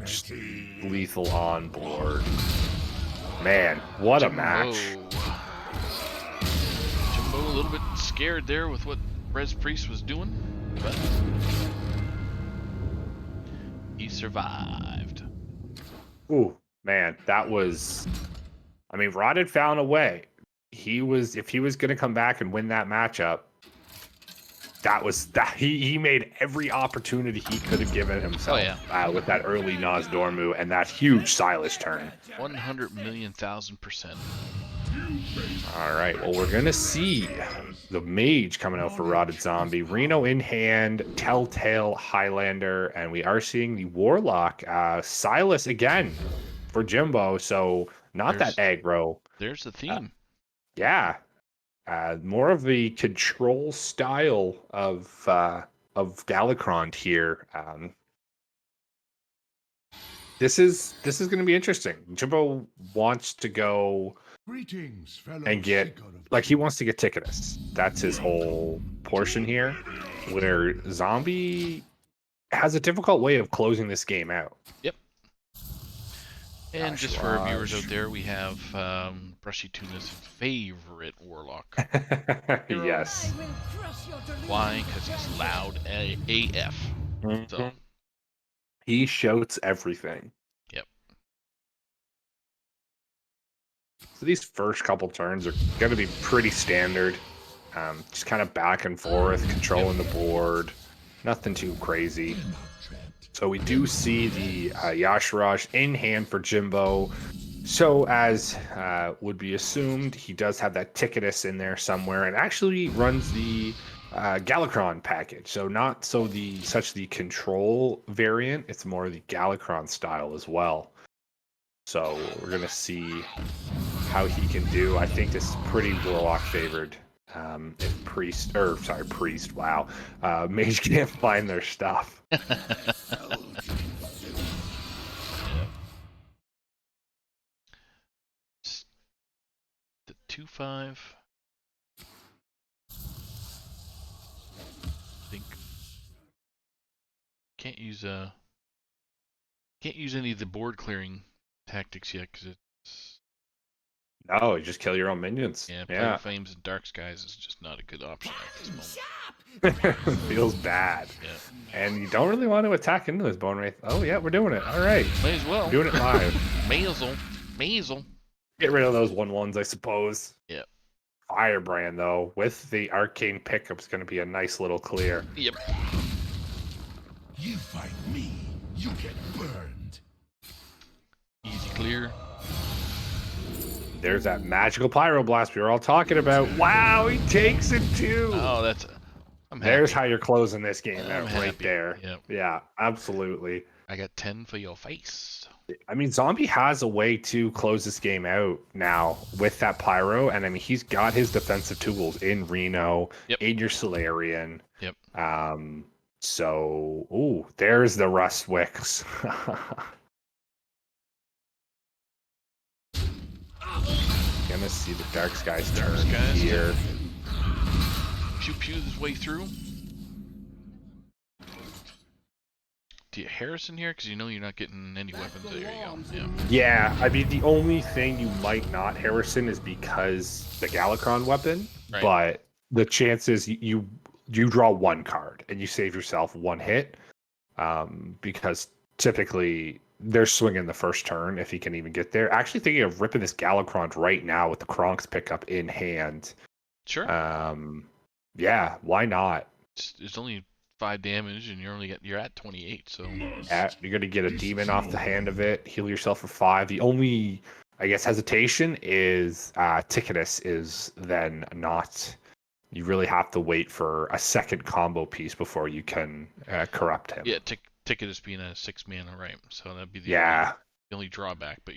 just lethal on board. Man, what a match. Jimbo a little bit scared there with what Res Priest was doing, but he survived. Ooh, man, that was... I mean, Rod had found a way. If he was going to come back and win that matchup, he made every opportunity he could have given himself. Oh, yeah. With that early Nas Dormu and that huge Silas turn. 100,000,000%. All right, well, we're going to see the Mage coming out for Rotted Zombie. Reno in hand, Telltale Highlander, and we are seeing the Warlock. Silas again for Jimbo, so that aggro. There's the theme. Yeah. More of the control style of Galacrond here. This is going to be interesting. Jimbo wants to go and get he wants to get Ticketus. That's his whole portion here. Where Zombie has a difficult way of closing this game out. Yep. And just for our viewers out there, we have Brushy Tuna's favorite Warlock. Yes. Why? Because he's loud AF. So he shouts everything. Yep. So these first couple turns are going to be pretty standard. Just kind of back and forth, controlling the board. Nothing too crazy. So we do see the Yashirash in hand for Jimbo. So, as would be assumed, he does have that Ticketus in there somewhere, and actually runs the Galakron package. So, not so the control variant; it's more the Galakron style as well. So, we're gonna see how he can do. I think this is pretty Warlock favored. If Priest. Wow, Mage can't find their stuff. The 2/5. Think can't use any of the board clearing tactics yet because it's No, you just kill your own minions. Plague of Flames and Dark Skies is just not a good option at this moment. Feels bad. Yeah. And you don't really want to attack into his Bone Wraith. Oh, yeah, we're doing it. All right. Might as well. Doing it live. Mazel. Get rid of those 1/1s, I suppose. Yep. Firebrand, though, with the Arcane pickup, is going to be a nice little clear. Yep. You fight me, you get burned. Easy clear. There's that magical Pyroblast we were all talking about. Wow, he takes it too. Oh, I'm happy. There's how you're closing this game I'm out happy. right there. Yep. Yeah, absolutely. I got 10 for your face. I mean, Zombie has a way to close this game out now with that Pyro, and I mean, he's got his defensive tools in Reno, in your Solarian. Yep. So, ooh, there's the Rust Wicks. Gonna see the Dark Skies turn here. Pew pew his way through. Do you Harrison here? Because you know you're not getting any weapons. There you go. Yeah. Yeah, I mean, the only thing you might not Harrison is because the Galakron weapon, Right. but the chances you draw one card and you save yourself one hit, because typically they're swinging the first turn if he can even get there. Actually thinking of ripping this Galakron right now with the Kronk's pickup in hand. Sure. Yeah, why not? It's only 5 damage, and you're at 28. So You're gonna get a demon off the hand of it. Heal yourself for 5. The only, I guess, hesitation is Ticketus is then not. You really have to wait for a second combo piece before you can corrupt him. yeah, Ticketus being a 6 mana, right? So that'd be the only drawback. But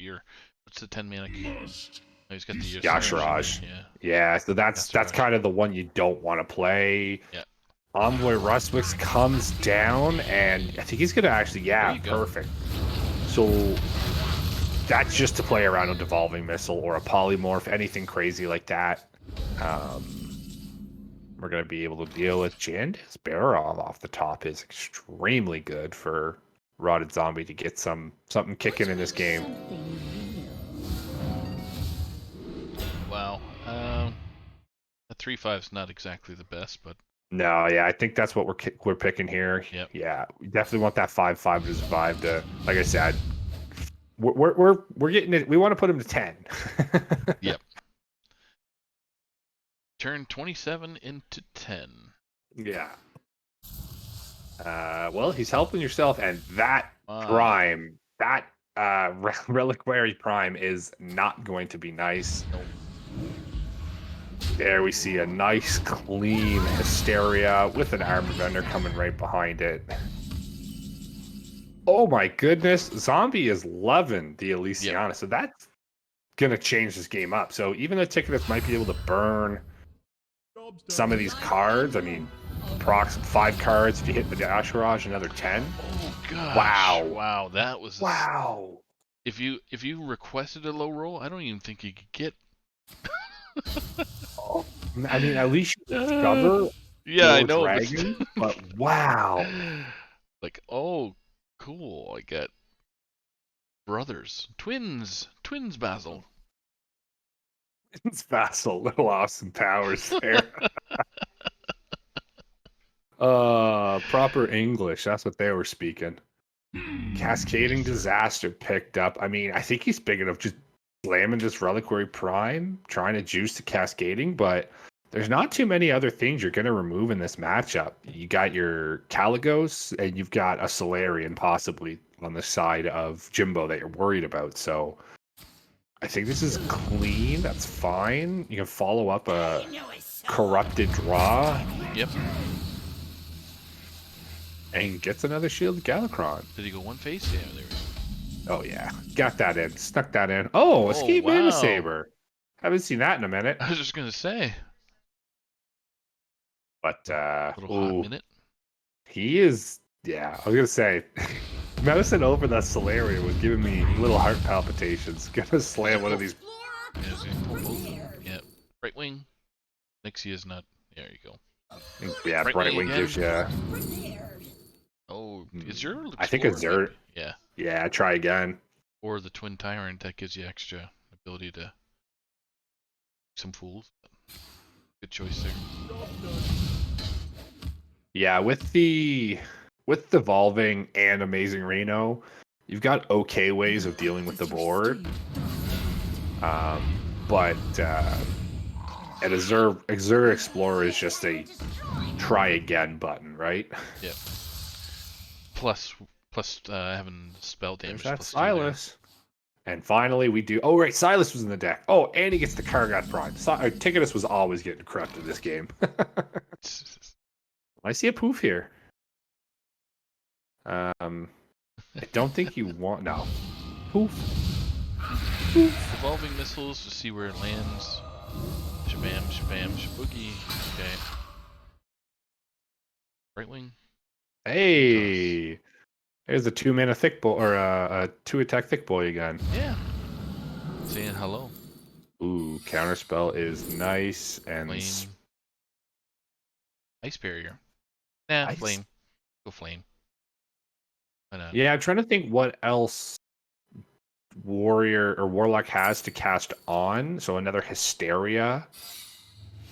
what's the 10 mana? Oh, he's got the Yasharaj. Yeah. So that's kind of the one you don't want to play. Yeah. Envoy Rustwix comes down, and I think he's gonna actually, perfect. So that's just to play around a Devolving Missile or a Polymorph, anything crazy like that. We're gonna be able to deal with Jandis Barov off the top is extremely good for Rotted Zombie to get something kicking in this game. Wow. A 3/5 is not exactly the best, but No, yeah, I think that's what we're picking here. Yep. Yeah, we definitely want that 5/5 to survive. To, like I said, we're getting it. We want to put him to 10. Yep. Turn 27 into 10. Yeah. Well, he's helping yourself, and that prime, that reliquary prime, is not going to be nice. There we see a nice, clean Hysteria with an Armor Vendor coming right behind it. Oh my goodness, Zombie is loving the Elysiana, so that's gonna change this game up. So even the Ticketus might be able to burn some of these cards. I mean, procs 5 cards. If you hit the Asheraj, another 10. Oh gosh. Wow, that was wow. If you requested a low roll, I don't even think you could get. I mean, at least you discover. Yeah, I know. Dragon, but wow. Like, oh, cool. I got brothers, twins, Basil. It's Vassal, little Austin Powers there. Proper English. That's what they were speaking. Cascading Disaster picked up. I mean, I think he's big enough just slamming this Reliquary Prime, trying to juice the Cascading, but there's not too many other things you're going to remove in this matchup. You got your Caligos, and you've got a Solarian possibly on the side of Jimbo that you're worried about. So I think this is clean. That's fine. You can follow up a corrupted draw Yep. and gets another Shield Galakron. Did he go one face? Yeah, there we go. Oh yeah, got that in. Snuck that in. Oh, Escape wow. Mana Saber. Haven't seen that in a minute. I was just gonna say. But Little hot ooh, minute. he is. Yeah, I was gonna say. Medicine over the Solarium was giving me little heart palpitations. Gonna slam one of these. Yeah, he's gonna pull both. Yeah. Right wing. Nixie is not. There you go. Yeah, Right Bright wing Wing again? gives you. Oh, is your I think it's Explorer, Zerd. maybe? Yeah. Yeah, try again. Or the Twin Tyrant that gives you extra ability to some fools. Good choice there. Yeah, with the Evolving and Amazing Reno, you've got okay ways of dealing with the board. But an Azure Explorer is just a try again button, right? Yep. Plus having spell There's damage. that plus 2 there. Silas. And finally, we do. Oh, right, Silas was in the deck. Oh, and he gets the Kargat Prime. Ticketus was always getting corrupted this game. I see a poof here. I don't think you want no. Poof. Evolving missiles to see where it lands. Shabam, shabam, shaboogie. Okay. Right wing. Hey, there's a 2-mana thick boy or a 2-attack thick boy again. Yeah. Saying hello. Ooh, counterspell is nice and Flame. Ice barrier. Nah, Ice- flame. Go flame. Why not? yeah. I'm trying to think what else Warrior or Warlock has to cast on. So another Hysteria.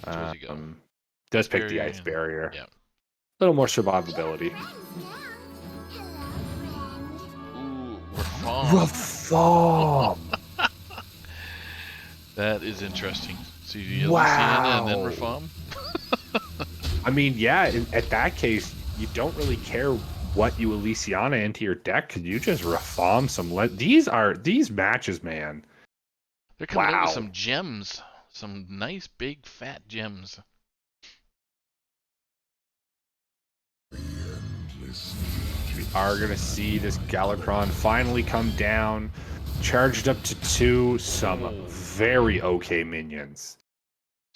Where's he go? Does pick the Barrier, ice barrier. yeah. A little more survivability. Ooh, Reform. Reform. That is interesting. So you Wow. and then Reform? I mean, yeah. At that case, you don't really care what you Elysiana into your deck because you just reform some. These matches, man. They're coming out with Wow. some gems. Some nice big fat gems. We are gonna see this Galakron finally come down, charged up to 2. Some very okay minions.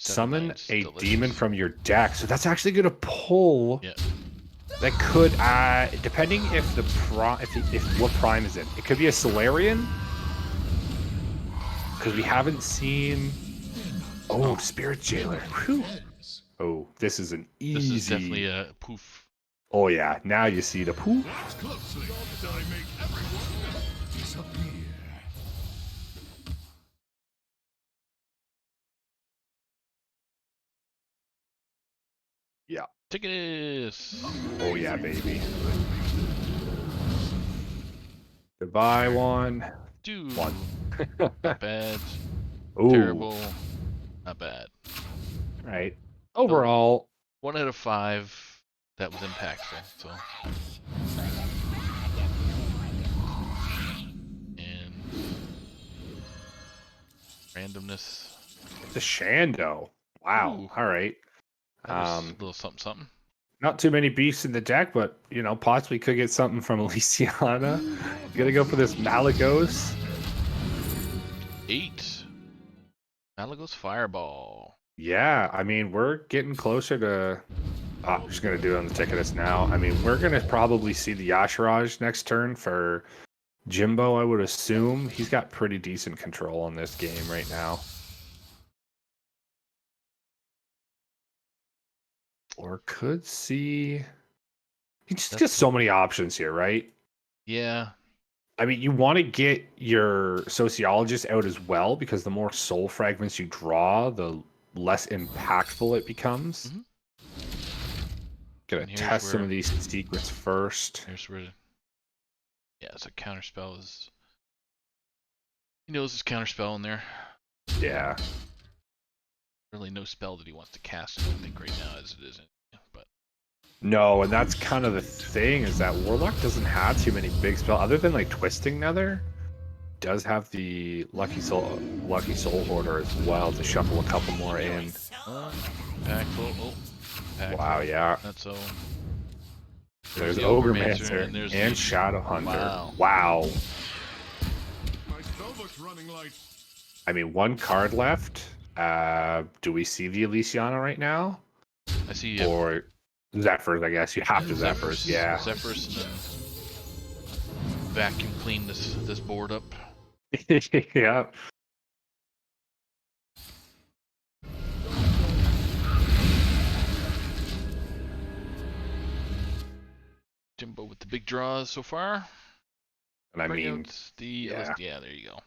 Seven Summon Knights, a delicious. demon from your deck, so that's actually gonna pull. Yeah. That could, depending if the if what prime is it. It could be a Solarian, because we haven't seen. Oh, Spirit Jailer. Whew. Oh, this is an easy. This is definitely a poof. Oh yeah, now you see the poof. Yeah. Ticketus. Oh yeah, baby. Goodbye, one. Dude. One. Not bad. Ooh. Terrible. Not bad. Right. Overall, 1 out of 5 that was impactful. So. And randomness. the Shando. Wow. Ooh. All right. That was a little something something. Not too many beasts in the deck, but possibly could get something from Elysiana. You gotta go for this Malagos. 8. Malagos Fireball. Yeah, I mean, we're getting closer to. I'm just gonna do it on the Ticketus now. I mean, we're gonna probably see the Yashiraj next turn for Jimbo. I would assume he's got pretty decent control on this game right now. Or could see. You just get so many options here, right? Yeah. I mean, you want to get your Sociologist out as well because the more soul fragments you draw, the less impactful it becomes. Mhm. Gonna And here's test some where- of these secrets first. Here's where. Yeah, so counterspell is. He knows his counterspell in there. Yeah. Really no spell that he wants to cast, I don't think, right now as it is. But No, and that's kind of the thing is that Warlock doesn't have too many big spells other than like Twisting Nether. does have the Lucky Soul Hoarder as well to shuffle a couple more in. Impactful. Oh, impactful. Wow, yeah. That's so. There's the Ogremancer and there's and the Shadowhunter. Wow. Wow. My spellbook's running light. I mean, one card left. Do we see the Elysiana right now? I see. Or Zephyrs, I guess. You have to Zephyrs, yeah. Zephyrs, and then vacuum clean this board up. Yeah. Jimbo with the big draws so far. And I Bring mean, out the yeah. there you go.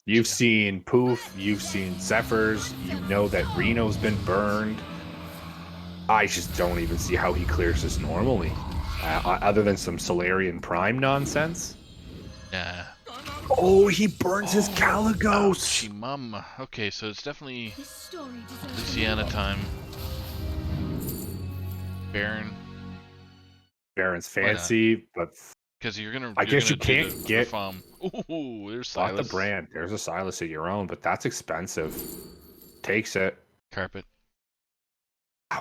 you've Yeah. seen Poof, you've seen Zephyrs, you know that Reno's been burned. I just don't even see how he clears this normally. Other than some Solarian Prime nonsense. Nah. Oh, he burns his Caligos! Ouchie mum. Okay, so it's definitely This story deserves Louisiana time. Baron, Baron's Why not? fancy, but because you're gonna. I guess you do can't the get- farm. Ooh, there's bought Silas. the brand. There's a Silas of your own, but that's expensive. Takes it. Carpet.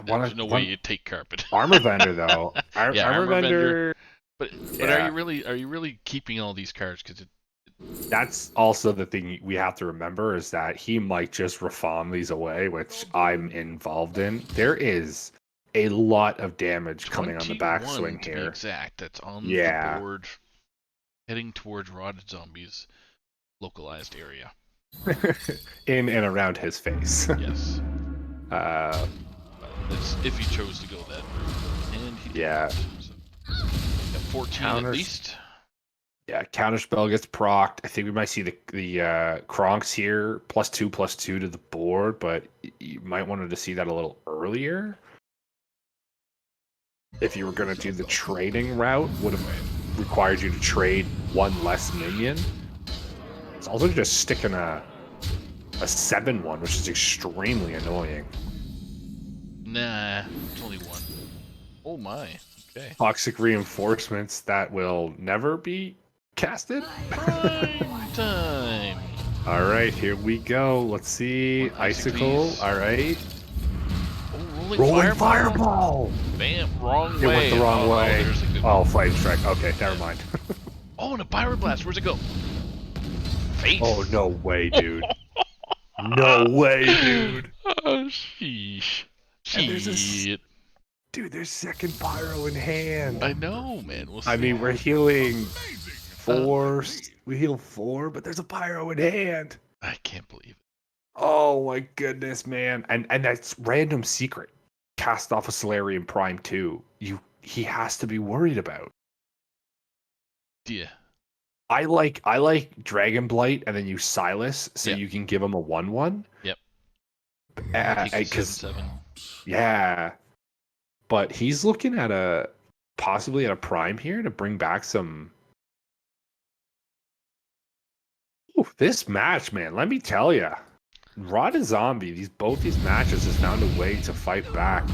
One, There's no way you'd take carpet. Armor vendor though. Yeah, armor vendor. But Yeah. are you really keeping all these cards? Because That's also the thing we have to remember is that he might just reform these away, which I'm involved in. There is a lot of damage coming on the backswing to be here. exact. That's on Yeah. the board, heading towards Rotted Zombies localized area. In and around his face. Yes. That's if he chose to go that route. And he did Yeah. not, so. Got 14 Counters. at least. Yeah, counterspell gets procced. I think we might see the Kronks here, +2/+2 to the board, but you might wanted to see that a little earlier. If you were going to do the trading route, would have required you to trade one less minion. It's also just sticking a 7/1, which is extremely annoying. Nah, it's only one. Oh my. Okay. Toxic reinforcements that will never be casted. Prime time. All right, here we go. Let's see. One Isaac, Icicle. please. All right. Oh, Rolling fireball. fireball. Bam, wrong It way. went the wrong way. there's a good Oh, flame strike. Okay, never mind. Oh, and a pyroblast. Where's it go? Face. Oh, no way, dude. No way, dude. Oh, sheesh. And there's this- Shit. Dude, there's second pyro in hand. I know, man. We'll see. I mean, we're healing 4. We heal 4, but there's a pyro in hand. I can't believe it. Oh my goodness, man. And that's random secret. Cast off a Solarian Prime 2. He has to be worried about. Yeah. I like Dragon Blight and then use Silas so Yep. you can give him a 1/1. Yep. Because 7/7. yeah, but he's looking at possibly at a prime here to bring back some. Ooh, this match, man. Let me tell you, Rotted Zombie. Both these matches has found a way to fight back.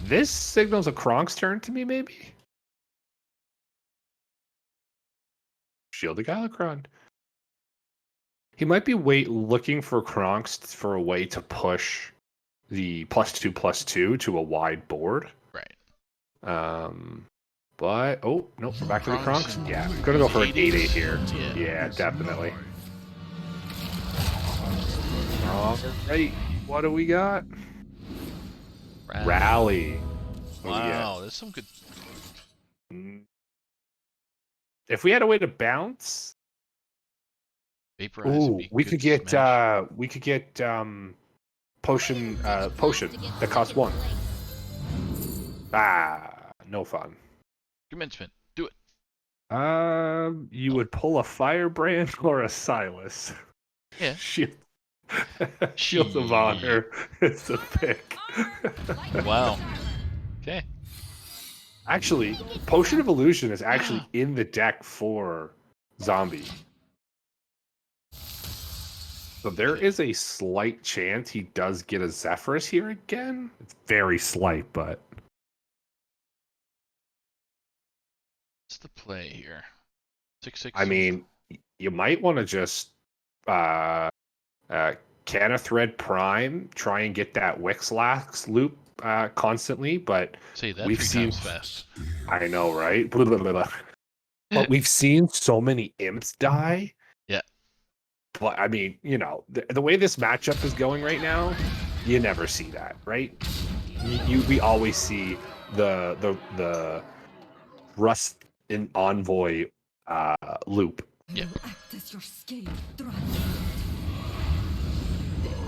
This signals a Kronk's turn to me, maybe. Shield the Galakrond. He might be looking for Kronk's for a way to push the +2/+2 to a wide board. Right. But oh nope, we're back to the Kronks. Kronks. Yeah, I'm gonna go for an 8/8 here. Yeah. Yeah, definitely. All right, what do we got? Rally. What do we Wow, there's some good. get? If we had a way to bounce, Vaporize. would ooh, be we good could get smash. potion that costs 1. No fun. Commencement. Do it. You would pull a Firebrand or a Silas. Yeah. Shield of Honor is the pick. Wow. Okay. Actually, Potion of Illusion is actually in the deck for Zombie. So there is a slight chance he does get a Zephyrus here again. It's very slight, but What's the play here? 6/6. I mean, you might want to just Canna Thread Prime, try and get that Wixlax loop constantly, but Say that we've 3 seen times fast. I know, right? Blah, blah, blah, blah. But we've seen so many imps die. Yeah. But I mean, you know, the way this matchup is going right now, you never see that, right? We always see the Rust in Envoy loop. Yeah. Act as your scale drives.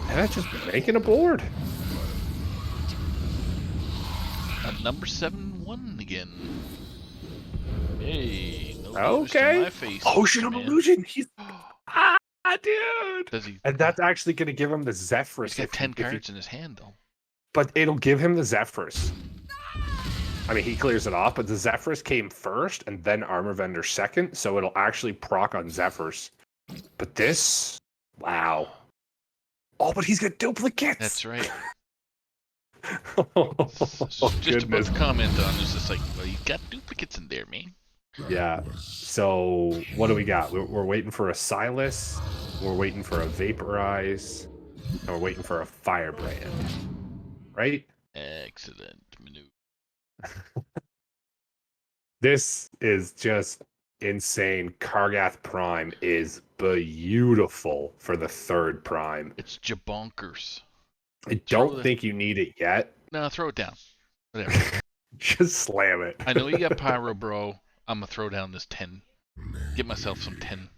And that's just making a board. Number 7 won again. Hey, no news Okay. to my face. Ocean of man. Illusion. He's dude. Does he? And that's actually going to give him the Zephyrus. He's got 10 cards in his hand, though. But it'll give him the Zephyrus. I mean, he clears it off, but the Zephyrus came first and then Armor Vendor second, so it'll actually proc on Zephyrs. But this, wow. Oh, but he's got duplicates. That's right. Oh, Just about goodness. to comment on it's just like, well, you got duplicates in there, man. Yeah. So what do we got? We're waiting for a Silas. We're waiting for a Vaporize. And we're waiting for a Firebrand. Right? Excellent maneuver. This is just insane. Kargath Prime is beautiful for the third Prime. It's jabonkers. I don't think you need it yet. No, throw it down. Whatever. Just slam it. I know you got Pyro, bro. I'm gonna throw down this 10. Get myself some 10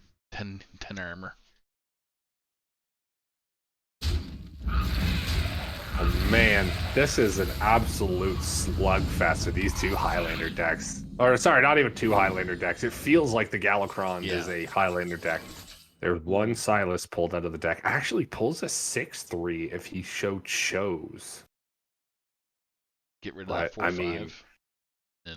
armor. Oh man, this is an absolute slugfest with these two Highlander decks. Or sorry, not even two Highlander decks. It feels like the Galakron is a Highlander deck. There's one Silas pulled out of the deck. Actually pulls a 6/3 if he chose. Get rid of that But, 4/5. I mean,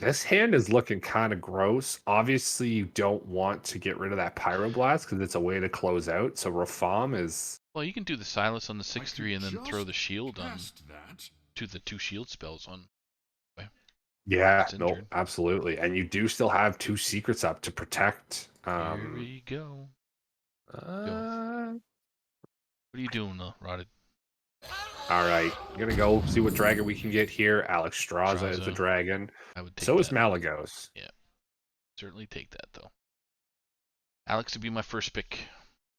this hand is looking kind of gross. Obviously, you don't want to get rid of that Pyroblast because it's a way to close out. So Rafam is... Well, you can do the Silas on the 6/3 and then throw the shield on That. to the 2 shield spells on. Yeah, It's no, injured. absolutely. And you do still have 2 secrets up to protect. Here we go. What are you doing, Rotted? All right, I'm gonna go see what dragon we can get here. Alex Straza is the Straza. dragon. I would take So that. is Malagos. Certainly take that, though. Alex would be my first pick.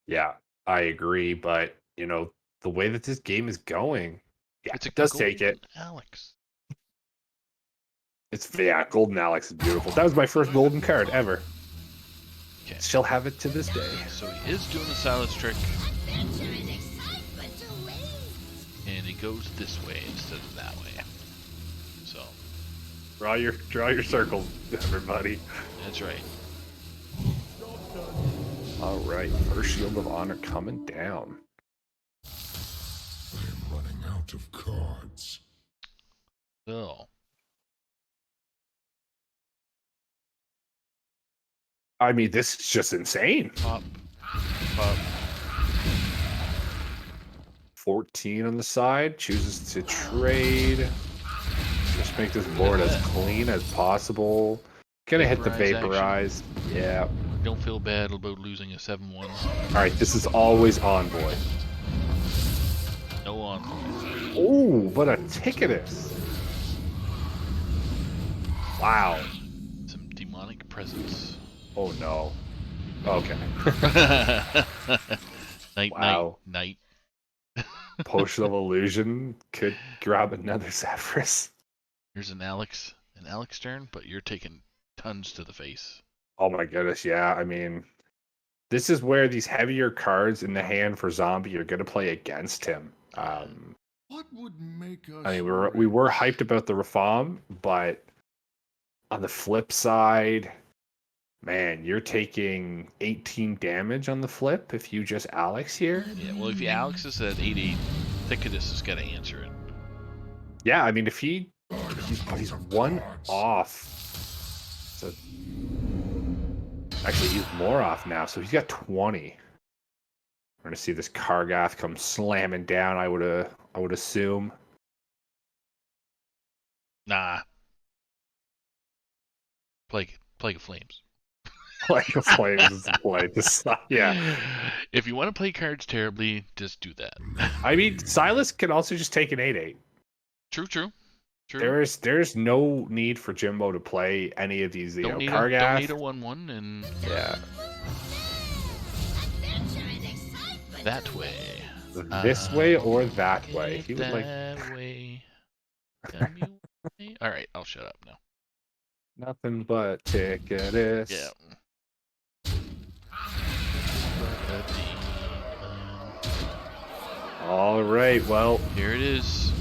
Yeah, I agree. But you know the way that this game is going, yeah, It's a it does take it. golden Alex. It's Golden Alex is beautiful. That was my first golden card ever. Okay. Still have it to this day. So he is doing the Silas trick, Adventure and excitement to waste. and he goes this way instead of that way. So, Draw your circle, everybody. that's right. All right, first Shield of Honor coming down. I'm running out of cards. So, I mean, this is just insane. pop. 14 on the side, chooses to trade. Just make this board as clean as possible. Gonna hit the Vaporize Vaporize. Yeah. Don't feel bad about losing a 7/1. All right, this is always Envoy. No on. Oh, what a Ticketus. Wow. Some demonic presence. Oh, no. Okay. night, Wow. night. Potion of Illusion could grab another Zephyrus. Here's an Alex turn, but you're taking tons to the face. Oh my goodness, yeah. I mean, this is where these heavier cards in the hand for Zombie are going to play against him. What would make us? I mean, we were hyped about the Rafam, but on the flip side, man, you're taking 18 damage on the flip if you just Alex here. Yeah, well, if you Alex is at 8/8, Ticketus has got to answer it. Yeah, I mean, if he's one off. So actually, he's more off now, so he's got 20. We're gonna see this Kargath come slamming down. I would assume. Nah. Plague of Flames. Like a Flames is the play. Just, yeah. If you want to play cards terribly, just do that. I mean, Silas can also just take an 8/8. True. There's no need for Jimbo to play any of these, Don't need a Kargath. 1/1, and Yeah. Adventure and excitement. that way. This way or that way. He would that like way. Tell me why. All right, I'll shut up now. nothing but Ticketus. Yeah. All right. Well, Here it is.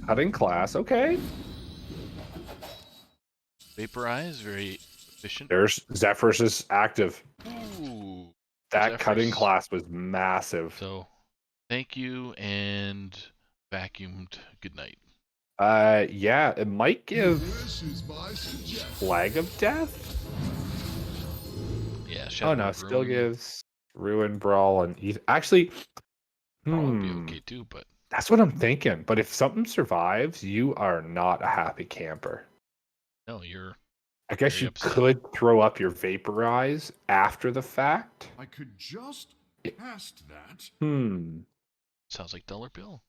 cutting class. Okay. Vaporize, very efficient. There's Zephyrs is active. Ooh. That cutting Zephyrs. class was massive. So, thank you and vacuumed. Good night. Yeah, it might give This is my suggestion. Flag of Death. Yeah. Oh Shadow no, of still Ruin. gives Ruin, Brawl, and actually. Brawl would be okay too, but That's what I'm thinking. But if something survives, you are not a happy camper. no, you're I guess Very you upset. could throw up your Vaporize after the fact. I could just cast that. sounds like Dollar Bill.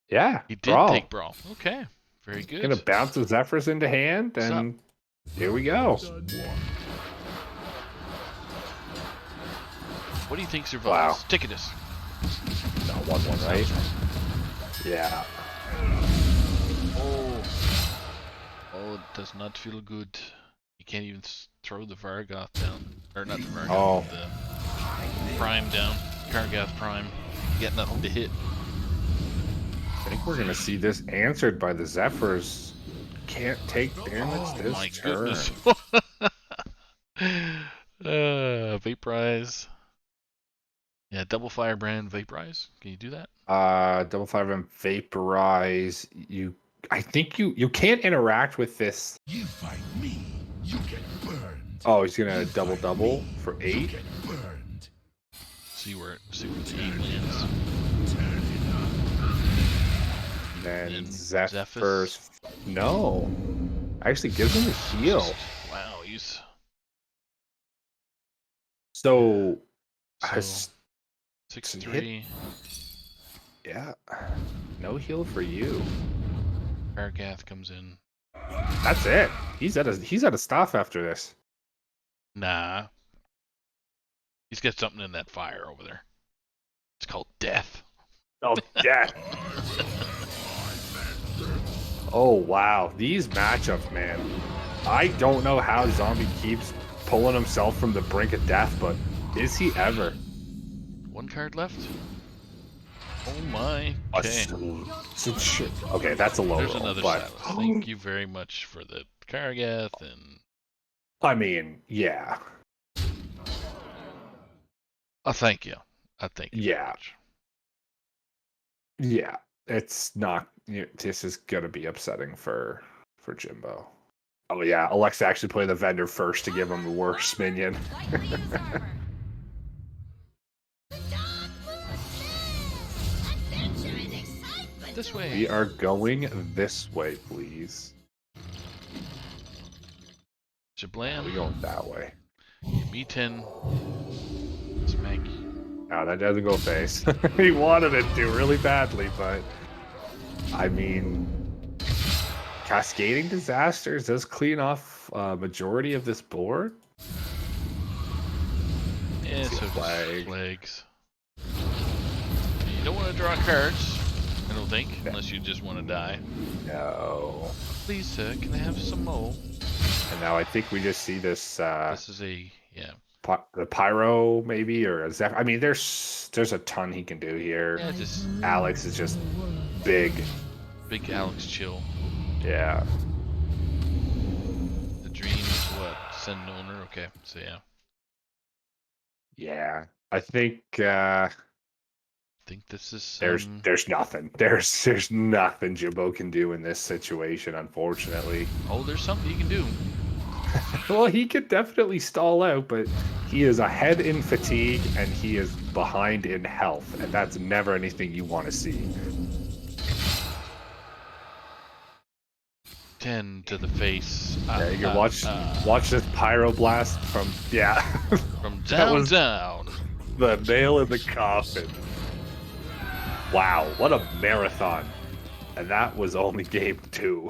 Yeah, He did Brawl. take Brawl. Okay. Very good. Gonna bounce the Zephyrs into hand, What's and here we go. What do you think survives? Wow. Ticketus. No, 1/1, right? Yeah. Oh, it does not feel good. You can't even throw the Vargoth down. Or not the Vargoth, Oh. the Prime down. Kargath Prime. You got nothing to hit. I think we're gonna see this answered by the Zephyrs. Can't take damage this My turn. goodness. Vaporize. Yeah, double firebrand vaporize. Can you do that? Double fire and Vaporize. I think you can't interact with this. You fight me, you get burned. Oh, he's gonna You double fight double me, for you 8. get burned. See where the 8 lands. Turn it up. And And Zephyrs. No. Actually gives him a heal. Wow, he's So, so 6/3. yeah. No heal for you. Kargath comes in. That's it. He's at a staff after this. Nah. He's got something in that fire over there. It's called death. Oh, death. Oh, wow. These matchups, man. I don't know how Zombie keeps pulling himself from the brink of death, but is he ever? One card left. Oh my. Okay. Okay, that's a low There's roll, another but Silas. Thank you very much for the Kargath and I mean, yeah. thank you. Thank you. very Yeah. much. Yeah, it's not. This is gonna be upsetting for Jimbo. Oh yeah, Alexa actually played the vendor first to give him the worst minion. Lightly used armor. Dark Moon Says. Adventure and excitement. This way. We are going this way, please. Shablam. We going that way. Me 10. Smack. No, that doesn't go face. He wanted it to really badly, but I mean, Cascading Disasters does clean off a majority of this board. Yeah, See so a flag. flags. You don't want to draw cards, I don't think, unless you just want to die. No. Please, sir, can I have some more? And now I think we just see this This is a, yeah. the Pyro maybe or a Zephyr. I mean, there's a ton he can do here. Yeah, just Alex is just big. big Alex chill. Yeah. The dream is what? Send an owner? Okay, so yeah. Yeah. I think I think this is there's nothing. There's nothing Jimbo can do in this situation, unfortunately. oh, there's something you can do. Well, he could definitely stall out, but he is ahead in fatigue and he is behind in health, and that's never anything you want to see. 10 to the face. Yeah, you can watch this pyroblast from from that was downtown. the nail in the coffin. Wow, what a marathon! And that was only game 2.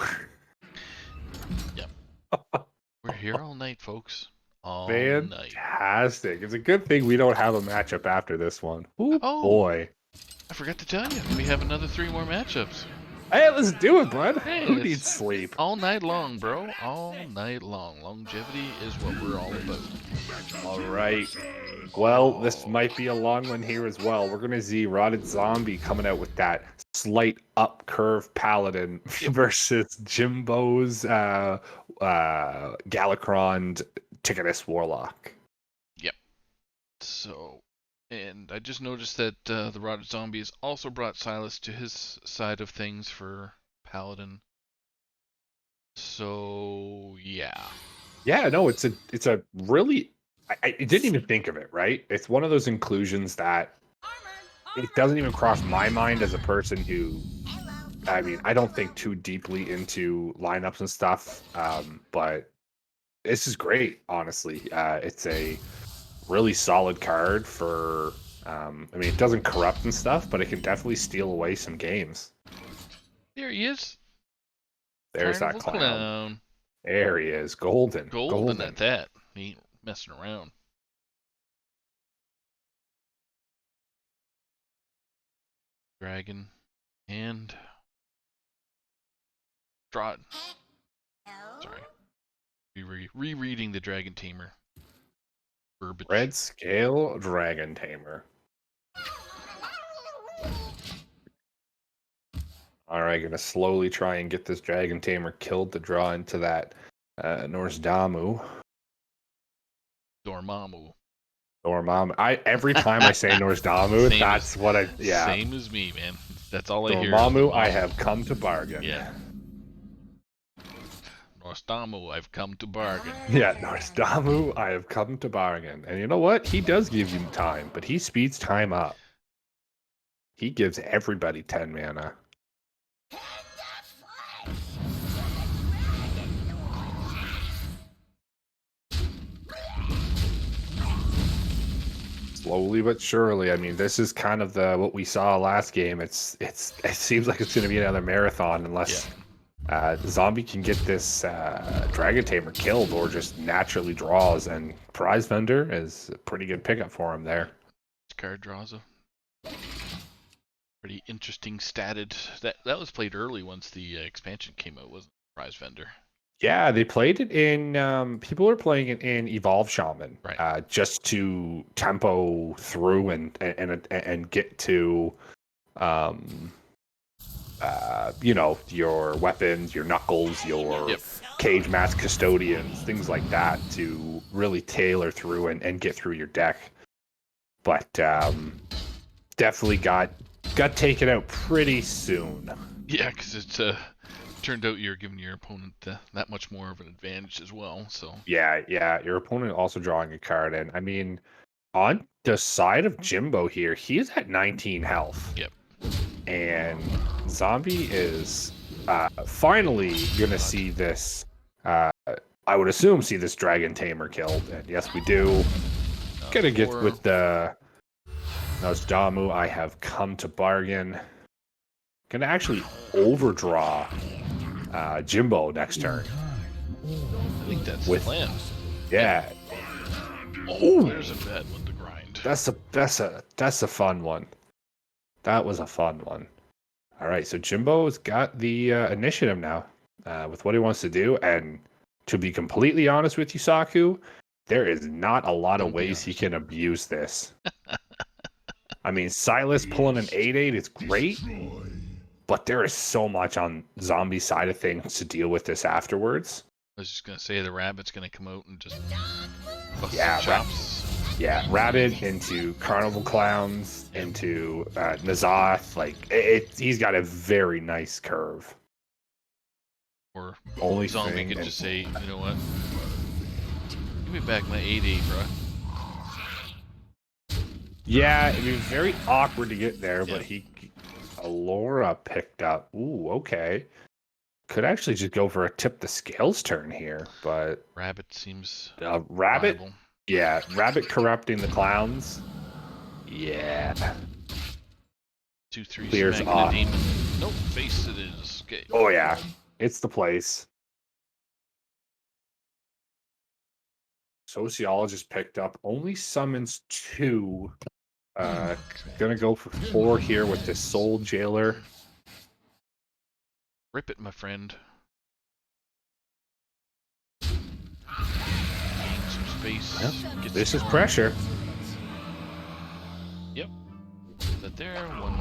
We're here all night, folks. All night. Fantastic! It's a good thing we don't have a matchup after this one. Ooh, Oh. boy! I forgot to tell you, we have another 3 more matchups. Hey, let's do it, bud. Hey, Who it's needs sleep? All night long, bro. All night long. Longevity is what we're all about. All right. Well, this might be a long one here as well. We're going to see Rotted Zombie coming out with that slight up curve Paladin versus Jimbo's Galakron Ticketus Warlock. Yep. So, and I just noticed that the Rotted Zombie has also brought Silas to his side of things for Paladin. So, yeah. Yeah, no, it's a really... I didn't even think of it, right? It's one of those inclusions that it doesn't even cross my mind as a person who, I mean, I don't think too deeply into lineups and stuff, but this is great, honestly. It's a really solid card for, I mean, it doesn't corrupt and stuff, but it can definitely steal away some games. There he is. There's that Carnival clown. There he is, golden. Golden at that. He ain't messing around. Dragon and draw. Sorry, rereading the Dragon Tamer. Verbiage. Red Scale Dragon Tamer. All right, gonna slowly try and get this Dragon Tamer killed to draw into that Norse Damu. Dormammu. Every time I say Norse Damu, that's what I. Yeah. Same as me, man. That's all I hear. Dormammu, I have come to bargain. Yeah. Norse Damu, I've come to bargain. Yeah, Norse Damu, I have come to bargain. And you know what? He does give you time, but he speeds time up. He gives everybody 10 mana. Slowly but surely. I mean, this is kind of what we saw last game. It seems like it's going to be another marathon unless Zombie can get this Dragon Tamer killed or just naturally draws. And Prize Vendor is a pretty good pickup for him there. This card draws a pretty interesting statted. That was played early once the expansion came out, wasn't it? Prize Vendor. Yeah, they played it in. People were playing it in Evolve Shaman, right? Just to tempo through and get to, you know, your weapons, your knuckles, your cage mask custodians, things like that, to really tailor through and get through your deck. But definitely got taken out pretty soon. Yeah, because it's turned out you're giving your opponent that much more of an advantage as well. So yeah, your opponent also drawing a card, and I mean, on the side of Jimbo here, he is at 19 health. Yep. And Zombie is finally gonna see this. I would assume see this Dragon Tamer killed, and yes, we do. Gonna get with the Nosdamu. I have come to bargain. Gonna actually overdraw Jimbo next turn. I think that's the plan. Yeah. Oh, there's a bad one to grind. That's a fun one. That was a fun one. All right, so Jimbo's got the initiative now with what he wants to do, and to be completely honest with you, Saku, there is not a lot of ways he can abuse this. I mean, Silas pulling an 8/8 is great, but there is so much on Zombie's side of things to deal with this afterwards. I was just gonna say the rabbit's gonna come out and just bust Yeah, some chops. Rabbit into Carnival Clowns into Nazoth. Like he's got a very nice curve. Or Only Zombie thing could and- just say, you know what? Give me back my 8/8, bro. Yeah, it'd be very awkward to get there, but Alora picked up. Ooh, okay. Could actually just go for a tip the scales turn here, but Rabbit seems rabbit. viable. Yeah, rabbit corrupting the clowns. Yeah. 2/3 Clears smacking off. a demon. Nope, face it is. Okay. Oh yeah, it's the place. Sociologist picked up. Only summons 2. Gonna go for 4 here with this soul jailer. Rip it, my friend. Gain some space. Yep. Get This some is more. pressure. Yep. That there. One.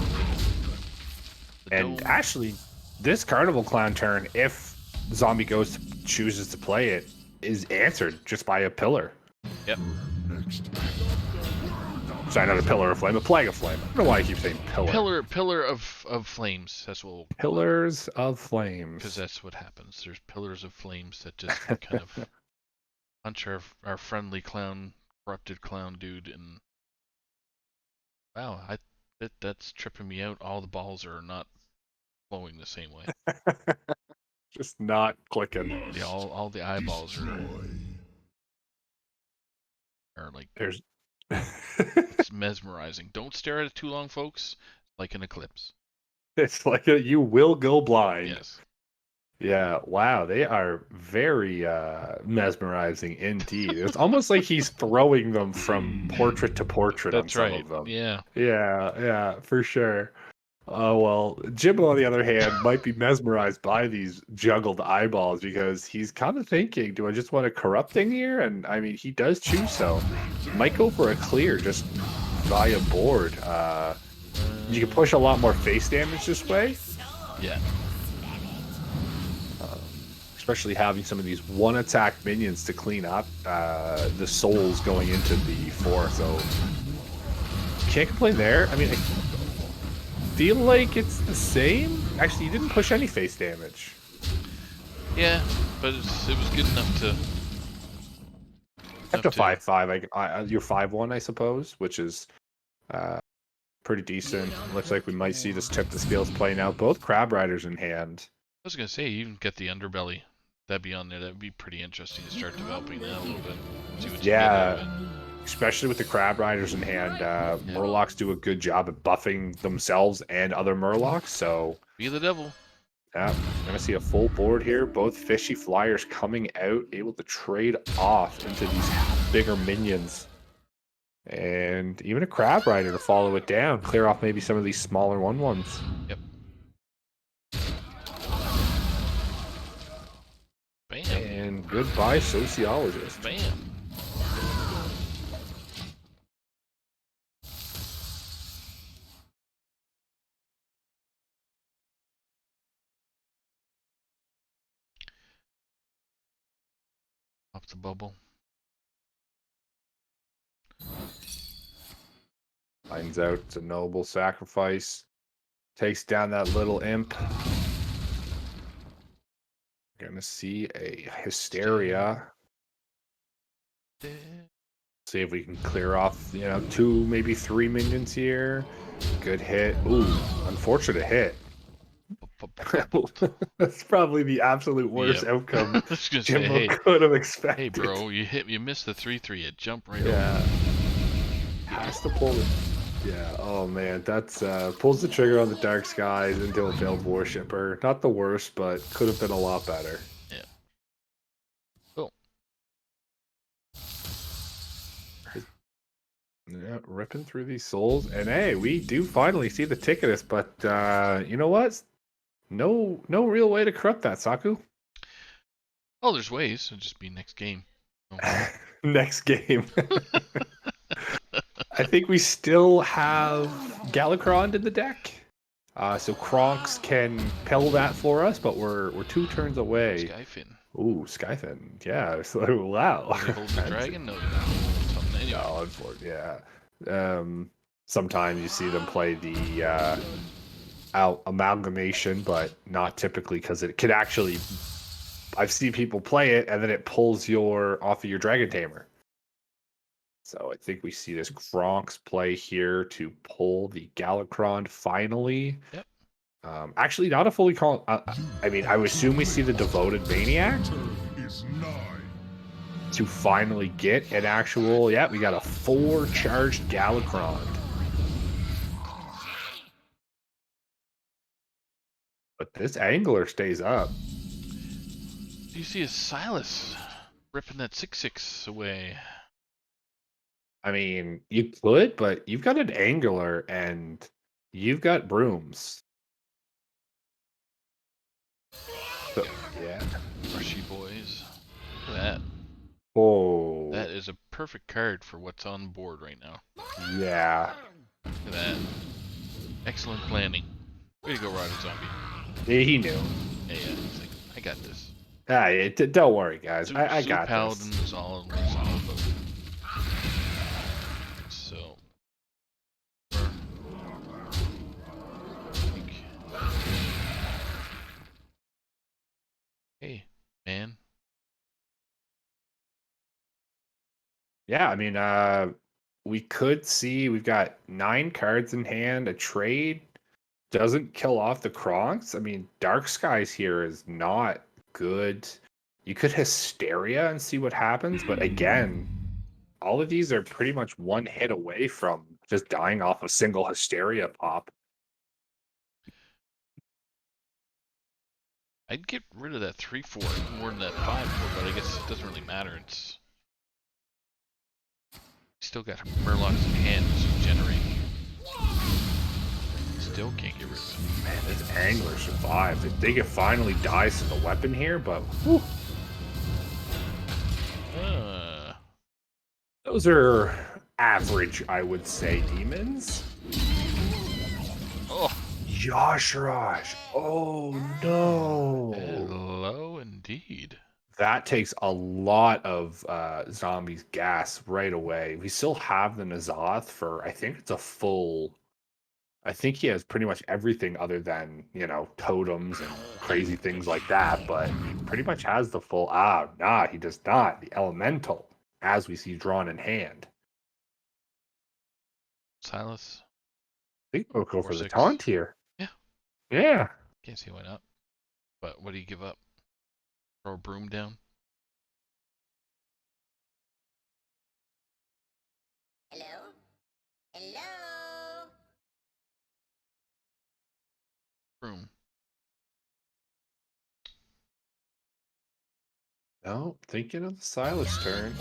The And dome. actually, this Carnival Clown turn, if Zombie Ghost chooses to play it, is answered just by a pillar. Yep. Sorry, not a pillar of flame, a plague of flame. I don't know why I keep saying pillar. Pillar of flames. That's what we'll call it. Pillars of flames. Because that's what happens. There's pillars of flames that just kind of punch our friendly clown, corrupted clown dude, and wow, that's tripping me out. All the balls are not flowing the same way. Just not clicking. Yeah, all the eyeballs are like There's it's mesmerizing. Don't stare at it too long, folks. Like an eclipse. it's like you will go blind. Yes. Yeah, wow, they are very mesmerizing indeed. It's almost like he's throwing them from portrait to portrait That's on some right. of them. Yeah. Yeah, for sure. Well, Jimbo, on the other hand, might be mesmerized by these juggled eyeballs because he's kind of thinking, do I just want a corrupting here? And I mean, he does choose so. Might go for a clear just via board. You can push a lot more face damage this way. Yeah. Especially having some of these one-attack minions to clean up the souls going into the 4. So can't complain there. I mean, I feel like it's the same. Actually, you didn't push any face damage. Yeah, but it was good enough to. Up to 5/5, you're 5/1, I suppose, which is pretty decent. Looks like we might see this tip the scales playing out. Both Crab Riders in hand. I was gonna say, you even get the underbelly. That'd be on there. That'd be pretty interesting to start developing that a little bit. See what you get out of it. Especially with the Crab Riders in hand. Murlocs do a good job at buffing themselves and other Murlocs, so Be the devil. yeah, gonna see a full board here. Both fishy flyers coming out, able to trade off into these bigger minions. And even a Crab Rider to follow it down, clear off maybe some of these smaller 1/1s. Yep. Bam. And goodbye, Sociologist. Bam. Pop the bubble. Finds out it's a noble sacrifice. Takes down that little imp. Gonna see a Hysteria. See if we can clear off, 2, maybe 3 minions here. Good hit. Ooh, unfortunate hit. That's probably the absolute worst Yep. outcome I was gonna say, Jimbo hey, could have expected. hey, bro, you missed the 3/3. It jumped right over. Yeah. Has to pull it. Yeah, oh man, that's pulls the trigger on the Dark Skies into a Veiled Worshipper. Not the worst, but could have been a lot better. Yeah. Cool. Yeah, ripping through these souls. And hey, we do finally see the Ticketus, but you know what? No real way to corrupt that, Saku. Oh, there's ways. It'll just be next game. Next game. I think we still have Galakron in the deck. So Kronks can pill that for us, but we're 2 turns away. Skyfin. Ooh, Skyfin. Yeah, so wow. Is he holding the dragon? No. Something anyway. No, unfortunately, yeah. Sometimes you see them play the amalgamation, but not typically because it could actually. I've seen people play it, and then it pulls off of your Dragon Tamer. So I think we see this Kronks play here to pull the Galakron finally. Yep. Actually, not a fully call. I mean, I would assume we see the Devoted Maniac to finally get an actual. Yeah, we got a 4 charged Galacron. But this angler stays up. Do you see a Silas ripping that 6/6 away? I mean, you could, but you've got an angler and you've got brooms. So, yeah. Brushy boys. Look at that. Oh. That is a perfect card for what's on board right now. Yeah. Look at that. Excellent planning. Way to go, Rider Zombie. Yeah, he knew. Yeah, he's like, I got this. Don't worry, guys. I got Paladin this. is all about. So. Hey, man. Yeah, I mean, we could see we've got 9 cards in hand. A trade doesn't kill off the Kronks. I mean, Dark Skies here is not good. You could Hysteria and see what happens, but again, all of these are pretty much one hit away from just dying off a single Hysteria pop. I'd get rid of that 3/4 more than that 5/4, but I guess it doesn't really matter. It's still got Murlocs in hand to generate. Still can't get rid of it. Man, this angler survived. I think it finally dies to the weapon here, but whew, those are average, I would say, demons. Oh, Yashrash. Oh no. hello indeed. That takes a lot of zombies gas right away. We still have the Nazoth for, I think it's a full. I think he has pretty much everything other than, totems and crazy things like that, but he pretty much has the full. Nah, he does not. The elemental, as we see drawn in hand. Silas. I think we'll go for the 4/6. taunt here. Yeah. Yeah. Can't see why not. But what do you give up? Throw a broom down? Hello? Hello? Broom. No, thinking of the Silas turn.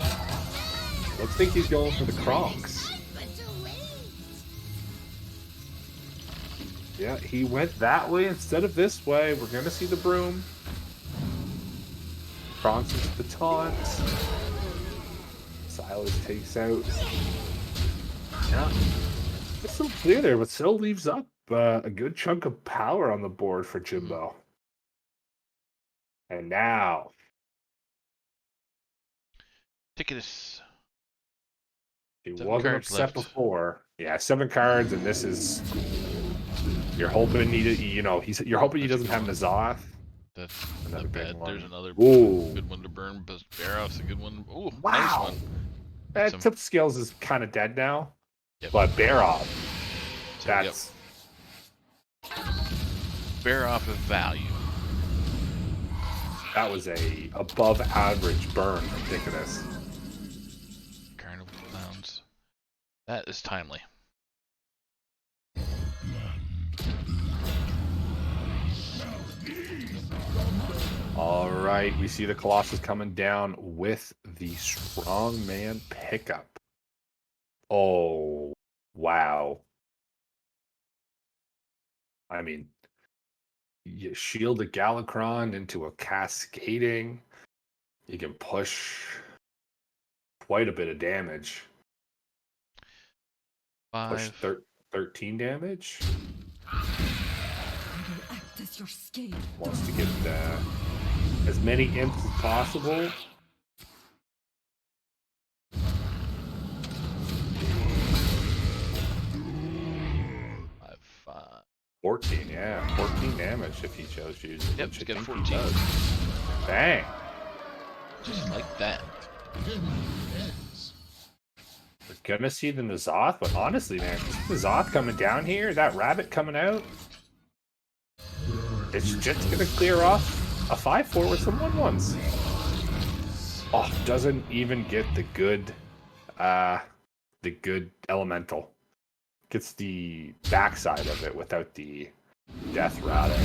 Looks like he's going for the Kronks. Yeah, he went that way instead of this way. We're going to see the broom. Kronks is the taunt. Silas takes out. Yeah. It's still clear there, but still leaves up a good chunk of power on the board for Jimbo. And now. Ticketus. He 7 wasn't cards upset left. before. Yeah, 7 cards, and this is. You're hoping you're hoping he doesn't have Nazoth. That's Another not big bad. one. There's another Ooh. good one to burn. But Barrows a good one. Ooh, Wow. nice one. That Some- Tip Skills is kind of dead now. Yep. But Barov, So, that's Bear off of value. that was a above average burn from Ticketus. Carnival Clowns. That is timely. All right, we see the Colossus coming down with the Strongman pickup. Oh, wow. I mean, you shield a Galacron into a cascading. You can push quite a bit of damage. Push 5. 13 damage. I will act as your scale. Wants to get as many imps as possible. 5. 14, yeah. 14 damage if he chose you. Yep, which just I get think he 14. does. Bang. Just like that. We're gonna see the Nazoth, but honestly, man, this Nazoth coming down here, that rabbit coming out. it's just going to clear off a 5/4 with some 1/1s. Oh, doesn't even get the good elemental. Gets the backside of it without the death rattle.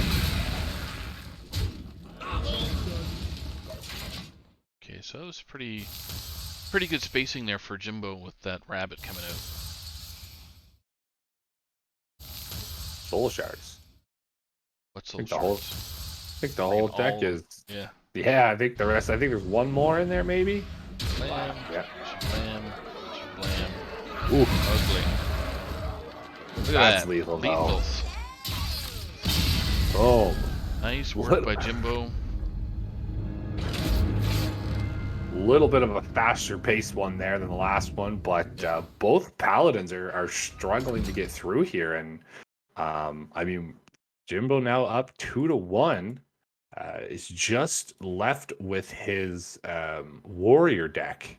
Okay, so that was pretty good spacing there for Jimbo with that rabbit coming out. Soul shards. What's I think those the whole, shards? I think the whole deck is. Yeah. Yeah, I think the rest. I think there's one more in there, maybe. Blam, Yeah. blam, blam. Ooh, Ugly. Look at that's that. lethal. Lethal. Oh, Nice work by Jimbo. little bit of a faster paced one there than the last one, but both paladins are struggling to get through here, and I mean, Jimbo now up 2-1. Is just left with his warrior deck.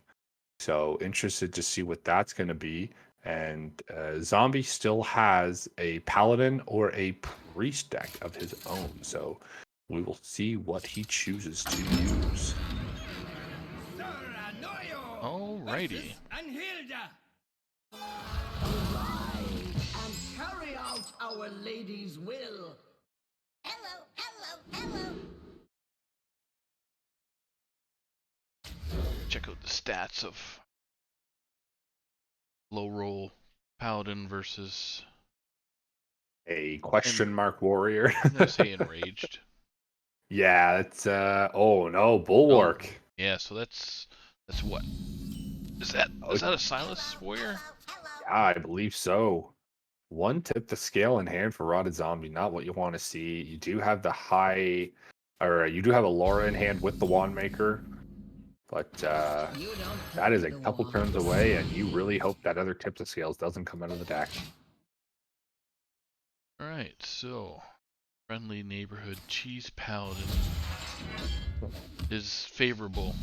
So interested to see what that's going to be. And Zombie still has a paladin or a priest deck of his own. So we will see what he chooses to use. Alrighty. And carry out our lady's will. Hello, hello, hello. Check out the stats of low roll paladin versus, A question mark warrior. I'm gonna say enraged. Yeah, it's oh no, bulwark. Oh, yeah, so that's what? Is that a Silas warrior? Yeah, I believe so. One tip the scale in hand for Rotted Zombie, not what you want to see. You do have the high, or you do have a Laura in hand with the Wand Maker, but that is a couple turns away, and you really hope that other tip the scales doesn't come out of the deck. Alright, so friendly neighborhood cheese paladin is favorable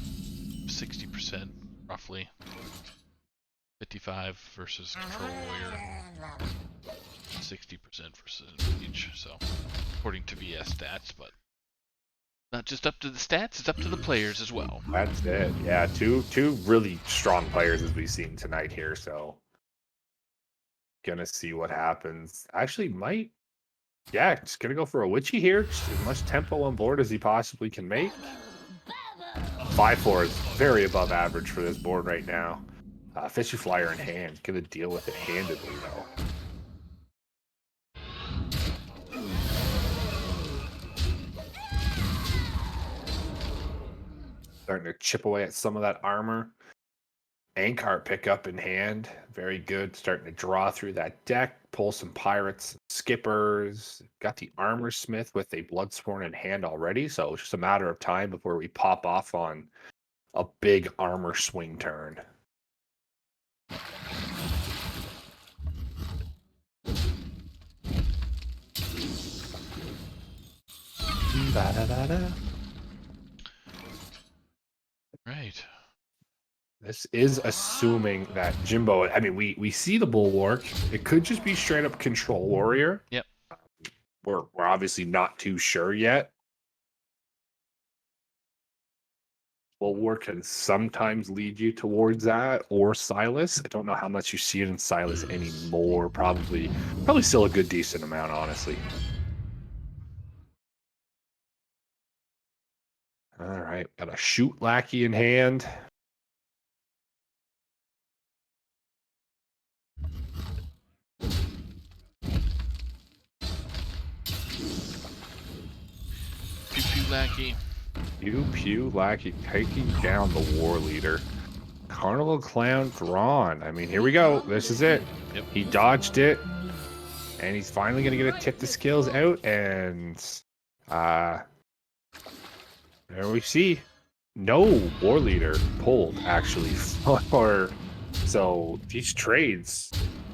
60% roughly. 55 versus control warrior. 60% versus enrage, so according to VS stats, but not just up to the stats, it's up to the players as well. That's it. Yeah, two really strong players as we've seen tonight here, so gonna see what happens. Actually might, yeah, just gonna go for a witchy here. Just as much tempo on board as he possibly can make. 5/4 is very above average for this board right now. Fishy Flyer in hand, gonna deal with it handedly though. Starting to chip away at some of that armor. Ankar pickup in hand, very good. Starting to draw through that deck, pull some pirates, skippers. Got the armor smith with a bloodsworn in hand already, so it's just a matter of time before we pop off on a big armor swing turn. Ba-da-da-da. Right. This is assuming that Jimbo, I mean, we see the bulwark. It could just be straight up control warrior. Yep. We're obviously not too sure yet. Bulwark can sometimes lead you towards that, or Silas. I don't know how much you see it in Silas anymore. Probably still a good decent amount, honestly. All right, got a shoot lackey in hand. Pew pew lackey. Pew pew lackey taking down the war leader. Carnival clown drawn. I mean, here we go. This is it. Yep. He dodged it, and he's finally gonna get a tip the skills out, and there we see no war leader pulled actually for. So these trades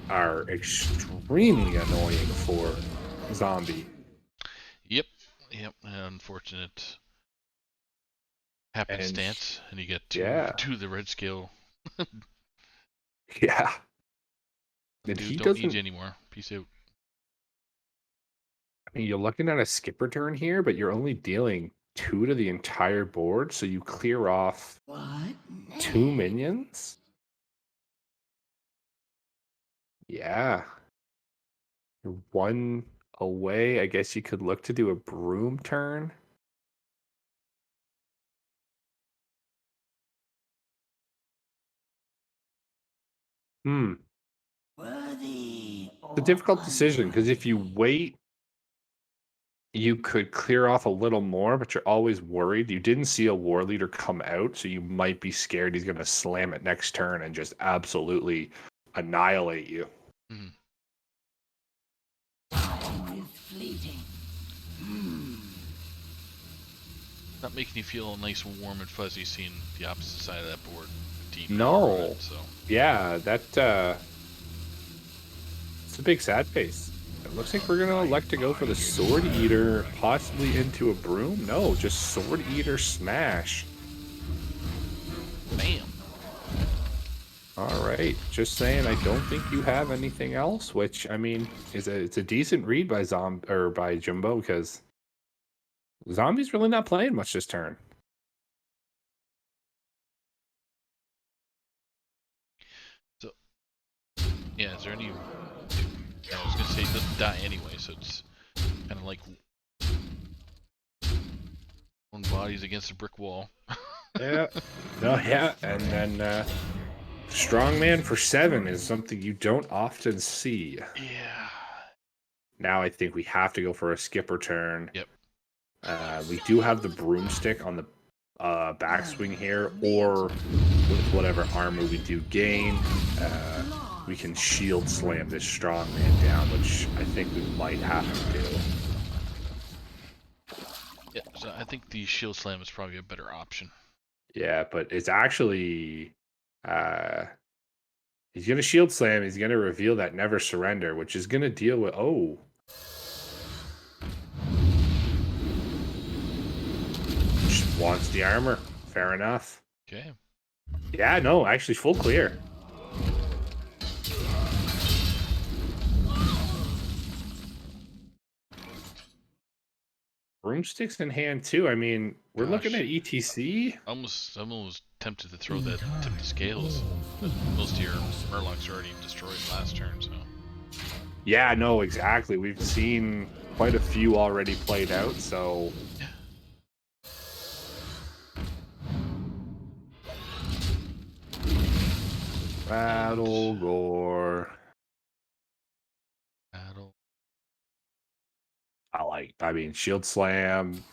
are extremely annoying for Zombie. Yep. Unfortunate happenstance, and you get to the red scale. Yeah. And Dude, he don't need doesn't. you anymore. Peace out. I mean, you're looking at a skipper turn here, but you're only dealing 2 to the entire board, so you clear off What 2 minions? Yeah. You're 1 away. I guess you could look to do a broom turn. Hmm. worthy? It's a difficult decision because if you wait, you could clear off a little more, but you're always worried. You didn't see a war leader come out, so you might be scared he's going to slam it next turn and just absolutely annihilate you. Mhm. Time is fleeting. Not making you feel nice, warm, and fuzzy seeing the opposite side of that board. Deep No. power on it, so Yeah, it's a big sad face. It looks like we're going to elect to go for the Sword Eater, possibly into a broom. No, just Sword Eater smash. bam. All right, just saying. I don't think you have anything else, which I mean it's a decent read by by Jimbo because Zombie's really not playing much this turn. So, yeah, is there any? Yeah, I was gonna say it doesn't die anyway, so it's kind of like one body's against a brick wall. Yeah. No, yeah, and then Strongman for 7 is something you don't often see. Yeah. Now I think we have to go for a skipper turn. Yep. We do have the broomstick on the backswing here, or with whatever armor we do gain, we can shield slam this strongman down, which I think we might have to do. Yeah. So I think the shield slam is probably a better option. Yeah, but it's actually he's gonna shield slam. He's gonna reveal that never surrender, which is gonna deal with just wants the armor. Fair enough. Okay. Yeah, no, actually full clear. Broomsticks in hand too. I mean, we're looking at ETC. I'm almost tempted to throw that tip to scales, but most of your Murlocs are already destroyed last turn, so. Yeah, no, exactly. We've seen quite a few already played out, so. Battle Gore. Battle. I mean, Shield Slam.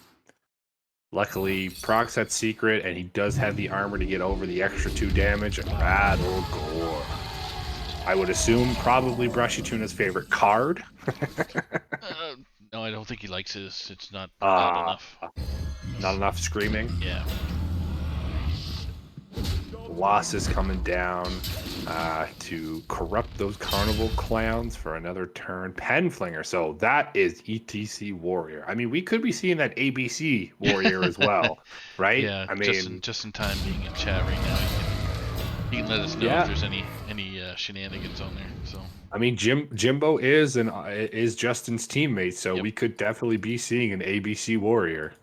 Luckily, procs that secret, and he does have the armor to get over the extra 2 damage. And Battle Gore. I would assume probably Brushy Tuna's favorite card. No, I don't think he likes this. It's not enough. Not enough screaming. Yeah. Loss is coming down to corrupt those carnival clowns for another turn. Penflinger. So that is ETC Warrior. I mean, we could be seeing that ABC Warrior as well, right? Yeah. I mean, just in time being in chat right now, he can let us know if there's any shenanigans on there. So. I mean, Jimbo is Justin's teammate, so we could definitely be seeing an ABC Warrior.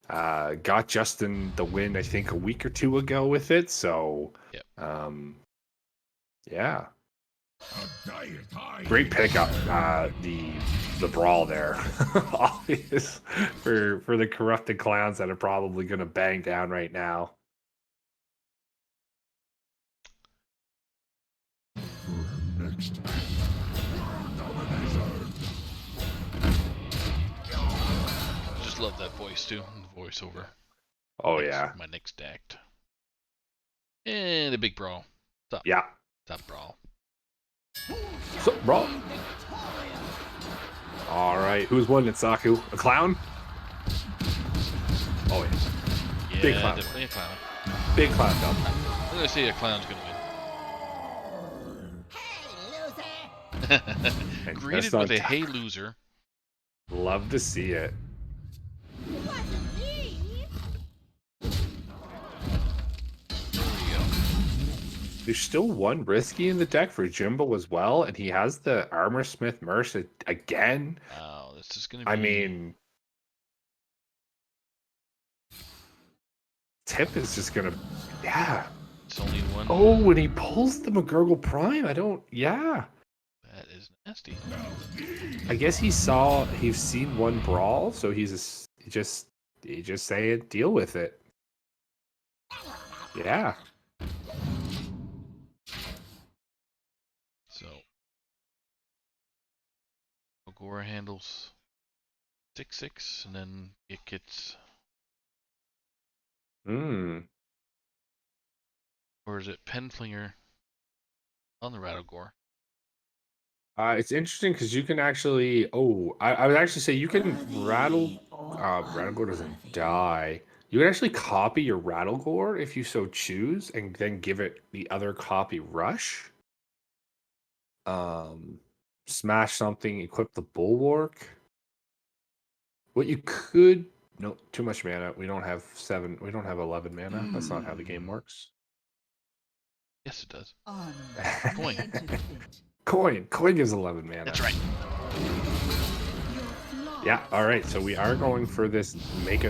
Got Justin the win, I think, a week or 2 ago with it. So, yeah, great pickup. The brawl there, obvious for the corrupted clowns that are probably going to bang down right now. Just love that voice too, the voiceover. Oh yeah. My next act. And a big brawl. Stop. Yeah. Stop brawl. So, brawl. All right. Who's won it, Saku? A clown? Oh yeah. Yeah, Big clown. definitely a clown. Big clown dub. I'm gonna say a clown's gonna Hey, loser! win. Greeted with a hey loser. Love to see it. It wasn't me! There we go. There's still 1 risky in the deck for Jimbo as well, and he has the Armor Smith Merc again. Wow, this is going to be. I mean, Tip is just gonna, yeah. It's only one. Oh, when he pulls the McGurgle Prime, yeah. That is nasty. I guess he's seen one brawl, so he just say it, deal with it. Yeah. So Agora handles 6/6, and then it gets. Or is it Penflinger on the Rattlegore? It's interesting because you can actually. Oh, I would actually say you can rattle. Rattlegore doesn't die. You can actually copy your Rattlegore if you so choose, and then give it the other copy rush. Smash something, equip the Bulwark. What you could. No, too much mana. We don't have 7. We don't have 11 mana. That's not how the game works. Yes, it does. Coin. Coin gives 11 mana. That's right. Yeah, all right. So we are going for this make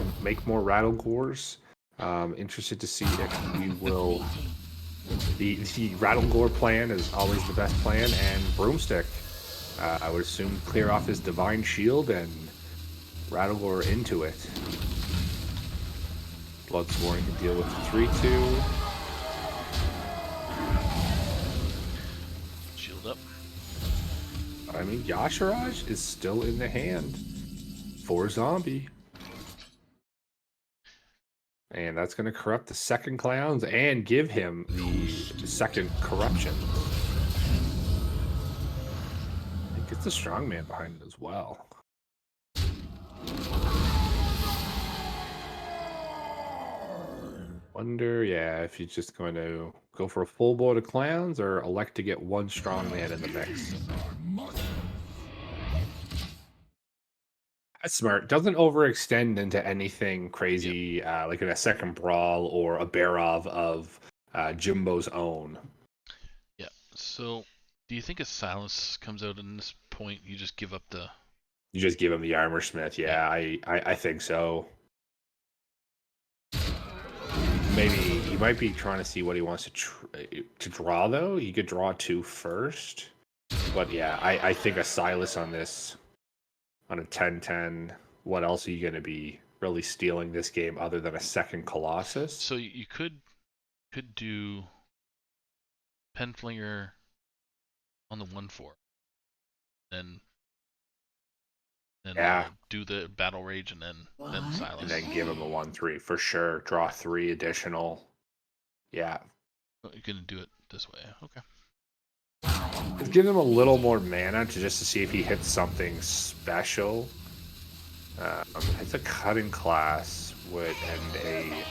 more Rattlegores. Interested to see if we will. The Rattlegore plan is always the best plan, and Broomstick. I would assume clear off his Divine Shield and Rattlegore into it. Bloodsworn can deal with the 3/2. Shield up. I mean, Yasharaj is still in the hand for Zombie. And that's going to corrupt the second Clowns and give him the second Corruption. I think it's a Strongman behind it as well. Wonder, yeah, if you're just going to go for a full board of Clowns or elect to get one Strongman in the mix. That's smart. Doesn't overextend into anything crazy, like in a second Brawl or a Barov of Jimbo's own. Yeah. So, do you think a Silas comes out in this point? You just give up the. You just give him the Armor Smith. Yeah, I think so. Maybe he might be trying to see what he wants to draw, though. He could draw 2 first. But yeah, I think a Silas on this, on a 10/10, what else are you going to be really stealing this game other than a second Colossus? So you could do Penflinger on the 1/4, then do the Battle Rage, and then Silas. And then give him a 1/3 for sure. Draw 3 additional. Yeah. You're gonna do it this way, okay? Let's give him a little more mana to see if he hits something special. It's a cutting class and a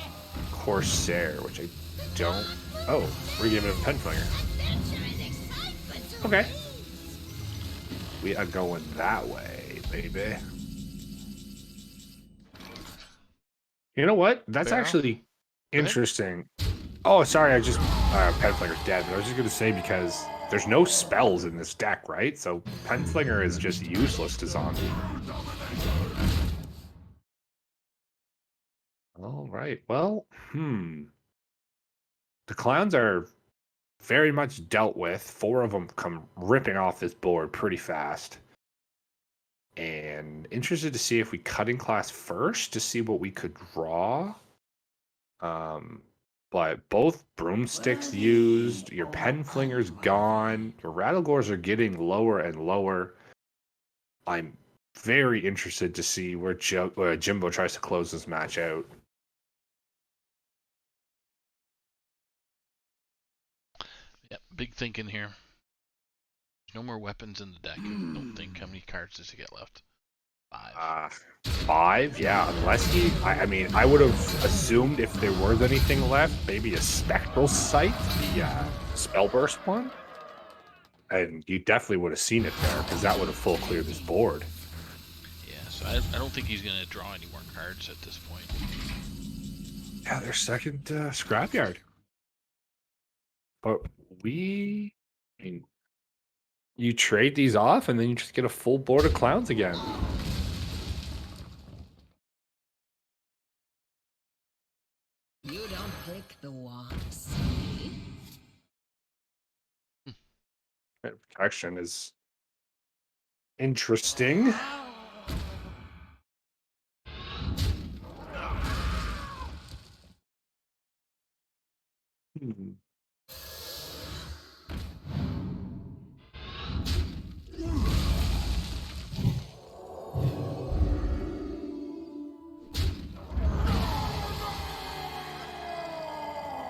Corsair, which I don't. Oh, we're giving him Penflinger. Okay. We are going that way, baby. You know what? That's actually interesting. Oh, sorry, I just Penflinger's dead, but I was just gonna say because there's no spells in this deck, right? So Penflinger is just useless to Zombie. All right. Well, the Clowns are very much dealt with. 4 of them come ripping off this board pretty fast. And interested to see if we cutting class first to see what we could draw. But both Broomsticks used, your Penflinger's gone, your Rattlegores are getting lower and lower. I'm very interested to see where Jimbo tries to close this match out. Yeah, big thinking here. There's no more weapons in the deck. I don't think. How many cards does he get left? 5. 5? Yeah, unless he... I mean, I would have assumed if there was anything left, maybe a Spectral Sight, the Spellburst one. And you definitely would have seen it there, because that would have full cleared this board. Yeah, so I don't think he's going to draw any more cards at this point. Yeah, their second Scrapyard. But I mean, you trade these off, and then you just get a full board of Clowns again. Protection is interesting. Hmm.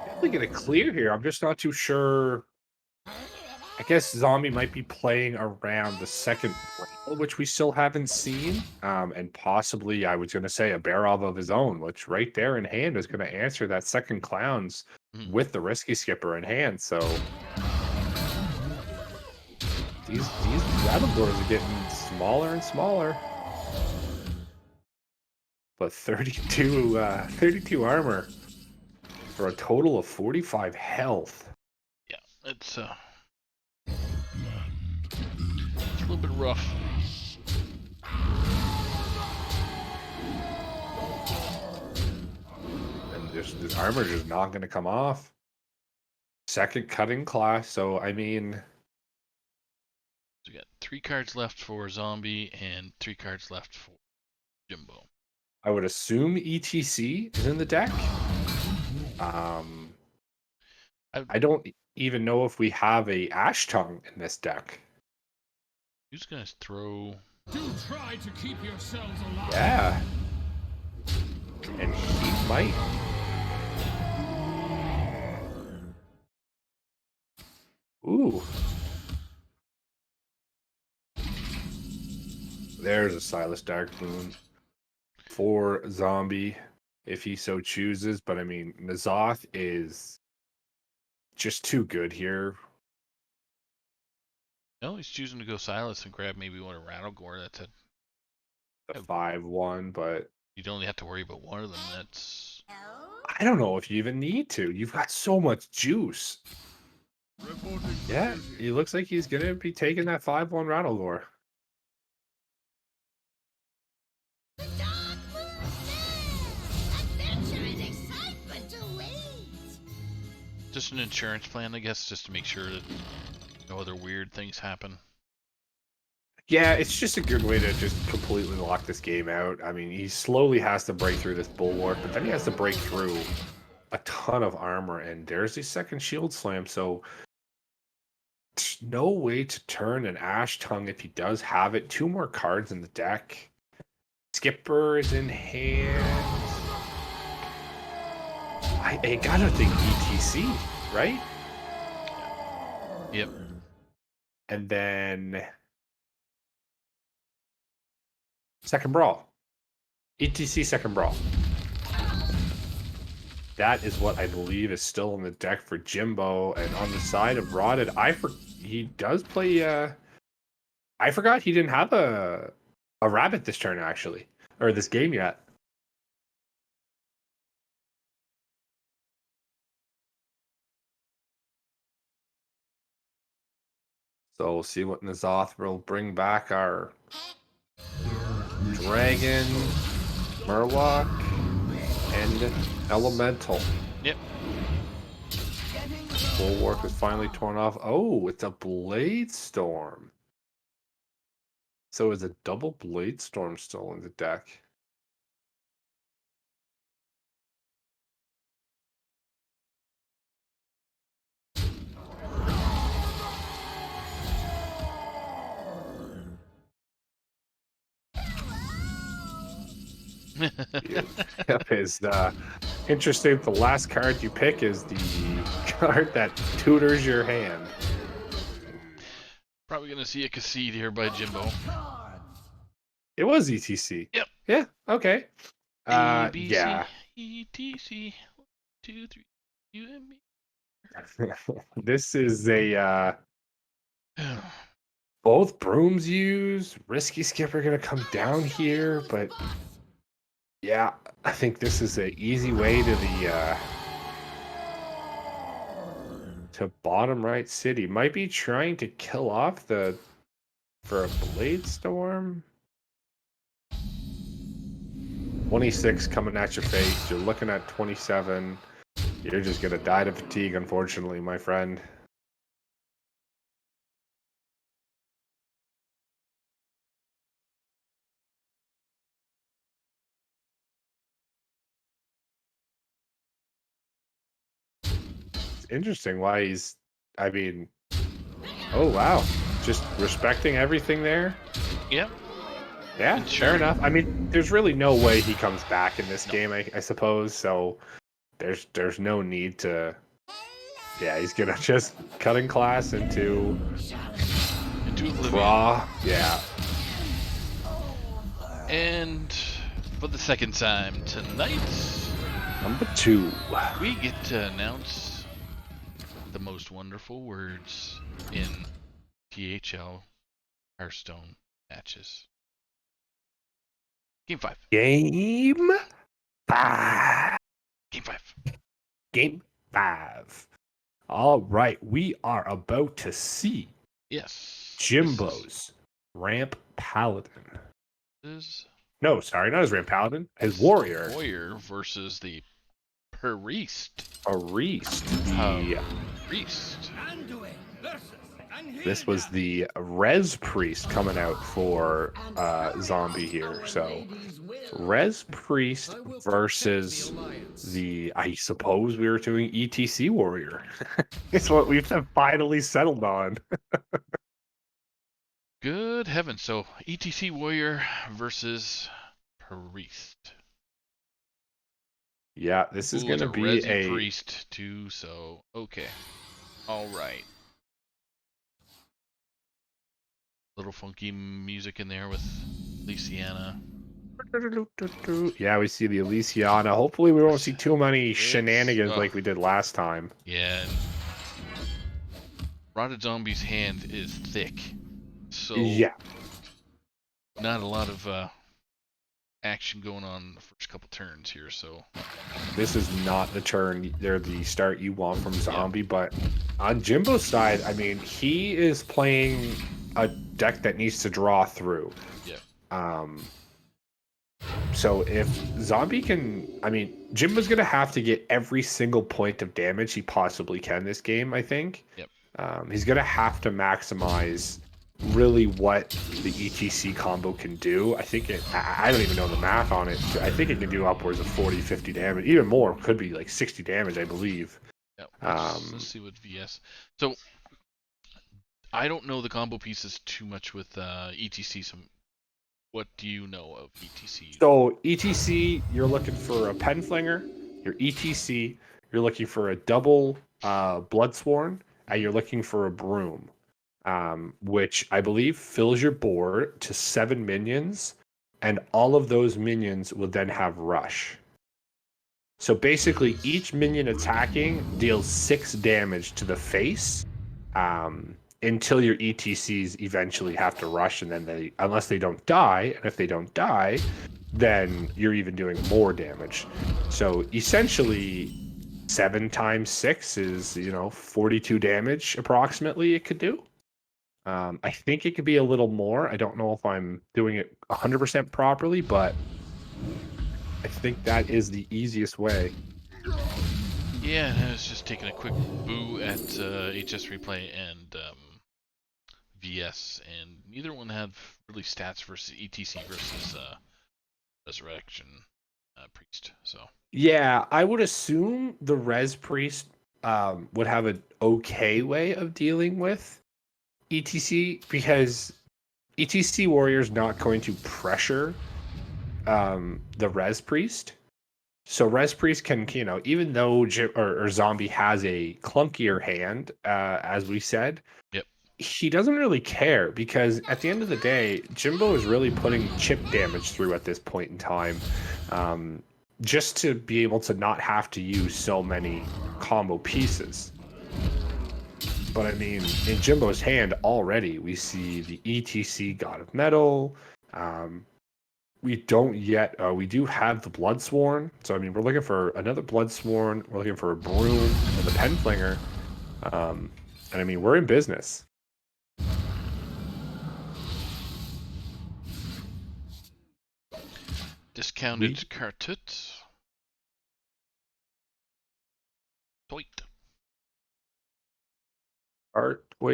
Definitely get a clear here. I'm just not too sure. I guess Zombie might be playing around the second rail, which we still haven't seen. And possibly, I was going to say, a Barov of his own, which right there in hand is going to answer that second Clowns with the Risky Skipper in hand. So these battle doors are getting smaller and smaller. But 32 armor for a total of 45 health. Yeah, it's a little bit rough. And this armor just not going to come off. Second cutting class, so I mean, So we got 3 cards left for Zombie and 3 cards left for Jimbo. I would assume ETC is in the deck. I don't even know if we have a Ash Tongue in this deck. Who's gonna throw? Do try to keep yourselves alive. Yeah. And he might. Ooh. There's a Silas Darkmoon for Zombie, if he so chooses. But I mean, Nazoth is just too good here. No, he's choosing to go Silas and grab maybe one of Rattlegore. That's it. The 5/1, but You'd only have to worry about one of them. That's I don't know if you even need to. You've got so much juice. Yeah, he looks like he's gonna be taking that 5/1 Rattlegore. The Dark Moon says, adventure and excitement awaits. just an insurance plan, I guess, just to make sure that no other weird things happen. Yeah, it's just a good way to just completely lock this game out. I mean, he slowly has to break through this bulwark, but then he has to break through a ton of armor, and there's the second shield slam, so there's no way to turn an Ash Tongue if he does have it. 2 more cards in the deck. Skipper is in hand. I gotta think ETC, right? Yep. And then second brawl. ETC second brawl. That is what I believe is still in the deck for Jimbo. And on the side of Rotted, he does play I forgot he didn't have a rabbit this turn actually. Or this game yet. So we'll see what Nazoth will bring back. Our Dragon, Murloc, and Elemental. Yep. Bulwark is finally torn off. Oh, it's a Blade Storm. So is a double Blade Storm still in the deck? Yep, is interesting. The last card you pick is the card that tutors your hand. Probably gonna see a concede here by Jimbo. It was ETC. Yep. Yeah. Okay. A, B, Yeah. C, E, T, C, 1, 2, 3, you and me. This is a both brooms use. Risky Skipper gonna come down here, but yeah, I think this is an easy way to the to bottom right city. Might be trying to kill off for a Blade Storm. 26 coming at your face. You're looking at 27. You're just gonna die to fatigue, unfortunately, my friend. interesting why he's. I mean, oh wow, just respecting everything there. Yep. Yeah, And fair sure. enough. I mean, there's really no way he comes back in this game, I suppose. So there's no need to. Yeah, he's gonna just cutting class into Oblivion. raw. Yeah. And for the second time tonight, Number 2. we get to announce the most wonderful words in THL Hearthstone matches. Game 5. Game 5. Game 5. Game 5. All right, we are about to see Yes. Jimbo's Ramp Paladin. This No, sorry, not his Ramp Paladin. His warrior. Warrior versus the Priest. Priest. Priest. This was the Res Priest coming out for Zombie here. So Res Priest versus the, I suppose we were doing ETC Warrior. It's what we've finally settled on. Good heavens. So ETC Warrior versus Priest. Yeah, this is going to it's be Resi a Priest too, so okay. All right. Little funky music in there with Lysiana. Yeah, we see the Elysiana. Hopefully we won't see too many shenanigans like we did last time. Yeah. And Rotted Zombie's hand is thick, so Yeah. not a lot of action going on the first couple turns here. So This is not the turn or the start you want from Zombie, but on Jimbo's side, I mean, he is playing a deck that needs to draw through. yeah. So if Zombie can, I mean, Jimbo's gonna have to get every single point of damage he possibly can this game, I think. Yep. He's gonna have to maximize really what the ETC combo can do. I think I don't even know the math on it. I think it can do upwards of 40, 50 damage, even more. Could be like 60 damage, I believe. Yeah. Let's see what VS. So I don't know the combo pieces too much with ETC. So what do you know of ETC? So ETC, you're looking for a pen flinger. Your ETC, you're looking for a double Bloodsworn, and you're looking for a broom, which I believe fills your board to 7 minions, and all of those minions will then have rush. So basically, each minion attacking deals 6 damage to the face, until your ETCs eventually have to rush, and then unless they don't die, and if they don't die, then you're even doing more damage. So essentially, 7 times 6 is 42 damage approximately. It could do. I think it could be a little more. I don't know if I'm doing it 100% properly, but I think that is the easiest way. Yeah, I was just taking a quick boo at HS Replay and VS, and neither one had really stats versus ETC versus Resurrection Priest. So yeah, I would assume the Res Priest would have an okay way of dealing with ETC, because ETC Warrior is not going to pressure the Res Priest. So Res Priest can, even though Zombie has a clunkier hand, as we said, yep, he doesn't really care, because at the end of the day, Jimbo is really putting chip damage through at this point in time, just to be able to not have to use so many combo pieces. But I mean, in Jimbo's hand already, we see the ETC God of Metal. We don't yet. We do have the Bloodsworn. So I mean, we're looking for another Bloodsworn. We're looking for a Broom and the Penflinger. And I mean, we're in business. discounted Kartut. Toit.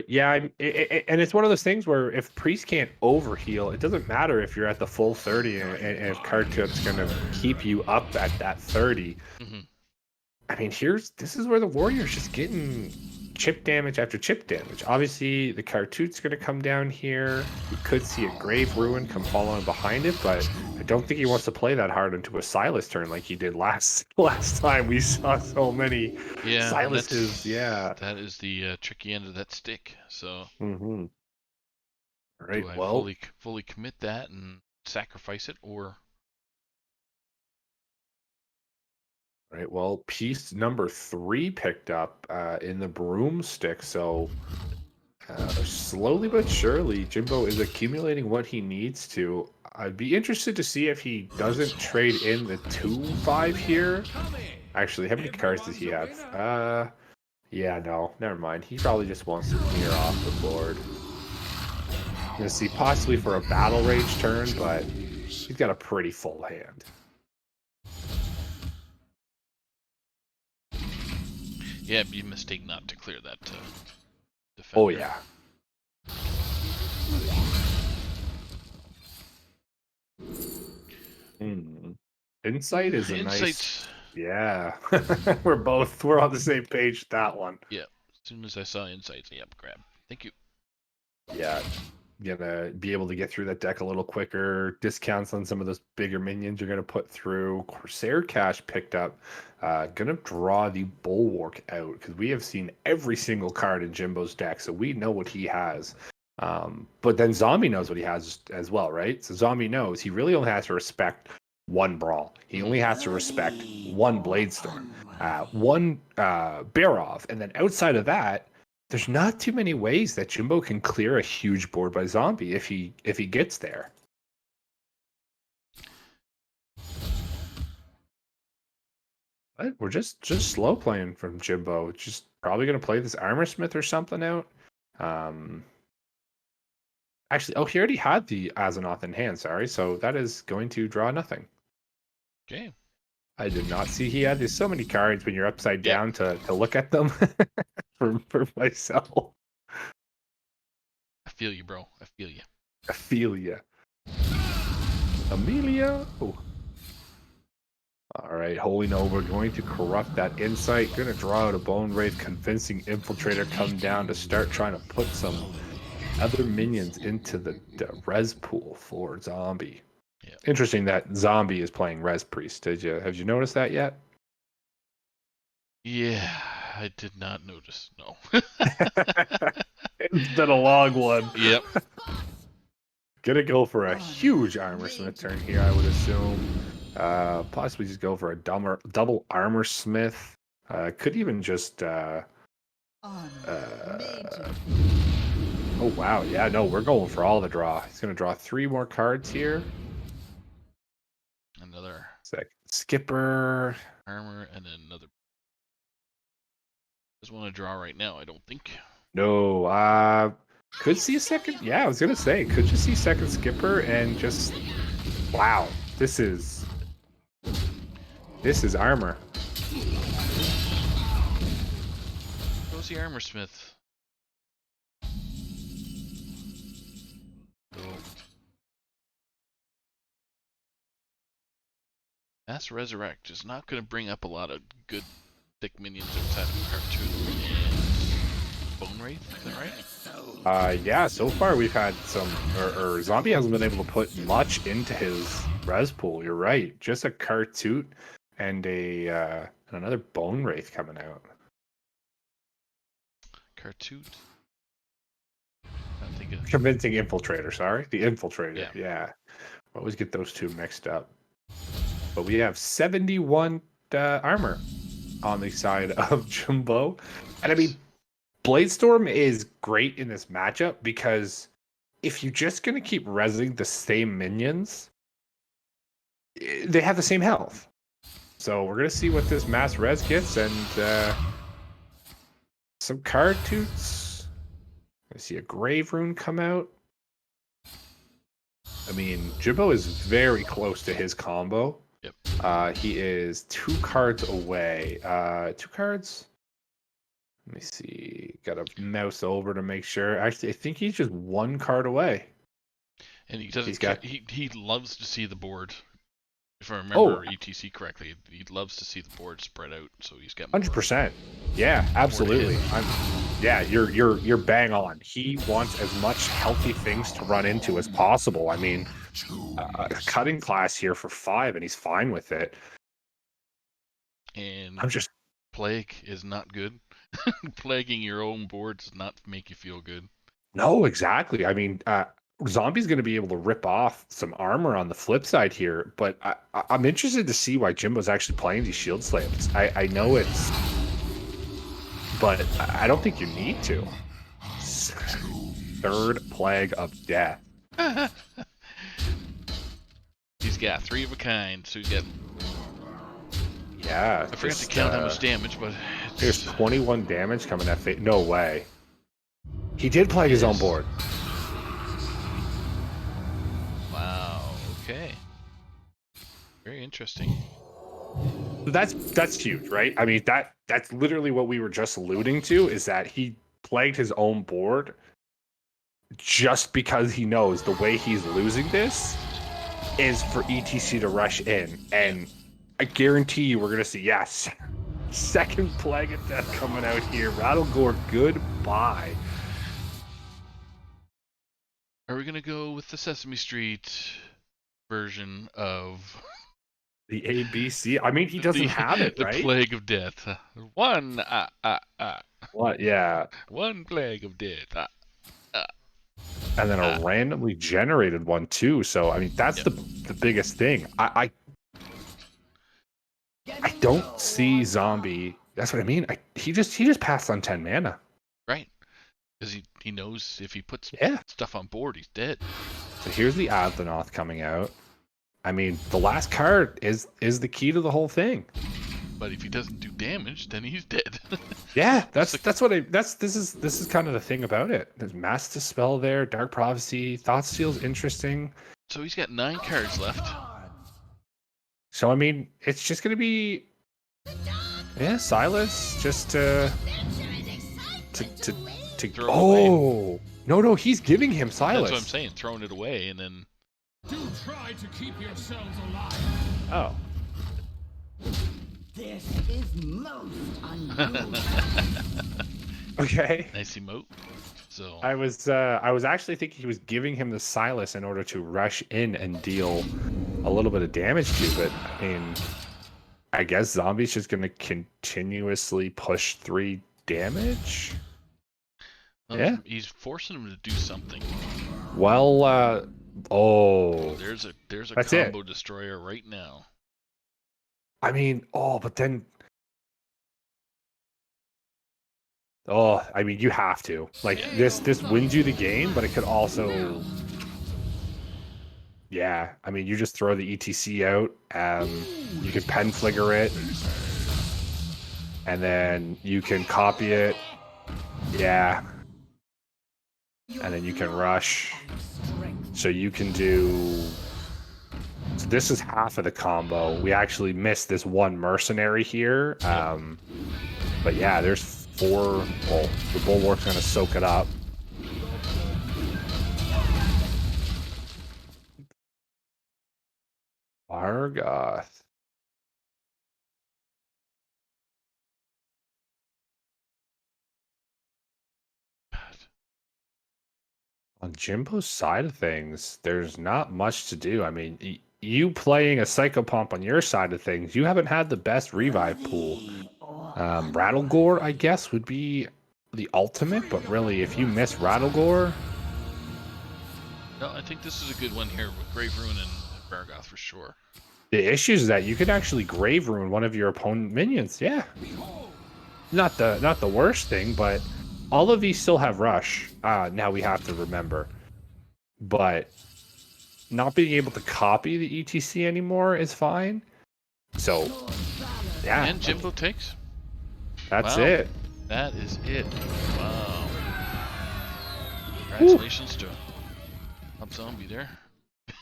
Yeah, and it's one of those things where if Priest can't overheal, it doesn't matter if you're at the full 30 and if Kartut's going to keep you up at that 30. Mm-hmm. I mean, this is where the Warrior's just getting chip damage after chip damage. Obviously, the Cartoot's going to come down here. We could see a Grave Ruin come following behind it, but I don't think he wants to play that hard into a Silas turn like he did last time. We saw so many Silases. Yeah. That is the tricky end of that stick. So Mm-hmm. All right. do I Well, fully commit that and sacrifice it, or right. Well, piece number 3 picked up in the broomstick. So slowly but surely, Jimbo is accumulating what he needs to. I'd be interested to see if he doesn't trade in the 2/5 here. Actually, how many cards does he have? Yeah, no, never mind. He probably just wants to clear off the board. I'm gonna see possibly for a battle rage turn, but he's got a pretty full hand. yeah, it'd be a mistake not to clear that defender. Oh yeah. Insight is a nice. Insights. Yeah, we're on the same page with that one. Yeah, as soon as I saw insights, yep, grab. Thank you. Yeah, gonna be able to get through that deck a little quicker. Discounts on some of those bigger minions you're gonna put through. Corsair Cash picked up. Gonna draw the Bulwark out because we have seen every single card in Jimbo's deck, so we know what he has. But then Zombie knows what he has as well, right? So Zombie knows he really only has to respect one Brawl. He only has to respect one Bladestorm, one Barov, and then outside of that, there's not too many ways that Jimbo can clear a huge board by Zombie if he gets there. But we're just slow playing from Jimbo. Just probably gonna play this Armor Smith or something out. Actually, he already had the Azeroth in hand. Sorry, so that is going to draw nothing. Okay. I did not see he had. There's so many cards when you're upside down to look at them. for myself. I feel you, bro. I feel you. Ophelia. Amelia. Oh. All right, Holy Nova going to corrupt that insight. Going to draw out a Bone Wraith, convincing Infiltrator come down to start trying to put some other minions into the res pool for Zombie. Yeah. Interesting that Zombie is playing Res Priest. Have you noticed that yet? Yeah, I did not notice. No. It's been a long one. Yep. Gonna go for a huge Armor Smith turn here, I would assume. Possibly just go for a double Armor Smith. Could even just. Oh wow, yeah, no, we're going for all the draw. He's gonna draw 3 more cards here. Another Skipper. armor and another. Doesn't want to draw right now, I don't think. No, could see a second. Yeah, I was gonna say could just see second Skipper and just wow. This is armor. Goes the Armor Smith. So, Mass Resurrect is not going to bring up a lot of good thick minions outside of Cartoon and Bone Wraith, is that right? Yeah, so far we've had some, or Zombie hasn't been able to put much into his res pool. You're right. Just a Cartoot and another Bone Wraith coming out. Cartoot. I think it's Convincing Infiltrator, sorry. The Infiltrator, Yeah. yeah. Always get those two mixed up. But we have 71 armor on the side of Jimbo. And I mean, Bladestorm is great in this matchup because if you're just going to keep resing the same minions, they have the same health. So we're going to see what this mass res gets and some Cartoots. I see a Grave Rune come out. I mean, Jimbo is very close to his combo. Yep. He is 2 cards away. 2 cards? Let me see. Got to mouse over to make sure. Actually, I think he's just 1 card away. And he doesn't. He's got- He loves to see the board If I remember ETC correctly, he loves to see the board spread out, so he's got more. 100%. Yeah, absolutely. Yeah, you're bang on. He wants as much healthy things to run into as possible. I mean, cutting class here for 5, and he's fine with it. And I'm just plague is not good. Plaguing your own board does not make you feel good. no, exactly. I mean, Zombie's going to be able to rip off some armor on the flip side here, but I'm interested to see why Jimbo's actually playing these shield slams. I know it's, but I don't think you need to. Third Plague of Death. He's got 3 of a kind, so he's got. Yeah, I forgot to count how much damage, but there's 21 damage coming at face. No way. He did plague his own board. Wow. Okay. Very interesting. That's huge, right? I mean, that's literally what we were just alluding to, is that he plagued his own board just because he knows the way he's losing this is for ETC to rush in. And I guarantee you we're going to see, yes, second Plague of Death coming out here. Rattlegore, goodbye. Are we gonna go with the Sesame Street version of the ABC? I mean, he doesn't have it, right? The Plague of Death. One. What? Yeah. One Plague of Death. And then a randomly generated one too. So I mean, that's the biggest thing. I don't see Zombie. That's what I mean. He just passed on 10 mana. Right. Because he knows if he puts stuff on board, he's dead. So here's the Athenoth coming out. I mean, the last card is the key to the whole thing. But if he doesn't do damage, then he's dead. Yeah, this is kind of the thing about it. There's Mass Dispel there, Dark Prophecy, Thoughtsteal's interesting. So he's got 9 cards left. So I mean, it's just gonna be Silas just to Throw away. No, he's giving him Silas. That's what I'm saying, throwing it away and then. Do try to keep yourselves alive. Oh. This is most unusual. Okay. Nice emote. So I was actually thinking he was giving him the Silas in order to rush in and deal a little bit of damage to, but I mean, I guess Zombie's just gonna continuously push 3 damage. Yeah. He's forcing him to do something. Well, There's a that's combo destroyer right now. I mean, but then I mean, you have to. Like, this wins you the game, but it could also I mean, you just throw the ETC out, you can pen flicker it, and then you can copy it. Yeah. And then you can rush. So you can do. So this is half of the combo. We actually missed this one mercenary here. But yeah, there's 4. Well, the Bulwark's going to soak it up. Vargoth. On Jimbo's side of things, there's not much to do. I mean, you playing a Psychopomp on your side of things, you haven't had the best revive pool. Rattlegore, I guess, would be the ultimate, but really, if you miss Rattlegore... No, I think this is a good one here with Grave Ruin and Vargoth for sure. The issue is that you could actually Grave Ruin one of your opponent minions. Yeah. Not the worst thing, but all of these still have Rush. Now we have to remember. But not being able to copy the ETC anymore is fine. So, yeah. And Jimbo takes. That's it. That is it. Wow. Congratulations to Up Zombie there.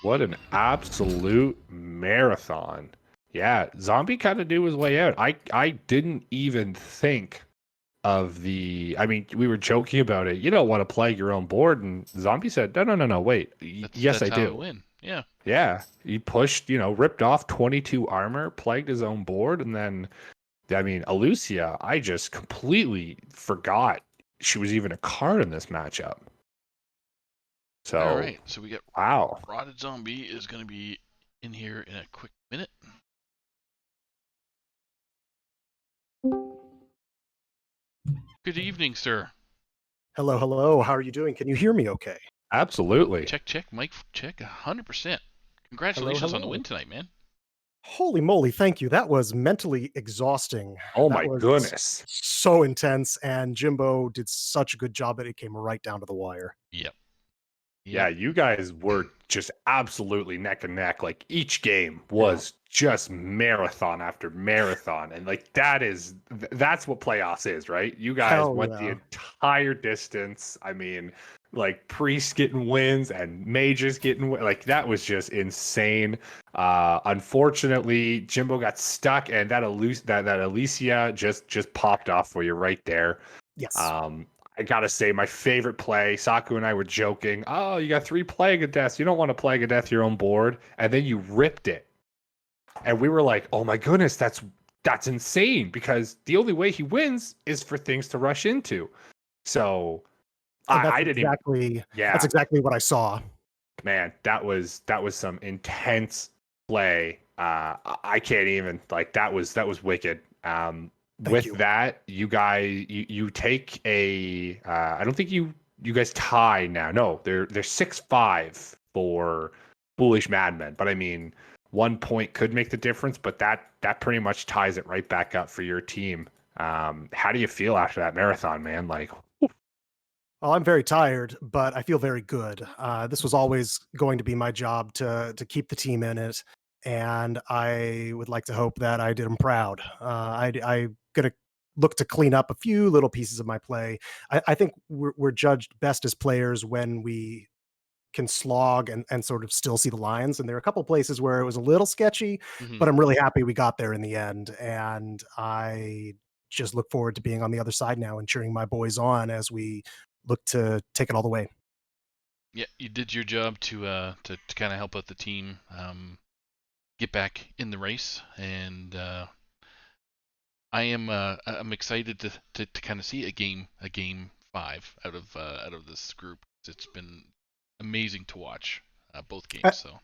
What an absolute marathon. Yeah, Zombie kind of knew his way out. I didn't even think of I mean, we were joking about it. You don't want to play your own board, and Zombie said, no, wait. Yes, I do. Win. Yeah. Yeah, he pushed, ripped off 22 armor, plagued his own board, and then, I mean, Alucia, I just completely forgot she was even a card in this matchup. So, All right. So we got wow. Rotted Zombie is going to be in here in a quick minute. Good evening, sir. Hello, hello. How are you doing? Can you hear me okay? Absolutely. Check, check, Mike. Check. 100%. Hello, Congratulations on the hello. win tonight, man. Holy moly, thank you. That was mentally exhausting. Oh That my was goodness. so intense, and Jimbo did such a good job that it came right down to the wire. Yep. Yeah, you guys were just absolutely neck and neck. Like each game was just marathon after marathon. And like that's what playoffs is, right? You guys Hell went the yeah. entire distance. I mean, like priests getting wins and mages getting like that was just insane. Unfortunately, Jimbo got stuck and that Alicia just popped off for you right there. Yes. I gotta say, my favorite play, Saku and I were joking, oh, you got 3 Plague of Deaths. You don't want to Plague of Death your own board. And then you ripped it. And we were like, oh my goodness, that's insane because the only way he wins is for things to rush into. So And I didn't even, that's exactly what I saw. man, that was some intense play. I can't even like that was wicked. Thank you. That, you guys, you take a. I don't think you guys tie now. No, they're 6-5 for Foolish Madmen. But I mean, 1 point could make the difference, but that pretty much ties it right back up for your team. How do you feel after that marathon, man? Like, Well, I'm very tired, but I feel very good. This was always going to be my job to keep the team in it, and I would like to hope that I did them proud. I'm gonna look to clean up a few little pieces of my play. I think we're judged best as players when we can slog and sort of still see the lines. And there are a couple places where it was a little sketchy, Mhm. but I'm really happy we got there in the end. And I just look forward to being on the other side now and cheering my boys on as we look to take it all the way. Yeah, you did your job to kind of help out the team get back in the race, and I'm excited to kind of see a game 5 out of this group. It's been amazing to watch both I, games. So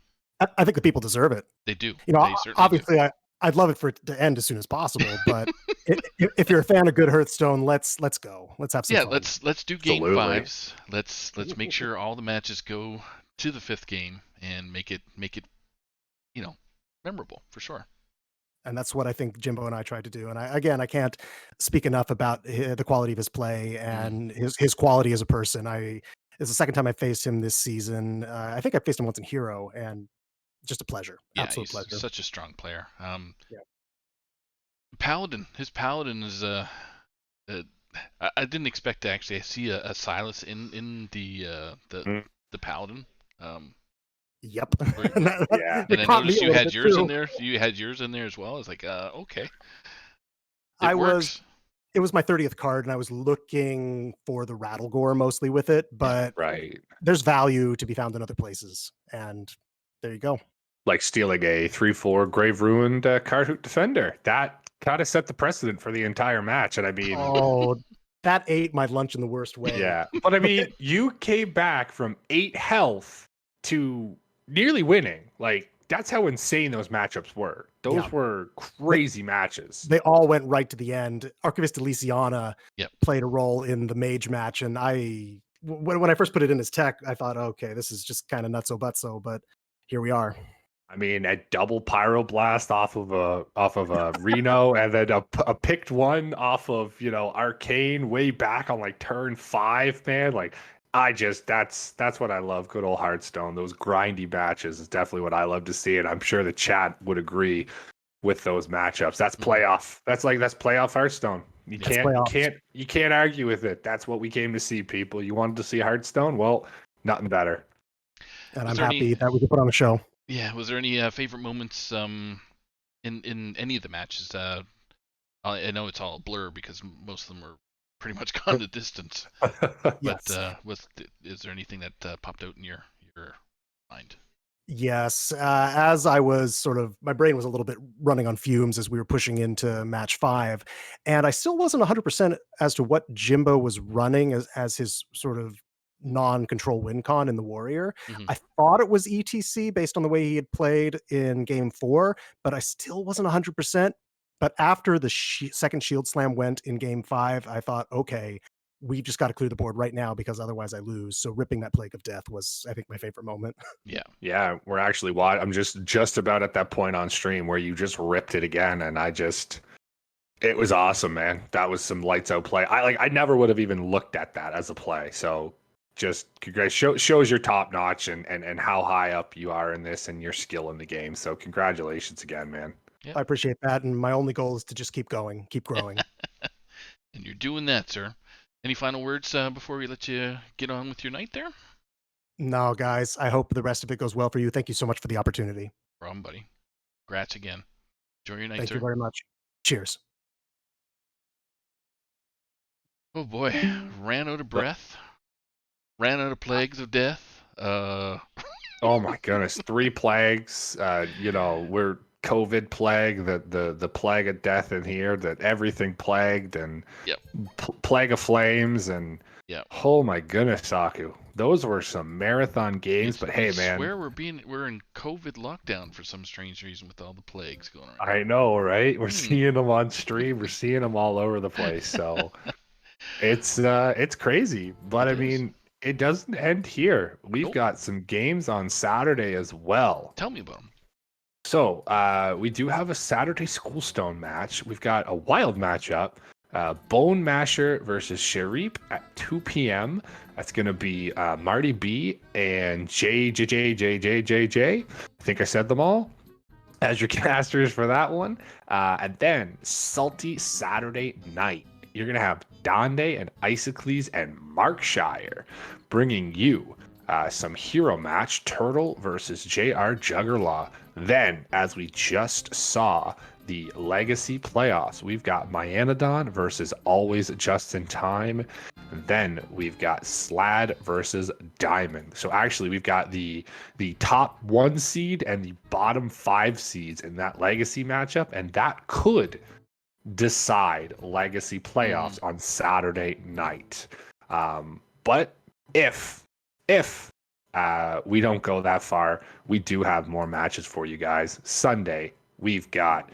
I think the people deserve it. they do. You know, They certainly do. obviously, I'd love it for it to end as soon as possible. But if you're a fan of good Hearthstone, let's go. Let's have some Yeah, fun. let's do game Absolutely. 5s. Let's make sure all the matches go to the 5th game and make it memorable for sure. And that's what I think Jimbo and I tried to do. And I can't speak enough about the quality of his play and his quality as a person. It's the second time I faced him this season. I think I faced him once in Hero, and just a pleasure. Yeah, Absolute he's pleasure. such a strong player. Yeah. Paladin, his Paladin is I didn't expect to actually see a Silas in the Paladin. Yep. Yeah. And I noticed you had yours in there. You had yours in there as well. I was like, okay. It works. It was my 30th card, and I was looking for the Rattle Gore mostly with it, but Right. there's value to be found in other places. And there you go. Like stealing a 3/4 Grave Ruined Karhut Defender. That kind of set the precedent for the entire match. And I mean, Oh, that ate my lunch in the worst way. yeah. But I mean, you came back from 8 health to nearly winning. Like, that's how insane those matchups were. Those were crazy matches. They all went right to the end. Archivist Elysiana Yep. played a role in the mage match, and when I first put it in his tech, I thought, okay, this is just kind of nutso butso, but here we are. I mean, a double pyroblast off of a Reno, and then a picked one off of Arcane way back on like turn 5, man. Like, that's what I love. Good old Hearthstone. Those grindy matches is definitely what I love to see, and I'm sure the chat would agree with those matchups. That's playoff. That's playoff Hearthstone. You can't argue with it. That's what we came to see, people. You wanted to see Hearthstone? Well, nothing better. And I'm happy that we could put on a show. Yeah, was there any favorite moments in any of the matches? I know it's all a blur because most of them were pretty much gone the distance. Yes. But is there anything that popped out in your mind? Yes, as I was my brain was a little bit running on fumes as we were pushing into match 5, and I still wasn't 100% as to what Jimbo was running as his sort of non-control win con in the Warrior. Hmm. I thought it was ETC based on the way he had played in game 4, but I still wasn't 100%. But after the second shield slam went in game 5, I thought, okay, we just got to clear the board right now because otherwise I lose. So ripping that Plague of Death was, I think, my favorite moment. Yeah. Yeah, we're actually I'm just about at that point on stream where you just ripped it again, and it was awesome, man. That was some lights out play. I never would have even looked at that as a play. So just congrats, shows your top notch and how high up you are in this and your skill in the game. So congratulations again, man. Yeah. I appreciate that, and my only goal is to just keep going, keep growing. And you're doing that, sir. Any final words before we let you get on with your night there? No, guys, I hope the rest of it goes well for you. Thank you so much for the opportunity. Problem, buddy. Congrats again. Enjoy your night, Thank sir. you very much. Cheers. Oh boy, ran out of breath. Ran out of plagues of death. Oh my goodness, 3 plagues. We're COVID plague, the plague of death in here, that everything plagued, and Yep. plague of flames, and Yep. oh my goodness, Saku, those were some marathon games. But hey, I man, swear we're in COVID lockdown for some strange reason with all the plagues going around. I know, right? We're seeing them on stream. We're seeing them all over the place. So it's crazy. But It I is. mean, it doesn't end here. We've Nope. got some games on Saturday as well. Tell me about them. So we do have a Saturday Schoolstone match. We've got a wild matchup. Bone Masher versus Sharip at 2 p.m. That's going to be Marty B and JJJJJJJ. I think I said them all as your casters for that one. And then Salty Saturday night. You're going to have Donde and Isocles and Markshire bringing you some hero match, Turtle versus JR Juggerlaw. Then, as we just saw, the Legacy playoffs, we've got Myanodon versus Always Just in Time. Then we've got Slad versus Diamond. So actually, we've got the top 1 seed and the bottom 5 seeds in that Legacy matchup, and that could decide Legacy playoffs on Saturday night. But if we don't go that far, we do have more matches for you guys. Sunday, we've got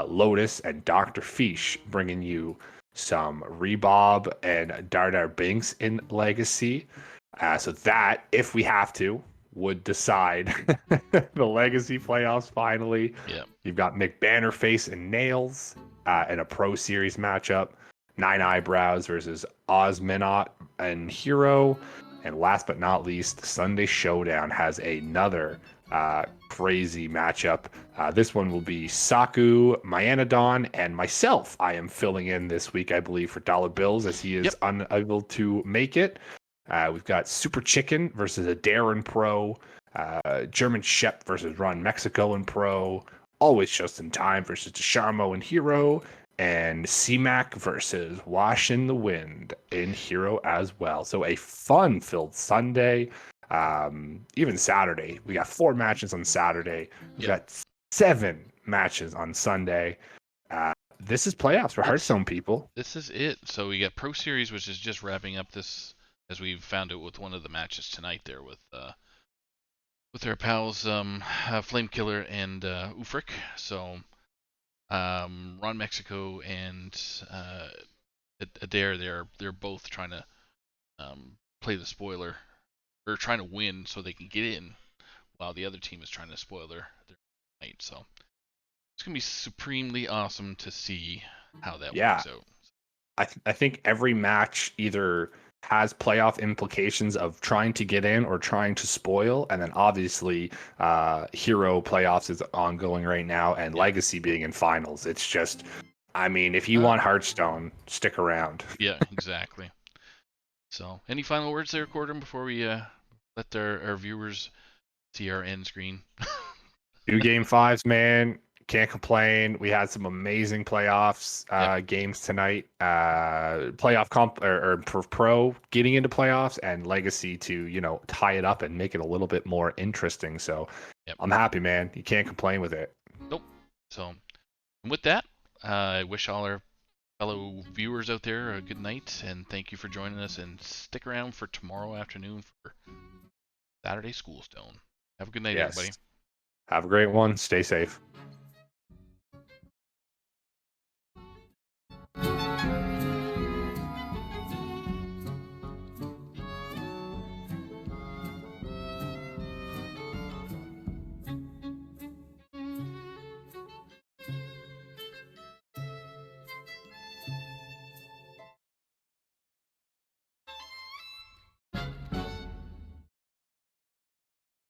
Lotus and Dr. Fish bringing you some Rebob and Dardar Binks in Legacy. So that, if we have to, would decide the Legacy playoffs finally. Yeah. You've got McBannerface and Nails in a Pro Series matchup. 9 Eyebrows versus Osminot and Hero. And last but not least, Sunday Showdown has another crazy matchup. This one will be Saku, Myanodon, and myself. I am filling in this week, I believe, for Dollar Bills as he is unable to make it. We've got Super Chicken versus a Darren Pro. German Shep versus Ron Mexico and Pro. Always Just in Time versus Desharmo and Hero. And CMAC versus Wash in the Wind in Hero as well. So a fun-filled Sunday. Even Saturday. We got 4 matches on Saturday. We got 7 matches on Sunday. This is playoffs for Hearthstone people. This is it. So we got Pro Series, which is just wrapping up this, as we found out with one of the matches tonight there with our pals Flamekiller and Ufric. So Ron Mexico and Adair, they're both trying to play the spoiler, or trying to win so they can get in, while the other team is trying to spoil their night. So it's gonna be supremely awesome to see how that works out. I think every match either has playoff implications of trying to get in or trying to spoil, and then obviously Hero playoffs is ongoing right now, and Legacy being in finals. It's just, I mean, if you want Hearthstone, stick around. Yeah, exactly. So, any final words there, Gordon, before we let our viewers see our end screen? 2 game 5s, man. Can't complain. We had some amazing playoffs games tonight. Playoff comp or pro getting into playoffs and legacy to tie it up and make it a little bit more interesting. So I'm happy, man. You can't complain with it. Nope. So with that, I wish all our fellow viewers out there a good night, and thank you for joining us. And stick around for tomorrow afternoon for Saturday Schoolstone. Have a good night, everybody. Have a great one. Stay safe.